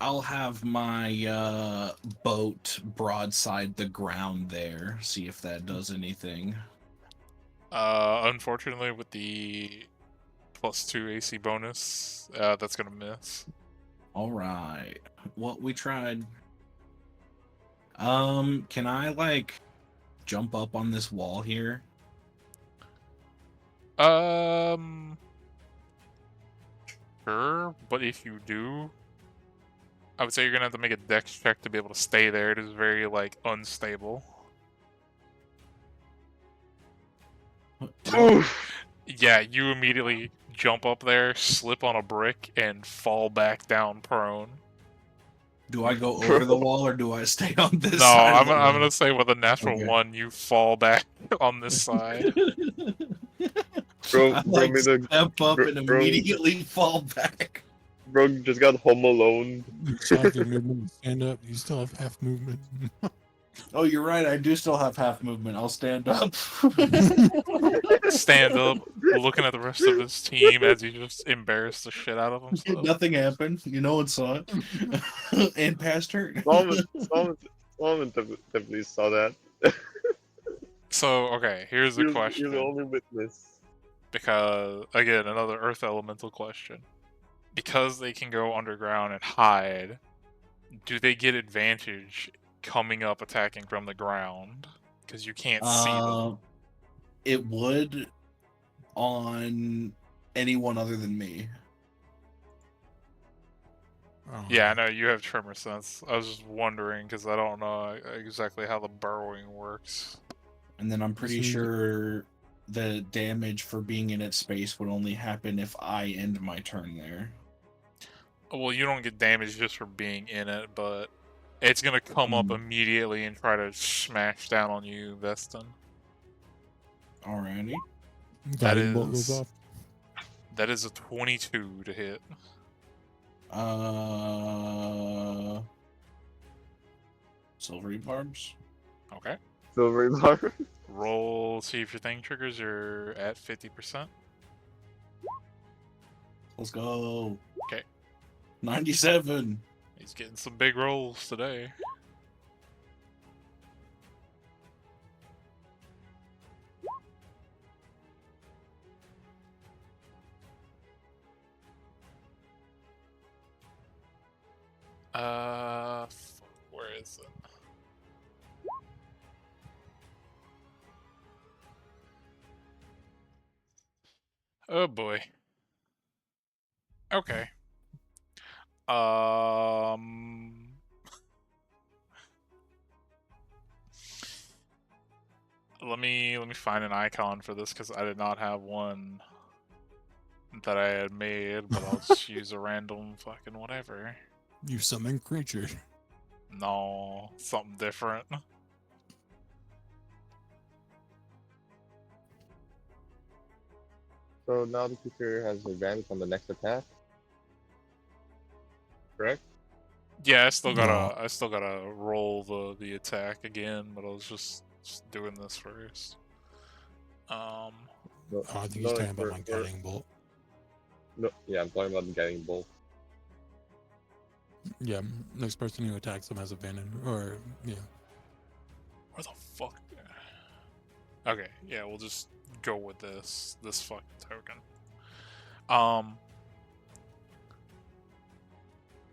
I'll have my boat broadside the ground there, see if that does anything. Unfortunately, with the +2 AC bonus, that's gonna miss. All right. Well, we tried. Can I like jump up on this wall here? Sure, but if you do, I would say you're gonna have to make a dex check to be able to stay there. It is very like unstable. Oof. Yeah, you immediately jump up there, slip on a brick, and fall back down prone. Do I go over the wall or do I stay on this No, side of the I'm wall? gonna say with a natural Okay. 1, you fall back on this side. Bro, I bro, like made a, step up bro, and immediately fall back. bro just got home alone. You still have your movement. Stand up. You still have half movement. Oh, you're right. I do still have half movement. I'll stand up. Stand up, looking at the rest of his team as he just embarrassed the shit out of himself. Nothing happened. You know, one saw it. And past her. Solomon definitely saw that. So, okay, here's the You're the question. only witness. Because, again, another Earth Elemental question. Because they can go underground and hide, do they get advantage coming up attacking from the ground? Because you can't see them. It would on anyone other than me. Yeah, I know you have tremor sense. I was just wondering because I don't know exactly how the burrowing works. And then I'm pretty sure the damage for being in its space would only happen if I end my turn there. Well, you don't get damage just for being in it, but it's gonna come up immediately and try to smash down on you, Veston. Alrighty. Guiding bolt goes off. That is a 22 to hit. Silvery barbs. Okay. Silvery bar. Roll, see if your thing triggers. You're at 50%. Let's go. Okay. 97. He's getting some big rolls today. Where is it? Oh boy. Okay. Let me find an icon for this because I did not have one that I had made, but I'll just use a random fucking whatever. You summon creature. No, something different. So now the creature has advantage on the next attack. Correct? Yeah, I still gotta roll the attack again, but I was just doing this first. No, Oh, I think no, he's talking about for- my for- guiding bolt. No, yeah, I'm talking about the guiding bolt. Yeah, next person who attacks him has advantage. Or, yeah. Where the fuck? Okay, yeah, we'll just go with this fucking token.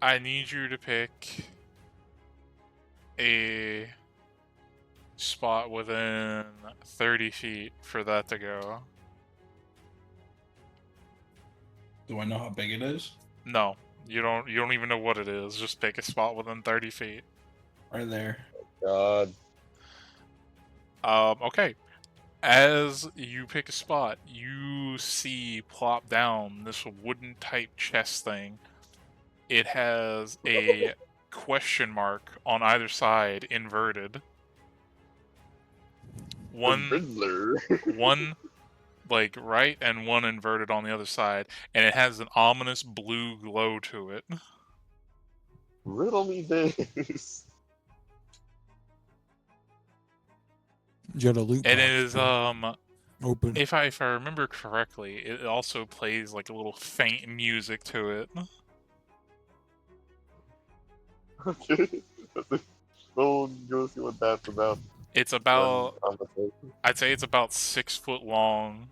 I need you to pick a spot within 30 feet for that to go. Do I know how big it is? No, you don't. You don't even know what it is. Just pick a spot within 30 feet. Right there. God. Okay. As you pick a spot, you see plop down this wooden type chest thing. It has a question mark on either side, inverted. The One, Riddler. one like right, and one inverted on the other side, and it has an ominous blue glow to it. Riddle me this. You got a loot It box. is Open. if I remember correctly, it also plays like a little faint music to it. Okay. We'll go see what that's about. It's when about, I'm the first. I'd say it's about 6 foot long.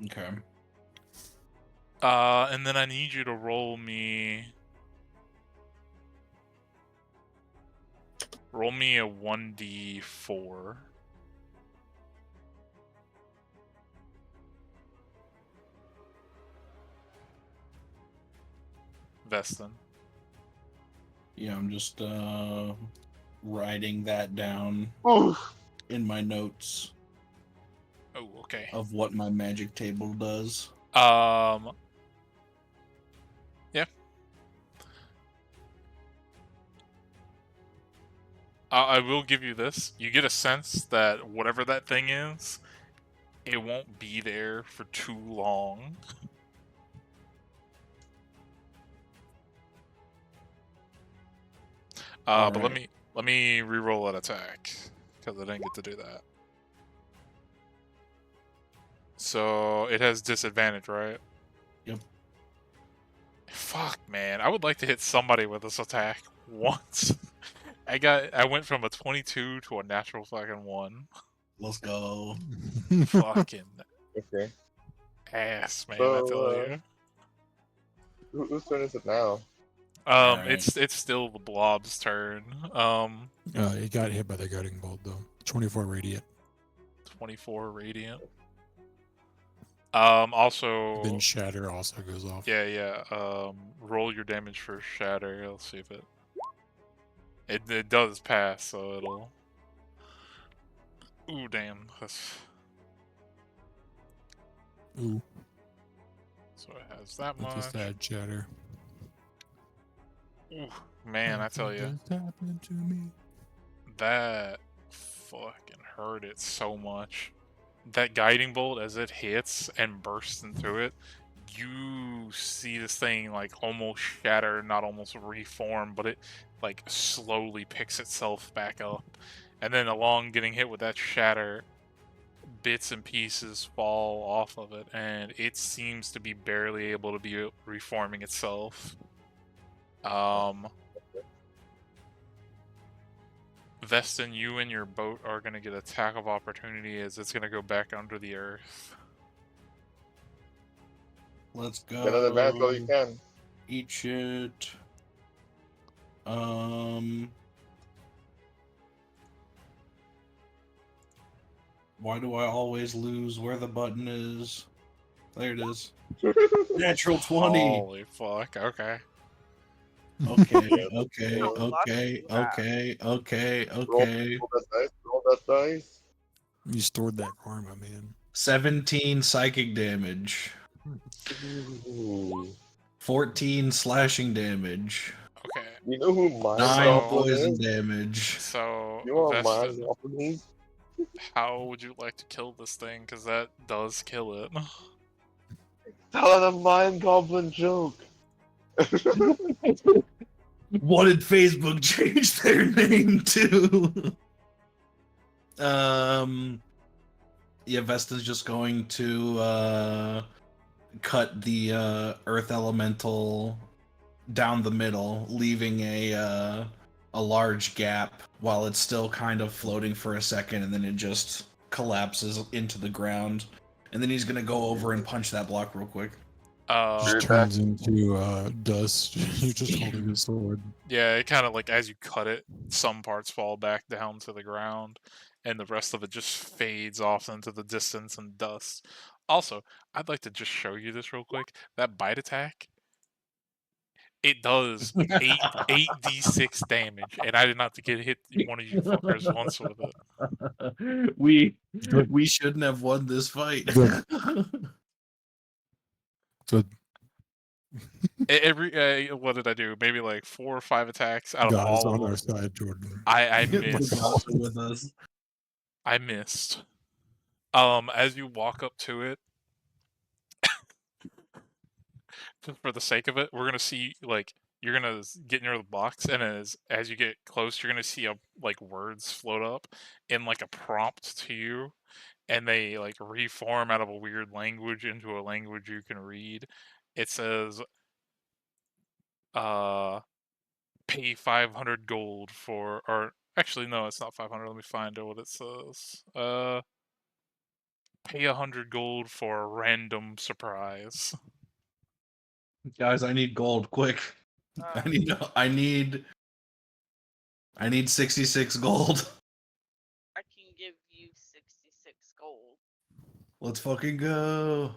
Okay. And then I need you to roll me a 1d4. Veston. Yeah, I'm just writing that down Oof. in my notes Oh, okay. of what my magic table does. Yeah. I will give you this. You get a sense that whatever that thing is, it won't be there for too long. But Alright. let me re-roll that attack, because I didn't get to do that. So it has disadvantage, right? Yep. Fuck, man. I would like to hit somebody with this attack once. I went from a 22 to a natural fucking 1. Let's go. Fucking Okay. ass, man, I tell So, you. whose turn is it now? Alright. It's still the blob's turn. It got hit by the guiding bolt though. 24 radiant. 24 radiant. Also, Then shatter also goes off. yeah. Roll your damage for shatter. Let's see if it does pass, so it'll. Ooh, damn. That's... Ooh, So it has that I just much. add shatter. Ooh, man, I tell you, Just happened to me. that fucking hurt it so much. That guiding bolt, as it hits and bursts into it, you see this thing like almost shatter, not almost reform, but it like slowly picks itself back up. And then along getting hit with that shatter, bits and pieces fall off of it, and it seems to be barely able to be reforming itself. Vestin, you and your boat are gonna get attack of opportunity as it's gonna go back under the earth. Let's go. Get an advance while you can. Eat shit. Why do I always lose where the button is? There it is. Natural 20. Holy fuck, okay. Okay, Yeah. okay, Roll okay, okay, okay, Roll okay. that dice. Roll that dice. You stored that karma, man. 17 psychic damage. Ooh. 14 slashing damage. Okay. You know who Mind 9 Goblin poison is? damage. So, You know what Mind Vestin, Goblin is? how would you like to kill this thing? Because that does kill it. Tell it a Mind Goblin joke. What did Facebook change their name to? Yeah, Vesta's just going to cut the earth elemental down the middle, leaving a large gap while it's still kind of floating for a second, and then it just collapses into the ground. and then he's gonna go over and punch that block real quick. Just Right turns into dust. You're just holding the sword. Yeah, it kind of like as you cut it, some parts fall back down to the ground, and the rest of it just fades off into the distance and dust. Also, I'd like to just show you this real quick. That bite attack, it does 8d6 damage, and I did not get hit one of you fuckers once with it. we Good. we shouldn't have won this fight. Good. Good. Every what did I do? Maybe like 4 or 5 attacks out of God is all on of our them. side, Jordan. I The missed. gods are with us. I missed. As you walk up to it, just for the sake of it, we're gonna see like you're gonna get near the box, and as you get close, you're gonna see like words float up in like a prompt to you, and they like reform out of a weird language into a language you can read. It says, pay 500 gold for, or actually no, it's not 500. Let me find out what it says. Pay 100 gold for a random surprise. Guys, I need gold, quick. I need 66 gold. I can give you 66 gold. Let's fucking go.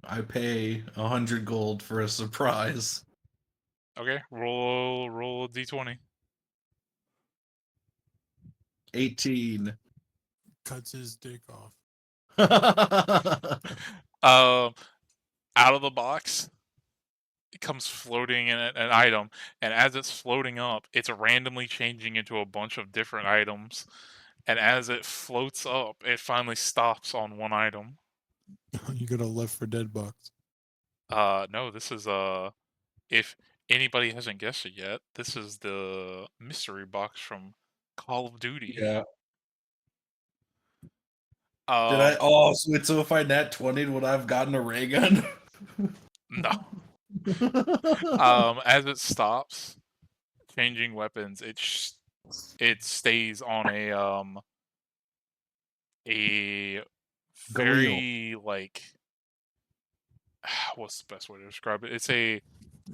I pay 100 gold for a surprise. Okay, roll a d20. 18. Cuts his dick off. Out of the box, it comes floating in an item, and as it's floating up, it's randomly changing into a bunch of different items. And as it floats up, it finally stops on one item. You got a Left 4 Dead box. No, this is if anybody hasn't guessed it yet, this is the mystery box from Call of Duty. Yeah. Did I? Oh, sweet. So if I nat 20'd, would I have gotten a ray gun? No. As it stops changing weapons, it stays on a very like what's the best way to describe it?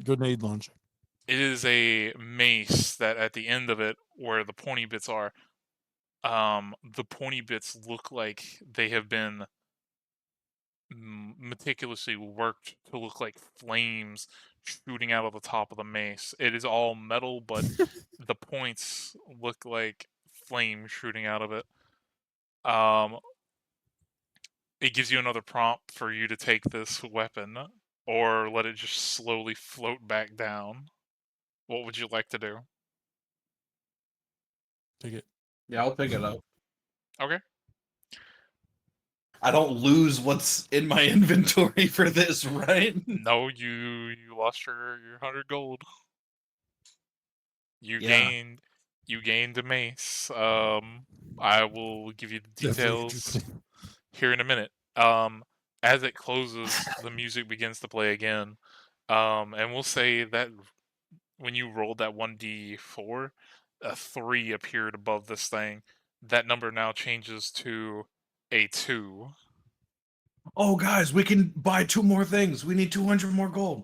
Grenade launcher. It is a mace that at the end of it, where the pointy bits are, the pointy bits look like they have been meticulously worked to look like flames shooting out of the top of the mace. It is all metal, but the points look like flames shooting out of it. It gives you another prompt for you to take this weapon, or let it just slowly float back down. What would you like to do? Take it. Yeah, I'll pick it up. Okay. I don't lose what's in my inventory for this, right? No, you lost your 100 gold. You Yeah. gained a mace. I will give you the Definitely details interesting. here in a minute. As it closes, the music begins to play again. And we'll say that when you rolled that 1d4, a 3 appeared above this thing. That number now changes to a 2. Oh, guys, we can buy 2 more things. We need 200 more gold.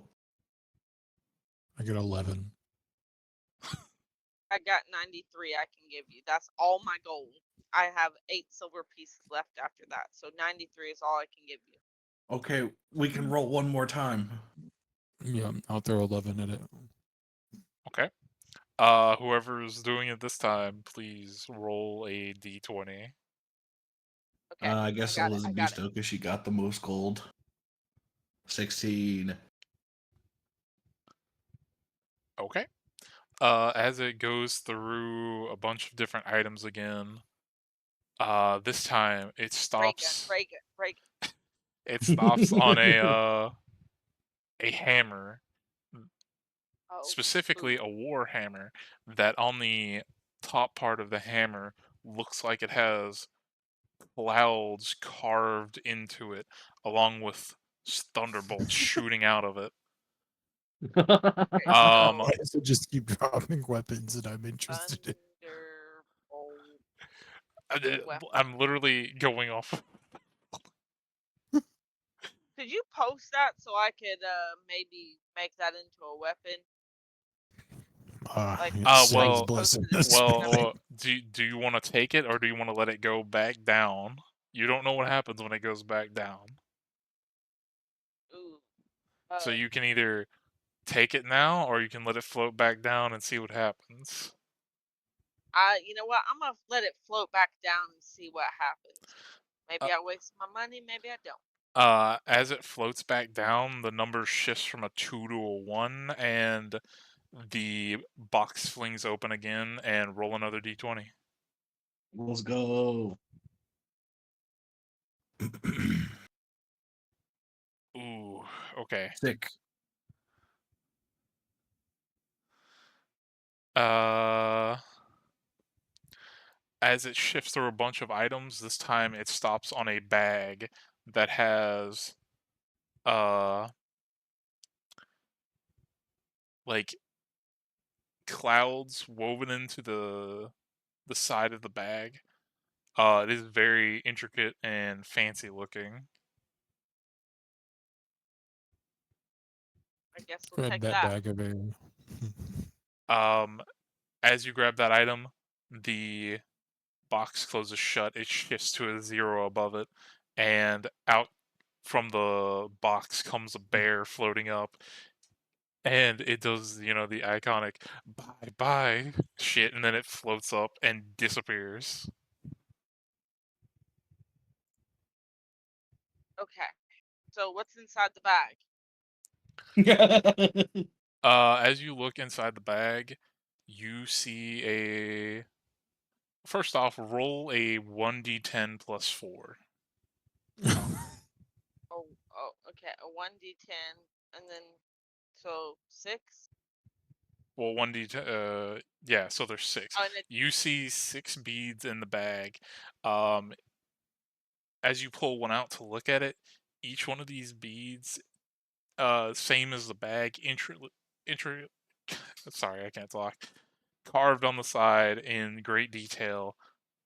I got 11. I got 93 I can give you. That's all my gold. I have 8 silver pieces left after that. So 93 is all I can give you. Okay, we can roll one more time. Yeah, I'll throw 11 at it. Okay. Whoever's doing it this time, please roll a d20. Okay. I guess got it, Elizabeth because she got the most gold. 16. Okay. As it goes through a bunch of different items again, this time it stops. Break it. It stops on a hammer, Oh, specifically a war hammer, that on the top part of the hammer looks like it has clouds carved into it, along with thunderbolts shooting out of it. Okay, Why does it just keep dropping weapons that I'm interested in? Thunderbolt. Weapon. I'm literally going off. Could you post that so I could maybe make that into a weapon? Like, Satan's well, blessing. posted it. well, do you want to take it or do you want to let it go back down? You don't know what happens when it goes back down. Ooh. So you can either take it now or you can let it float back down and see what happens. You know what? I'm gonna let it float back down and see what happens. Maybe I waste my money. Maybe I don't. As it floats back down, the number shifts from a 2 to a 1, and the box flings open again, and roll another d20. Let's go. Ooh, okay. Sick. As it shifts through a bunch of items, this time it stops on a bag that has, like clouds woven into the side of the bag. It is very intricate and fancy looking. I guess we'll Grab take that that. bag of air. As you grab that item, the box closes shut. It shifts to a 0 above it, and out from the box comes a bear floating up, and it does, the iconic bye bye shit, and then it floats up and disappears. Okay. So what's inside the bag? As you look inside the bag, you see a. First off, roll a 1d10 plus 4. Okay. A 1d10, and then so 6. Well, 1d10. Yeah, so there's 6. Oh, and it, You see 6 beads in the bag. Um, as you pull one out to look at it, each one of these beads, same as the bag, sorry, I can't talk. Carved on the side in great detail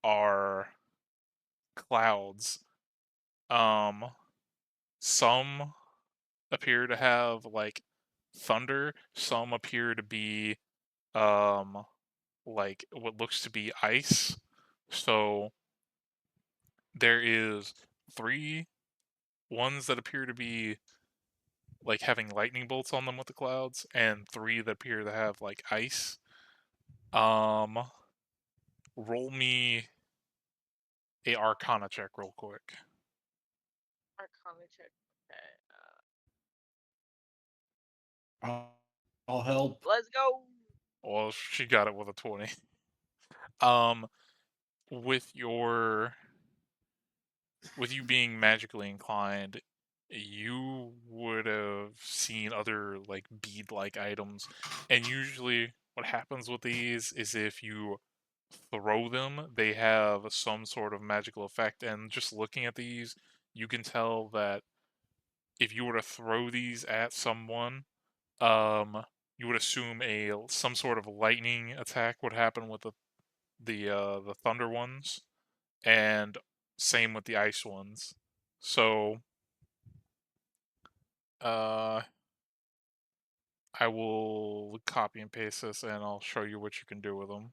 are clouds. Some appear to have like thunder. Some appear to be like what looks to be ice. So there is 3 ones that appear to be like having lightning bolts on them with the clouds, and 3 that appear to have like ice. Roll me a Arcana check real quick. Arcana check. Okay. I'll help. Let's go. Well, she got it with a 20. Um, with you being magically inclined, you would have seen other like bead-like items, and usually what happens with these is if you throw them, they have some sort of magical effect. And just looking at these, you can tell that if you were to throw these at someone, you would assume some sort of lightning attack would happen with the thunder ones, and same with the ice ones. So, uh, I will copy and paste this, and I'll show you what you can do with them.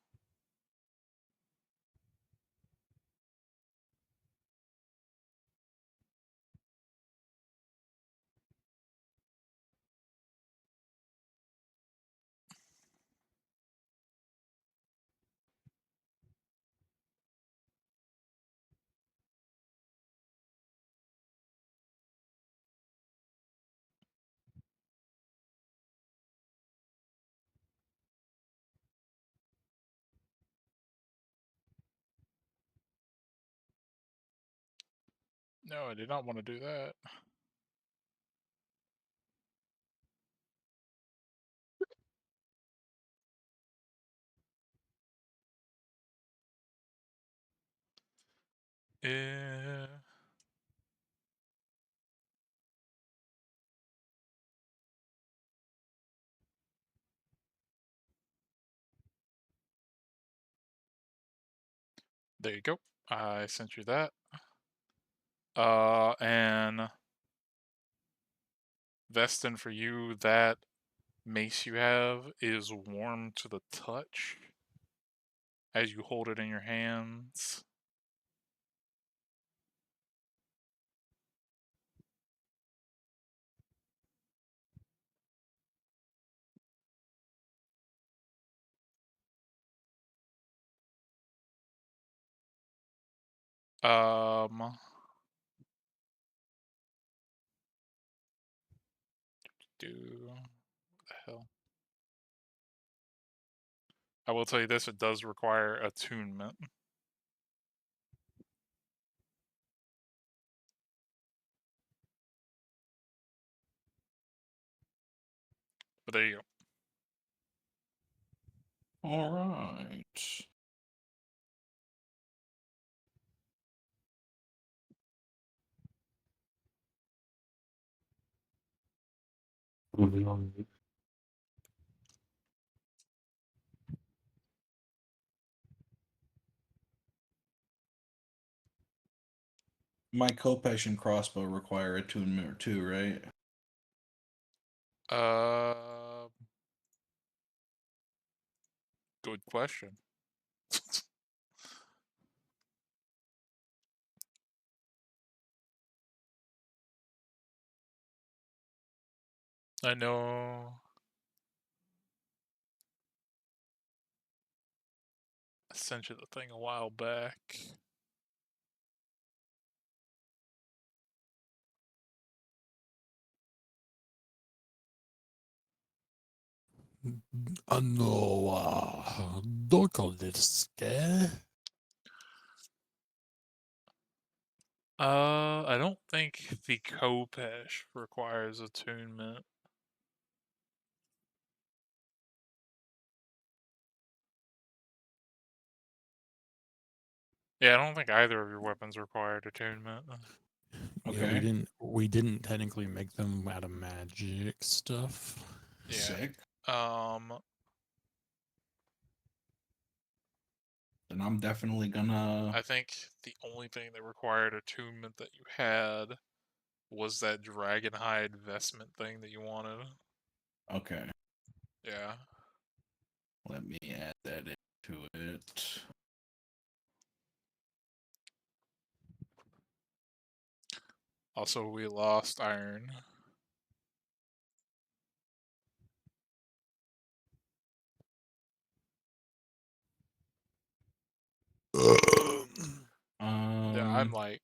No, I did not want to do that. Eh, there you go. I sent you that. And Vestin, for you, that mace you have is warm to the touch as you hold it in your hands. What the hell? I will tell you this, it does require attunement. But there you go. All right. My Kopesh and crossbow require attunement too, right? Good question. I know. I sent you the thing a while back. No, don't call this scare. I don't think the Kopesh requires attunement. Yeah, I don't think either of your weapons required attunement. Yeah, Okay. we didn't technically make them out of magic stuff. Yeah. Sick. Um, Then I'm definitely gonna. I think the only thing that required attunement that you had was that dragon hide vestment thing that you wanted. Okay. Yeah. Let me add that into it. Also, we lost iron. Yeah, I'm like,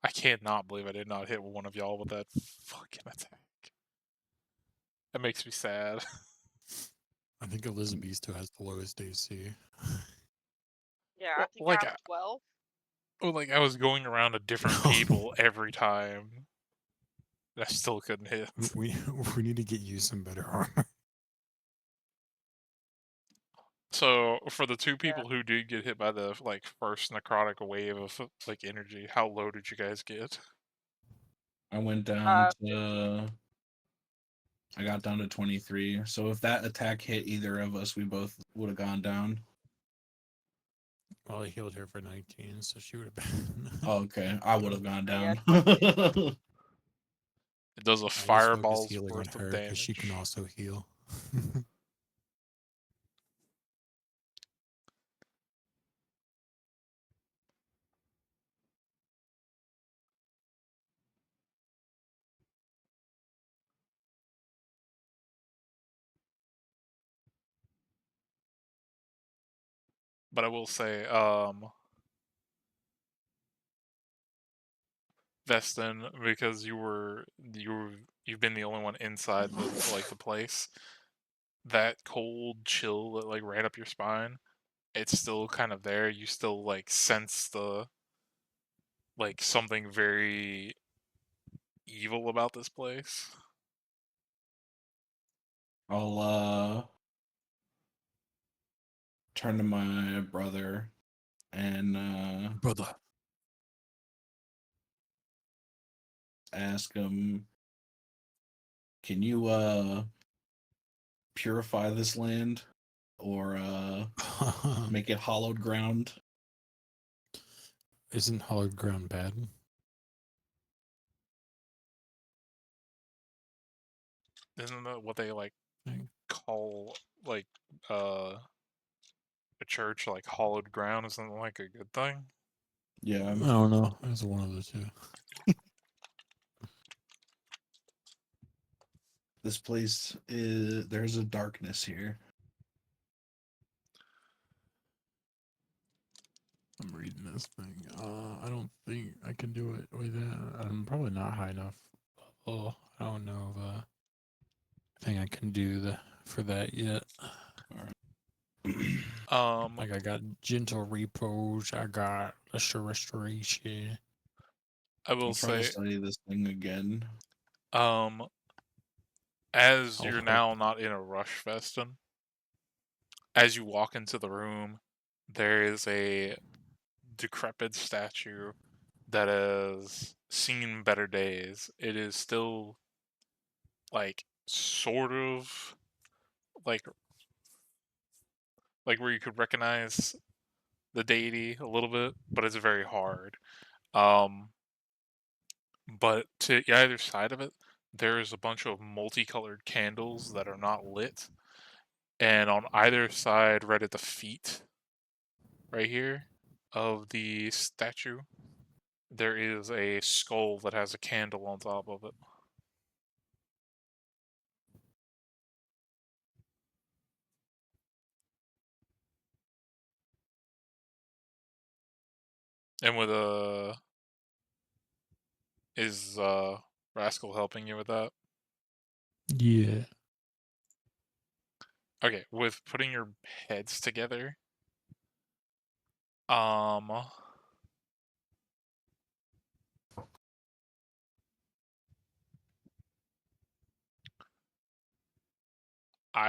I can't not believe I did not hit one of y'all with that fucking attack. That makes me sad. I think Elizabeth still has the lowest AC. Yeah, I Well, think I have 12. like I was going around to different people every time. And I still couldn't hit. we we need to get you some better armor. So for the two Yeah. people who did get hit by the like first necrotic wave of like energy, how low did you guys get? I went down 50. to. I got down to 23. So if that attack hit either of us, we both would have gone down. Well, I healed her for 19, so she would have been. Oh, okay. I would have gone Yeah, down. 22. It does a I was focused fireball's healing on worth of her because she can damage. also heal. But I will say, Vestin, because you've been the only one inside the like the place, that cold chill that like ran up your spine, it's still kind of there. You still like sense the like something very evil about this place. I'll turn to my brother and Brother. ask him, can you purify this land or make it hollowed ground? Isn't hollowed ground bad? Isn't that what they like Thing. call like a church like hallowed ground? Isn't that like a good thing? Yeah. I don't know. It's one of the two. This place is, there's a darkness here. I'm reading this thing. I don't think I can do it with that. I'm probably not high enough. Oh, I don't know if I think I can do for that yet. Like I got gentle repose. I got a restoration. I will I'm trying to say, study this thing again. as I'll you're hope. now not in a rush, Festin, as you walk into the room, there is a decrepit statue that has seen better days. It is still like sort of like where you could recognize the deity a little bit, but it's very hard. But to either side of it, there's a bunch of multicolored candles that are not lit, and on either side, right at the feet, right here, of the statue, there is a skull that has a candle on top of it. And with is Rascal helping you with that? Yeah. Okay, with putting your heads together, I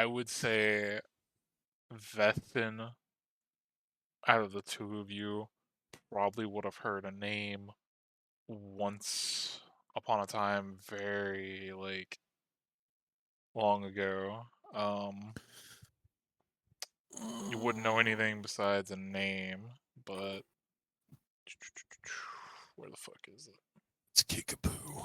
would say Vethin, out of the two of you, probably would have heard a name once upon a time, very like long ago. You wouldn't know anything besides a name, but where the fuck is it? It's Kickapoo.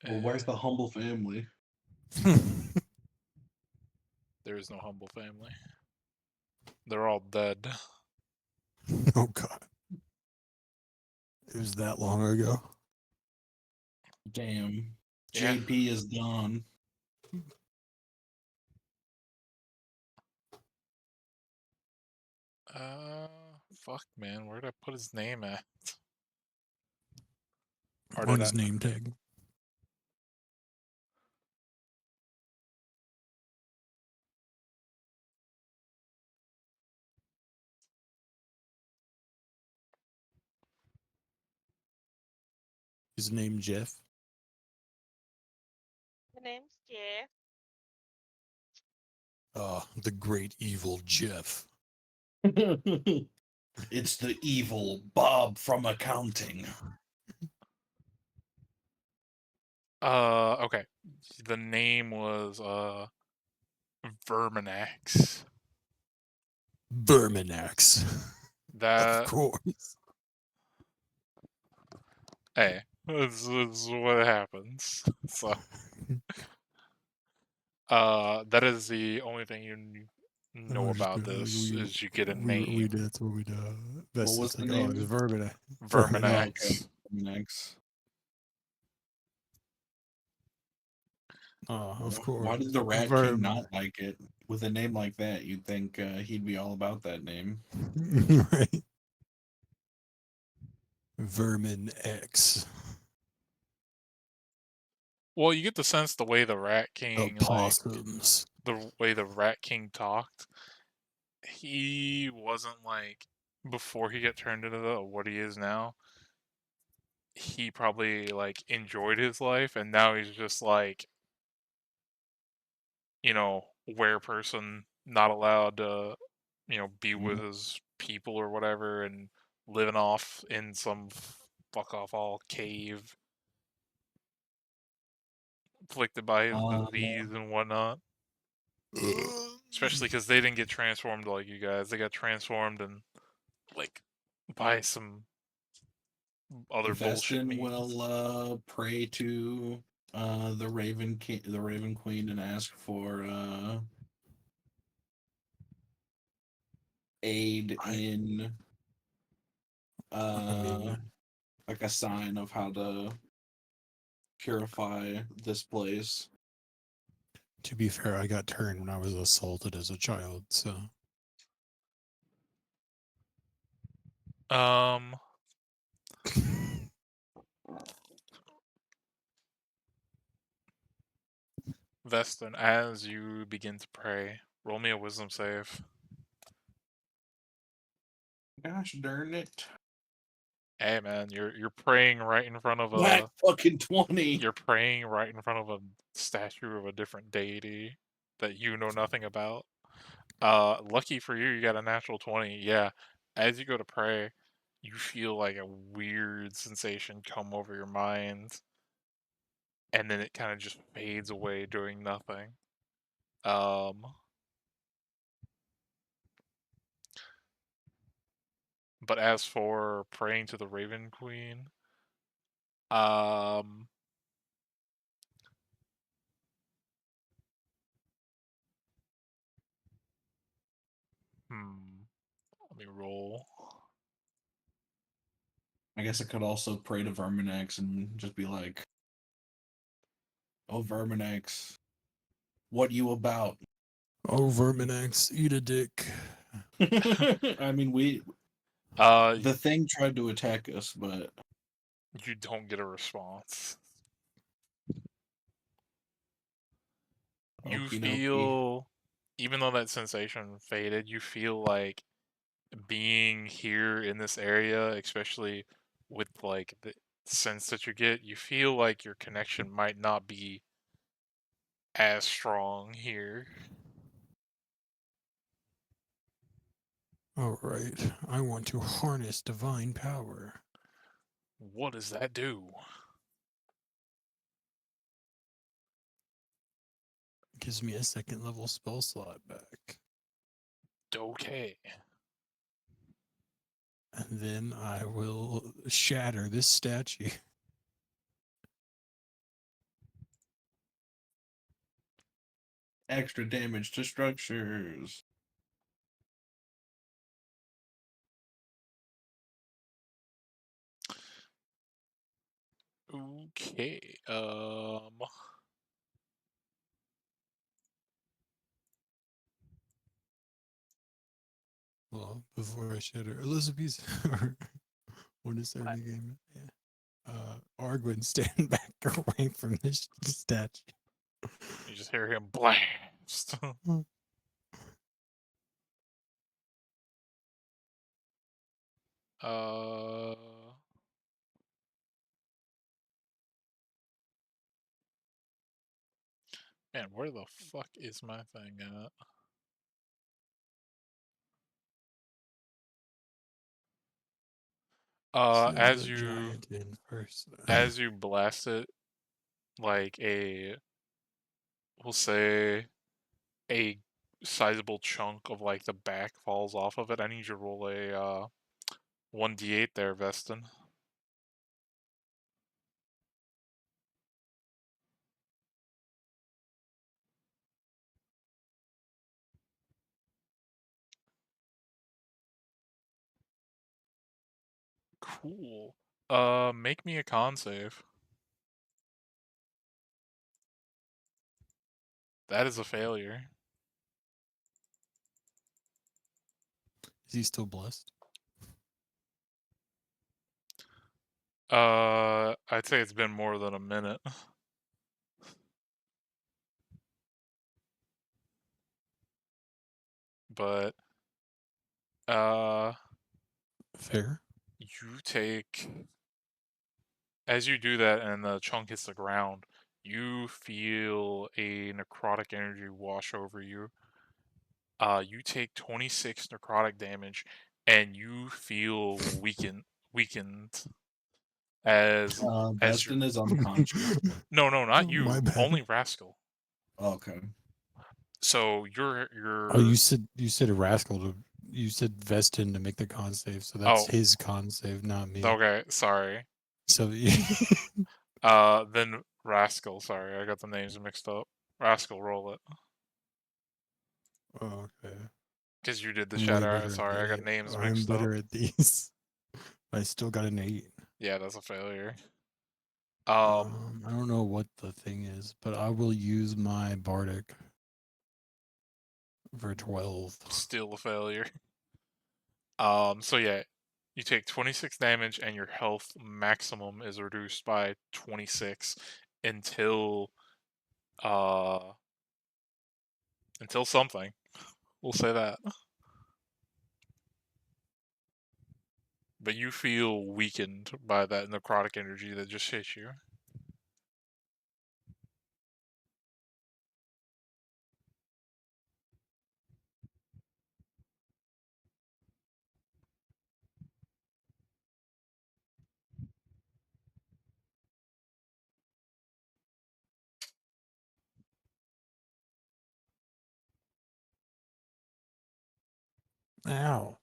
Well, where's the humble family? There is no humble family. They're all dead. Oh God. It was that long ago. Damn. Yeah. JP is gone. Fuck, man. Where'd I put his name at? Or On did his I? name tag. His name Jeff. The name's Jeff. The great evil Jeff. It's the evil Bob from accounting. Okay. The name was Verminax. Verminax. Of That course. hey, this is what happens. So that is the only thing you know We're just about gonna, this is you get a we name. that's what we do. That's What was just the like, oh, it's name? Verminax. Verminax. Next. Of course. Why did the Rat King not like it? With a name like that, you'd think he'd be all about that name. Right. Vermin X. Well, you get the sense the way the Rat King Opossums. the way the Rat King talked, he wasn't like before he got turned into what he is now. He probably like enjoyed his life, and now he's just like, where person not allowed to, be with his people or whatever, and living off in some fuck off all cave afflicted by his disease and whatnot. Especially because they didn't get transformed like you guys. They got transformed and like by some other bullshit Vestin means. will pray to the Raven Queen, and ask for aid in I mean, like a sign of how to purify this place. to be fair, I got turned when I was assaulted as a child, so Vestin, as you begin to pray, roll me a wisdom save. Gosh darn it! Hey man, you're praying right in front of Black a fucking 20. you're praying right in front of a statue of a different deity that you know nothing about. Lucky for you, you got a natural 20. Yeah, as you go to pray, you feel like a weird sensation come over your mind, and then it kind of just fades away, doing nothing. But as for praying to the Raven Queen, let me roll. I guess I could also pray to Verminex and just be like, "Oh, Verminex, what you about?" oh, Verminax, eat a dick. I mean, the thing tried to attack us, but you don't get a response. You okie dokie. feel, even though that sensation faded, you feel like being here in this area, especially with like the sense that you get, you feel like your connection might not be as strong here. All right, I want to harness divine power. What does that do? Gives me a second level spell slot back. Okay. And then I will shatter this statue. Extra damage to structures. Okay. Well, before I shatter Elizabeth's, when it's starting the game, yeah. Arguin, stand back away from this statue. You just hear him blast. uh. Man, where the fuck is my thing at? Send As the you giant in first. as you blast it, like we'll say a sizable chunk of like the back falls off of it. I need you to roll a 1d8 there, Vestin. Cool. Make me a con save. That is a failure. Is he still blessed? I'd say it's been more than a minute. But Fair. you take, as you do that and the chunk hits the ground, you feel a necrotic energy wash over you. You take 26 necrotic damage, and you feel weakened as Vestin is unconscious. no, not My you, bad. only Rascal. Okay. So you're Oh, you said a rascal to you said Vestin to make the con save, so that's Oh. his con save, not me. Okay, sorry. So Then Rascal. Sorry, I got the names mixed up. Rascal, roll it. okay. Because you did the I'm way shadow. better Sorry, I got at names I'm mixed up. better at these. I still got an 8. Yeah, that's a failure. I don't know what the thing is, but I will use my Bardic for 12. Still a failure. So yeah, you take 26 damage and your health maximum is reduced by 26 until something. We'll say that. But you feel weakened by that necrotic energy that just hit you. Ow.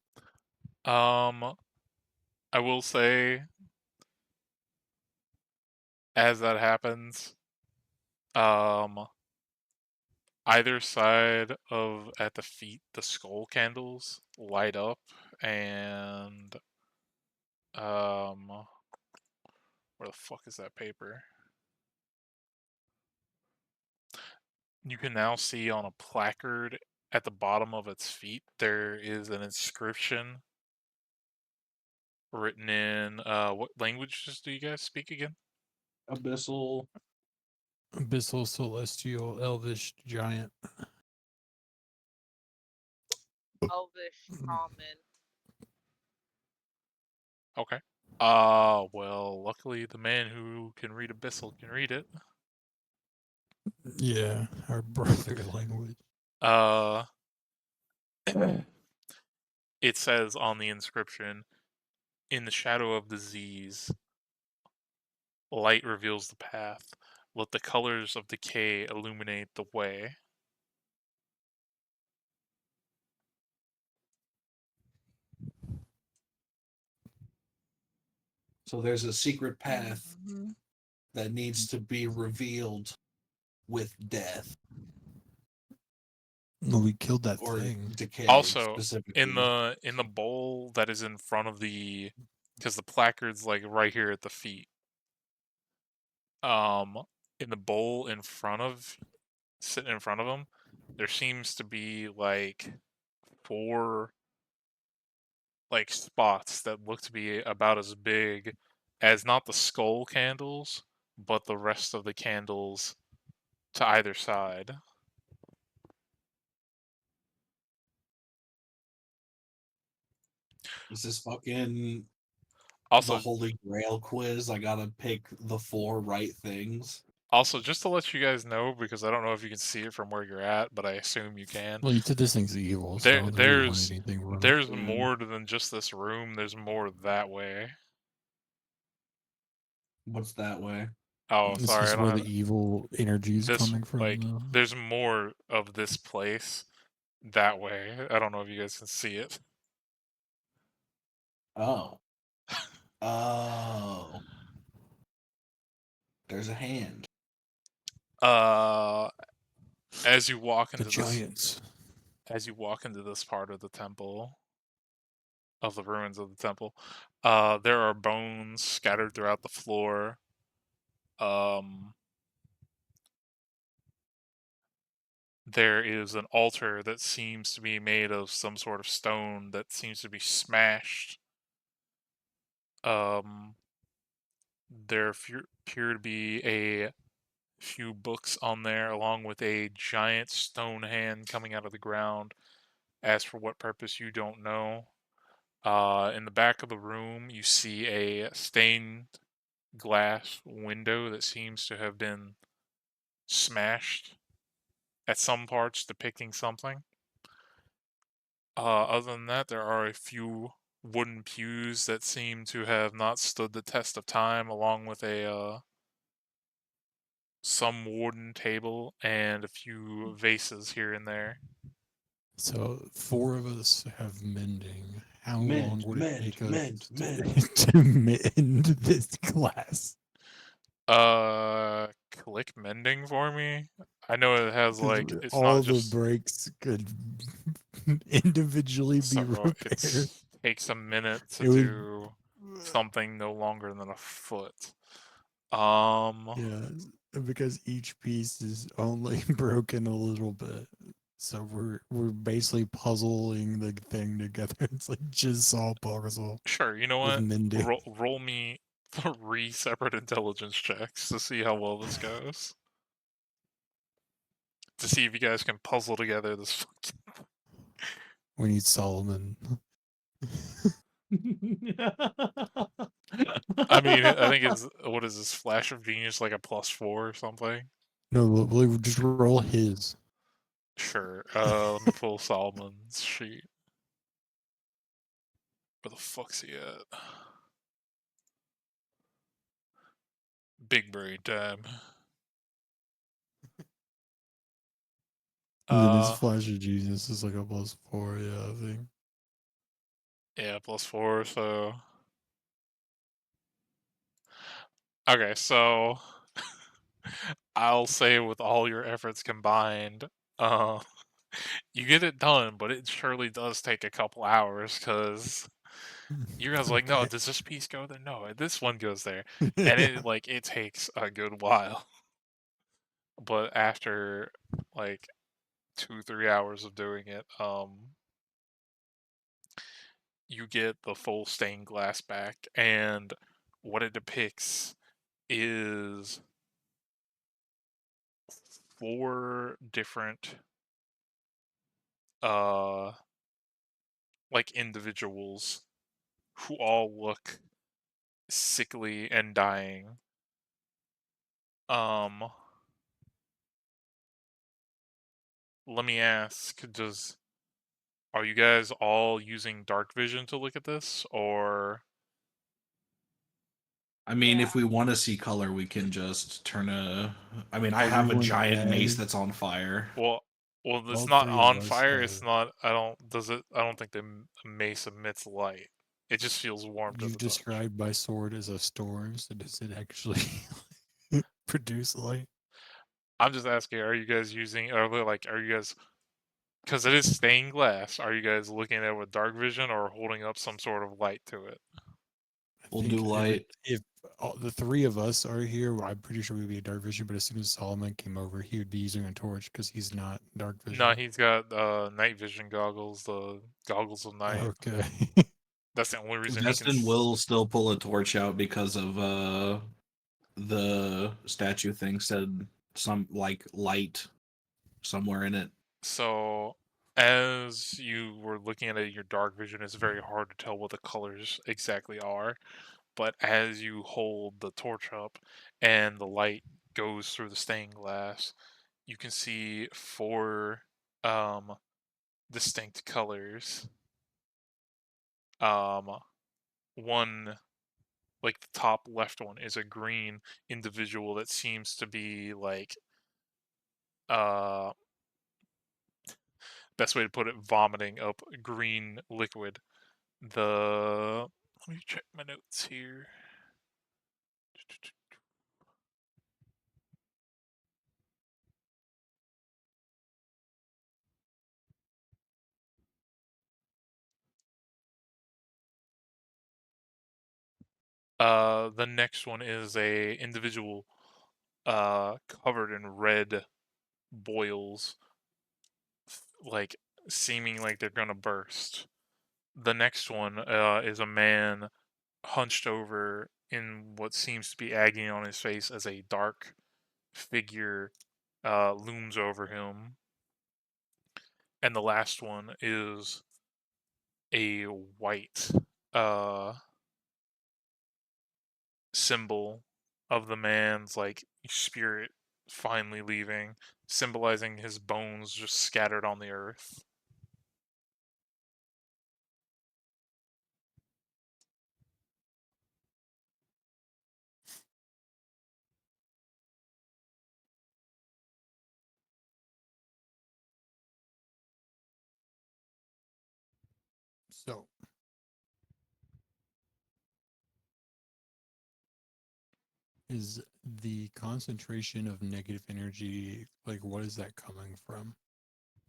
I will say, as that happens, either side of at the feet, the skull candles light up, and where the fuck is that paper? You can now see on a placard at the bottom of its feet there is an inscription written in what languages do you guys speak again? Abyssal. Abyssal, Celestial, Elvish, Giant. Elvish, common. Okay. Well, luckily the man who can read Abyssal can read it. Yeah, our brother language. It says on the inscription, "In the shadow of disease, light reveals the path. Let the colors of decay illuminate the way." So there's a secret path that needs to be revealed with death No, we killed that or thing. decay Also, specifically. in the bowl that is in front of the, because the placard's like right here at the feet. In the bowl in front of, sitting in front of him, there seems to be like 4 like spots that look to be about as big as not the skull candles, but the rest of the candles to either side. Is this fucking Also, the Holy Grail quiz? I gotta pick the 4 right things. just to let you guys know, because I don't know if you can see it from where you're at, but I assume you can. Well, you said this thing's evil, so I don't think we want anything wrong. There's more than just this room. There's more that way. What's that way? Oh, This sorry, is I don't where have the evil energy is this. coming from. Like, Though. there's more of this place that way. I don't know if you guys can see it. Oh. Oh. There's a hand. As you walk The into giants. as you walk into this part of the temple, of the ruins of the temple, there are bones scattered throughout the floor. There is an altar that seems to be made of some sort of stone that seems to be smashed. There appear to be a few books on there, along with a giant stone hand coming out of the ground. As for what purpose, you don't know. In the back of the room, you see a stained glass window that seems to have been smashed at some parts, depicting something. Other than that, there are a few wooden pews that seem to have not stood the test of time, along with a some wooden table and a few vases here and there. So 4 of us have mending. How Mend, long would mend, it take us mend, to, mend. to mend this class? Click mending for me. I know it has 'Cause like it's all not the just breaks could individually be so it repaired. takes a minute to It would, do something no longer than a foot. Um, yeah, because each piece is only broken a little bit. So we're basically puzzling the thing together. It's like jigsaw puzzle sure. You know with what? mending. Roll me 3 separate intelligence checks to see how well this goes. To see if you guys can puzzle together this fucking. We need Solomon. I mean, I think it's what is this flash of genius like a +4 or something? No, we'll just roll his. Sure. Let me pull Solomon's sheet. Where the fuck's he at? Big brain time. And then his flash of genius is like a +4, yeah, I think. Yeah, +4. So okay, so I'll say with all your efforts combined, uh, you get it done, but it surely does take a couple hours because you guys are like, no, Okay. does this piece go there? No, this one goes there, and it takes a good while. But after like 2-3 hours of doing it, you get the full stained glass back, and what it depicts is 4 different uh like individuals who all look sickly and dying. Um Let me ask, does are you guys all using dark vision to look at this, or I mean, Yeah. if we want to see color, we can just turn a. I mean, I have a Everyone giant mace has, that's on fire. well it's all not 3 of on us fire, it's have. not I don't think the mace emits light. It just feels warm to You've the touch. described my sword as a storm, so does it actually produce light? I'm just asking, are you guys using are you guys because it is stained glass, are you guys looking at it with dark vision or holding up some sort of light to it? I We'll do think every light. if all, the 3 of us are here, well, I'm pretty sure we'd be a dark vision. But as soon as Solomon came over, he would be using a torch because he's not dark No, vision. he's got night vision goggles, the goggles of night. Okay. That's the only reason he can. Destin will still pull a torch out because of the statue thing said some like light somewhere in it. So, as you were looking at it, your dark vision is very hard to tell what the colors exactly are. But as you hold the torch up and the light goes through the stained glass, you can see 4 um, distinct colors. One, like the top left one, is a green individual that seems to be like uh best way to put it, vomiting up green liquid. The Let me check my notes here. The next one is a individual covered in red boils, like seeming like they're gonna burst. The next one is a man hunched over in what seems to be agony on his face as a dark figure looms over him. And the last one is a white uh, symbol of the man's like spirit finally leaving, symbolizing his bones just scattered on the earth. So is the concentration of negative energy, like, what is that coming from?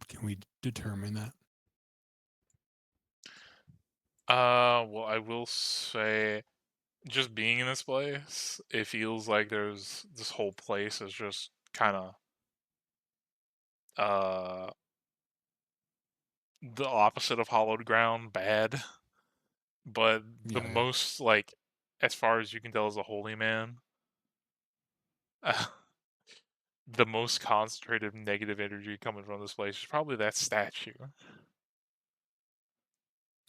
Can we determine that? Well, I will say, just being in this place, it feels like there's this whole place is just kind of uh the opposite of hallowed ground, bad. But the Yeah. most, like, as far as you can tell, as a holy man, the most concentrated negative energy coming from this place is probably that statue.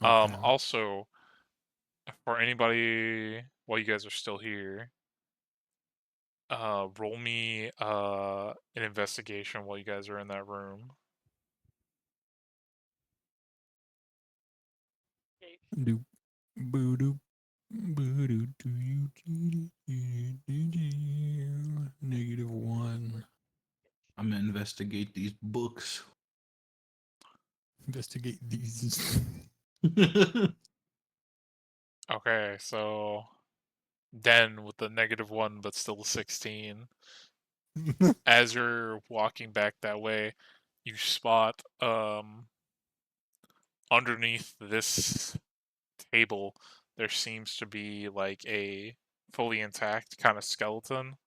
Okay. Also, for anybody, while you guys are still here, roll me an investigation while you guys are in that room. Doop, boo doop, boo doo do you -1. I'm gonna investigate these books. Investigate these. Okay, so Den with the -1, but still 16. As you're walking back that way, you spot underneath this table there seems to be like a fully intact kind of skeleton,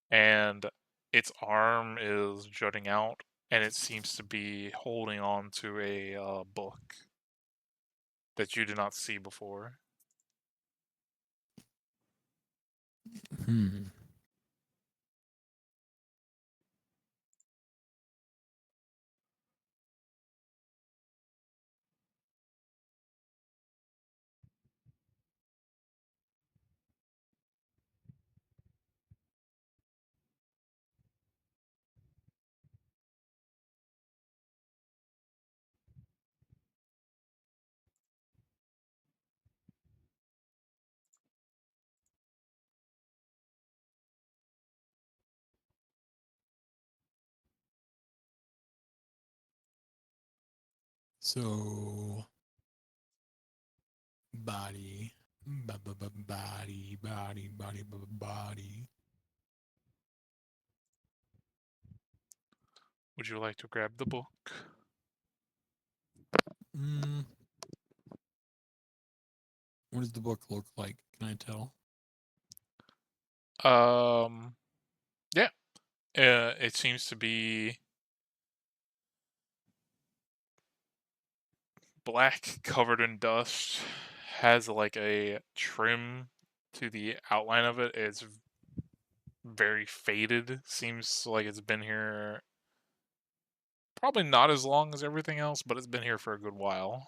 and its arm is jutting out, and it seems to be holding on to a book that you did not see before. Hmm. So body, body. Would you like to grab the book? Mm, what does the book look like? Can I tell? Yeah. It seems to be black, covered in dust, has like a trim to the outline of it. It's very faded. Seems like it's been here probably not as long as everything else, but it's been here for a good while.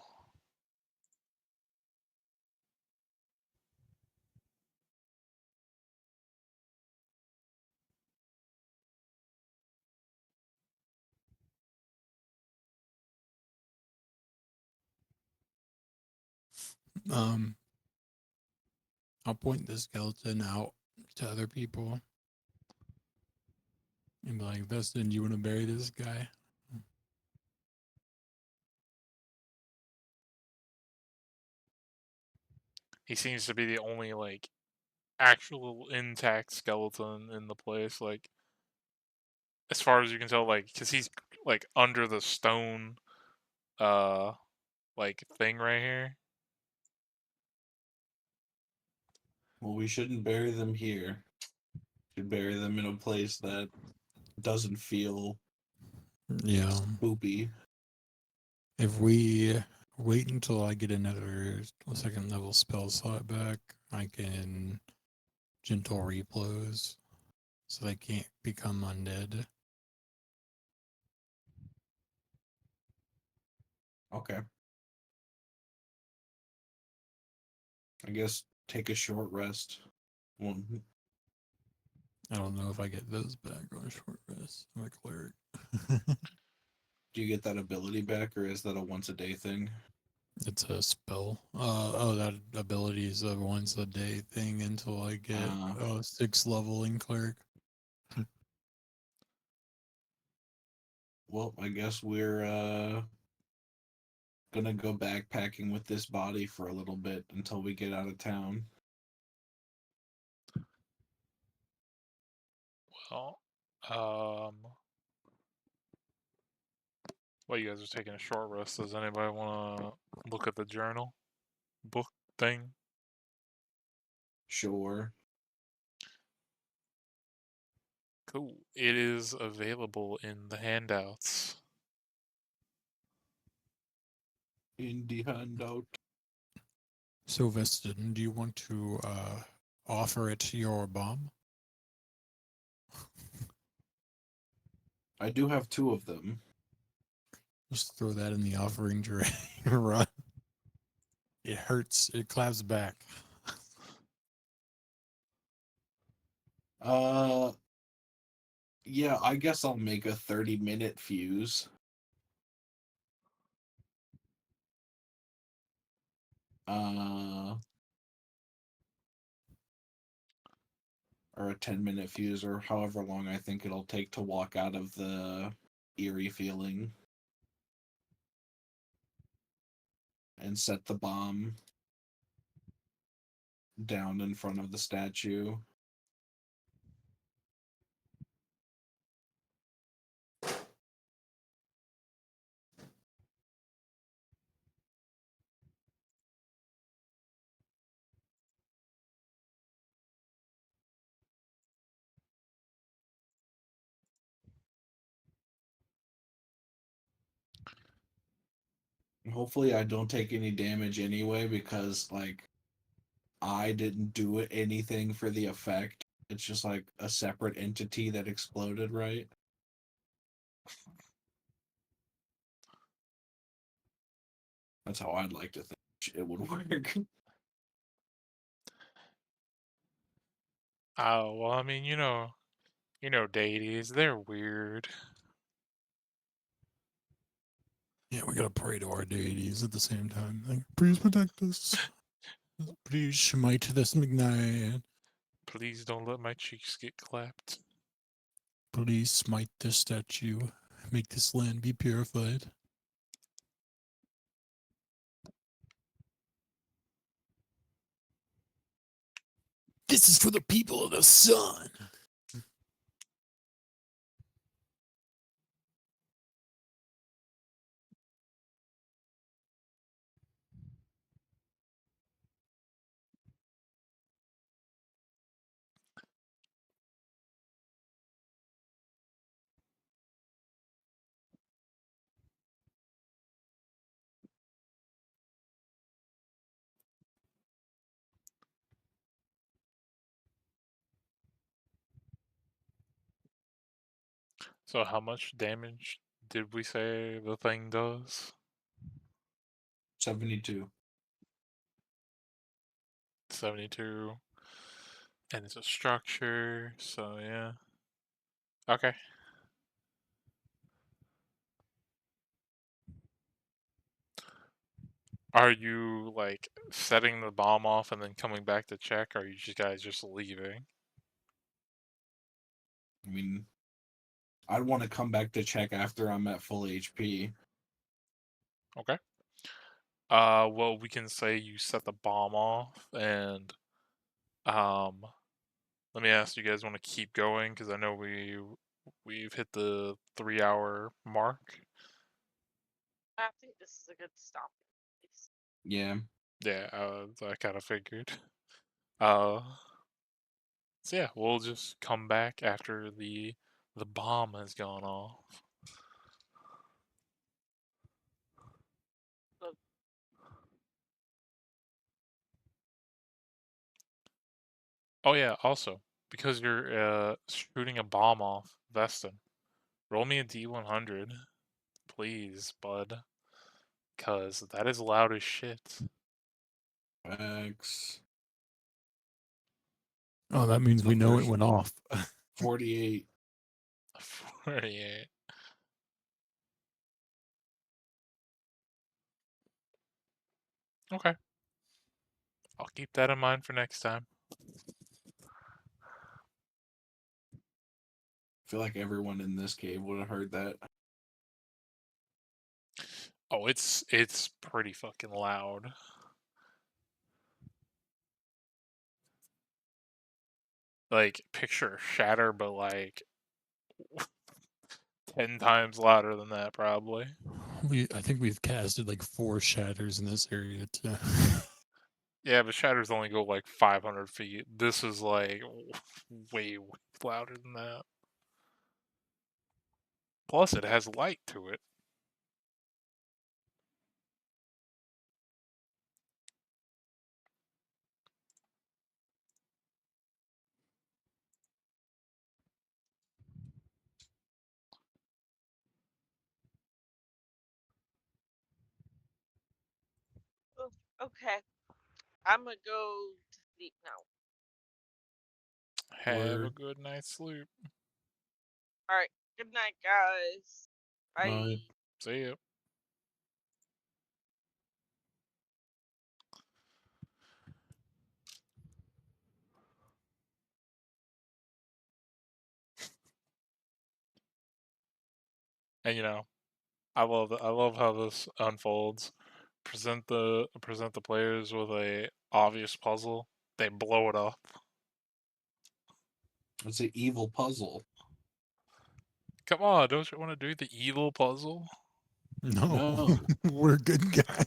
Um, I'll point the skeleton out to other people and be like, Vestin, do you want to bury this guy? He seems to be the only like actual intact skeleton in the place. Like as far as you can tell, like because he's like under the stone, uh, like thing right here. Well, we shouldn't bury them here. Should bury them in a place that doesn't feel Yeah. spoopy. If we wait until I get another second level spell slot back, I can gentle replos so they can't become undead. Okay. I guess take a short rest. One. I don't know if I get those back on a short rest. I'm a cleric. Do you get that ability back, or is that a once a day thing? It's a spell. That ability is a once a day thing until I get 6th level in cleric. Well, I guess we're gonna go backpacking with this body for a little bit until we get out of town. Well, well, you guys are taking a short rest. Does anybody want to look at the journal book thing? Sure. Cool. It is available in the handouts. In the handout. So, Vestin, do you want to offer it your bomb? I do have 2 of them. Just throw that in the offering tray and run. It hurts. It claps back. Yeah, I guess I'll make a 30-minute fuse. Or a 10-minute fuse, or however long I think it'll take to walk out of the eerie feeling. And set the bomb down in front of the statue. Hopefully I don't take any damage anyway, because like I didn't do anything for the effect. It's just like a separate entity that exploded, right? That's how I'd like to think it would work. Oh, well, I mean, deities, they're weird. Yeah, we gotta pray to our deities at the same time. Like, please protect us. Please smite this McKnight. Please don't let my cheeks get clapped. Please smite this statue. Make this land be purified. This is for the people of the sun. So how much damage did we say the thing does? 72. 72. And it's a structure, so yeah. Okay. Are you like setting the bomb off and then coming back to check? Or are you guys just leaving? I mean, I'd want to come back to check after I'm at full HP. Okay. Well, we can say you set the bomb off, and let me ask, you guys want to keep going? Because I know we've hit the 3-hour mark. I think this is a good stopping place. Yeah. Yeah, I kind of figured. So yeah, we'll just come back after the bomb has gone off. Look, Oh yeah, also, because you're shooting a bomb off, Veston, roll me a D100, please, bud. Cause that is loud as shit. X Oh, that means we The know it first- went off. 48. 48. Okay. I'll keep that in mind for next time. I feel like everyone in this cave would have heard that. Oh, it's pretty fucking loud. Like, picture Shatter, but like 10 times louder than that, probably. I think we've casted like 4 shatters in this area too. Yeah, but Shatters only go like 500 feet. This is like way louder than that. Plus, it has light to it. Oof, okay, I'm gonna go to sleep now. Have a Word. good night's sleep. All right, good night, guys. Bye. Night. See ya. And I love how this unfolds. Present the players with a obvious puzzle. They blow it up. It's an evil puzzle. Come on, don't you want to do the evil puzzle? No, No. we're good guys.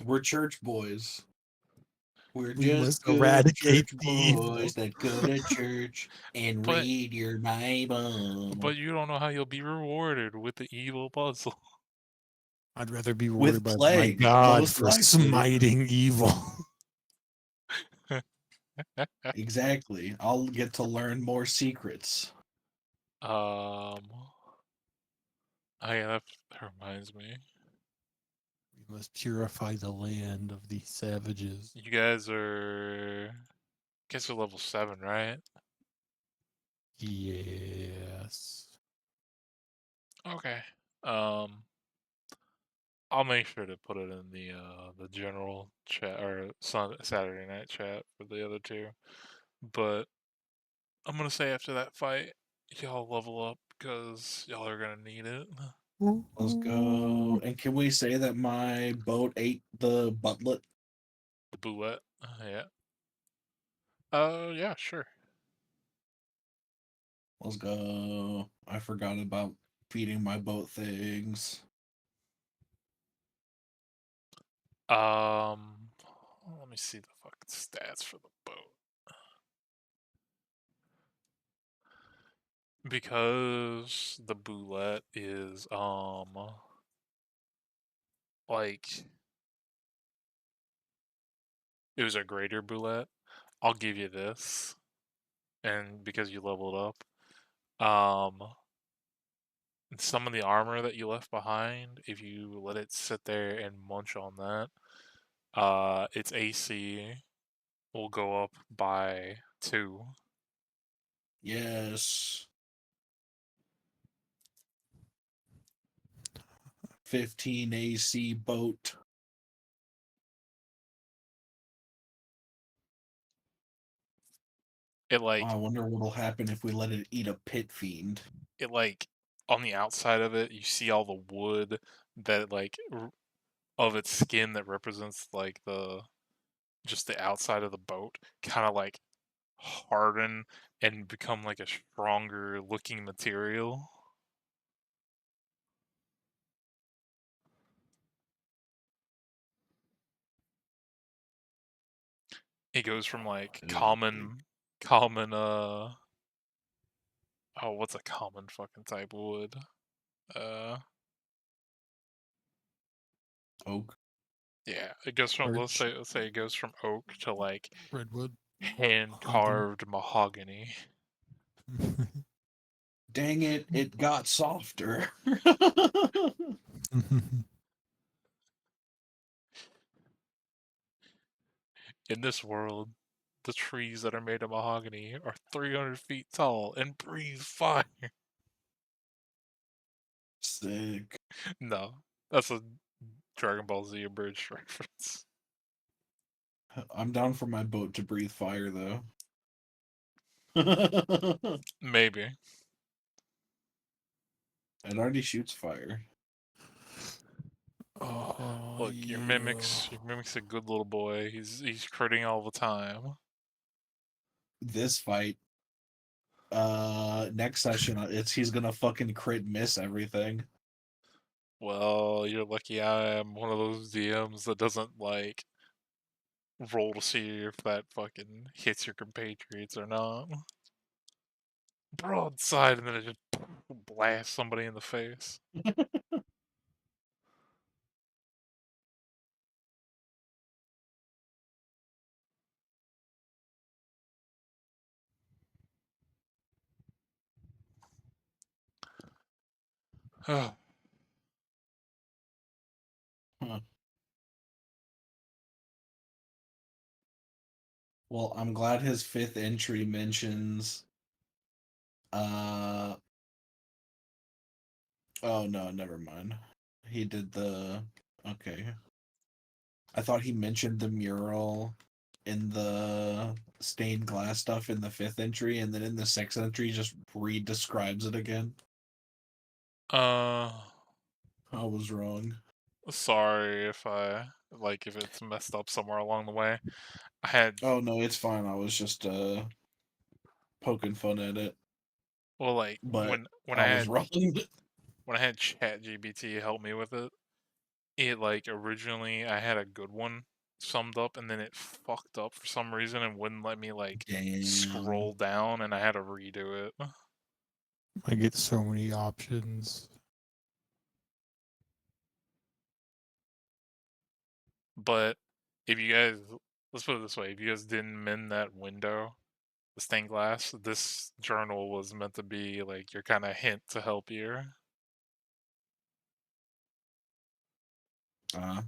We're church boys. We're We just must good eradicate church the evil. boys that go to church and But read your Bible. but you don't know how you'll be rewarded with the evil puzzle. I'd rather be With rewarded by my plague, God most for likely. smiting evil. Exactly. I'll get to learn more secrets. Oh yeah, that reminds me. We must purify the land of these savages. You guys are, guess you're level 7, right? Yes. Okay. Um, I'll make sure to put it in the general chat or Saturday night chat for the other two. But I'm gonna say after that fight, y'all level up because y'all are gonna need it. Let's go. And can we say that my boat ate the butlet? The boulette, yeah. Yeah, sure. Let's go. I forgot about feeding my boat things. Let me see the fucking stats for the boat. Because the boulette is like it was a greater boulette, I'll give you this. And because you leveled up, some of the armor that you left behind, if you let it sit there and munch on that, its AC will go up by 2. Yes. 15 AC boat. It Oh, like I wonder what'll happen if we let it eat a pit fiend. it like on the outside of it, you see all the wood that of its skin that represents like the just the outside of the boat kind of like harden and become like a stronger looking material. It goes from like common oh, what's a common fucking type of wood? Uh Oak. yeah, it goes from Birch. let's say it goes from oak to like Redwood. hand carved mahogany. Dang it, it got softer. In this world, the trees that are made of mahogany are 300 feet tall and breathe fire. Sick. No, that's a Dragon Ball Z abridged reference. I'm down for my boat to breathe fire, though. It Maybe. already shoots fire. Oh, Look, your mimic's a good little boy. He's critting all the time. This fight, next session, he's gonna fucking crit miss everything. Well, you're lucky I am one of those DMs that doesn't like roll to see if that fucking hits your compatriots or not. Broadside, and then it just blasts somebody in the face. Oh, Huh. Well, I'm glad his fifth entry mentions. Uh oh no, never mind. He did the okay. I thought he mentioned the mural in the stained glass stuff in the fifth entry, and then in the sixth entry just re-describes it again. uh, I was wrong. sorry if if it's messed up somewhere along the way. I had Oh no, it's fine. I was just poking fun at it, well, like but when I I was had wrong. when I had ChatGPT help me with it, it like originally I had a good one summed up, and then it fucked up for some reason and wouldn't let me like Damn. scroll down, and I had to redo it. I get so many options. But if you guys, let's put it this way, if you guys didn't mend that window, the stained glass, this journal was meant to be like your kind of hint to help you. Uh,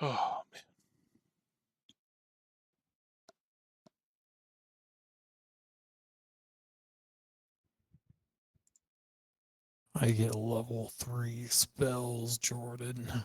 Oh man. I get level 3 spells, Jordan.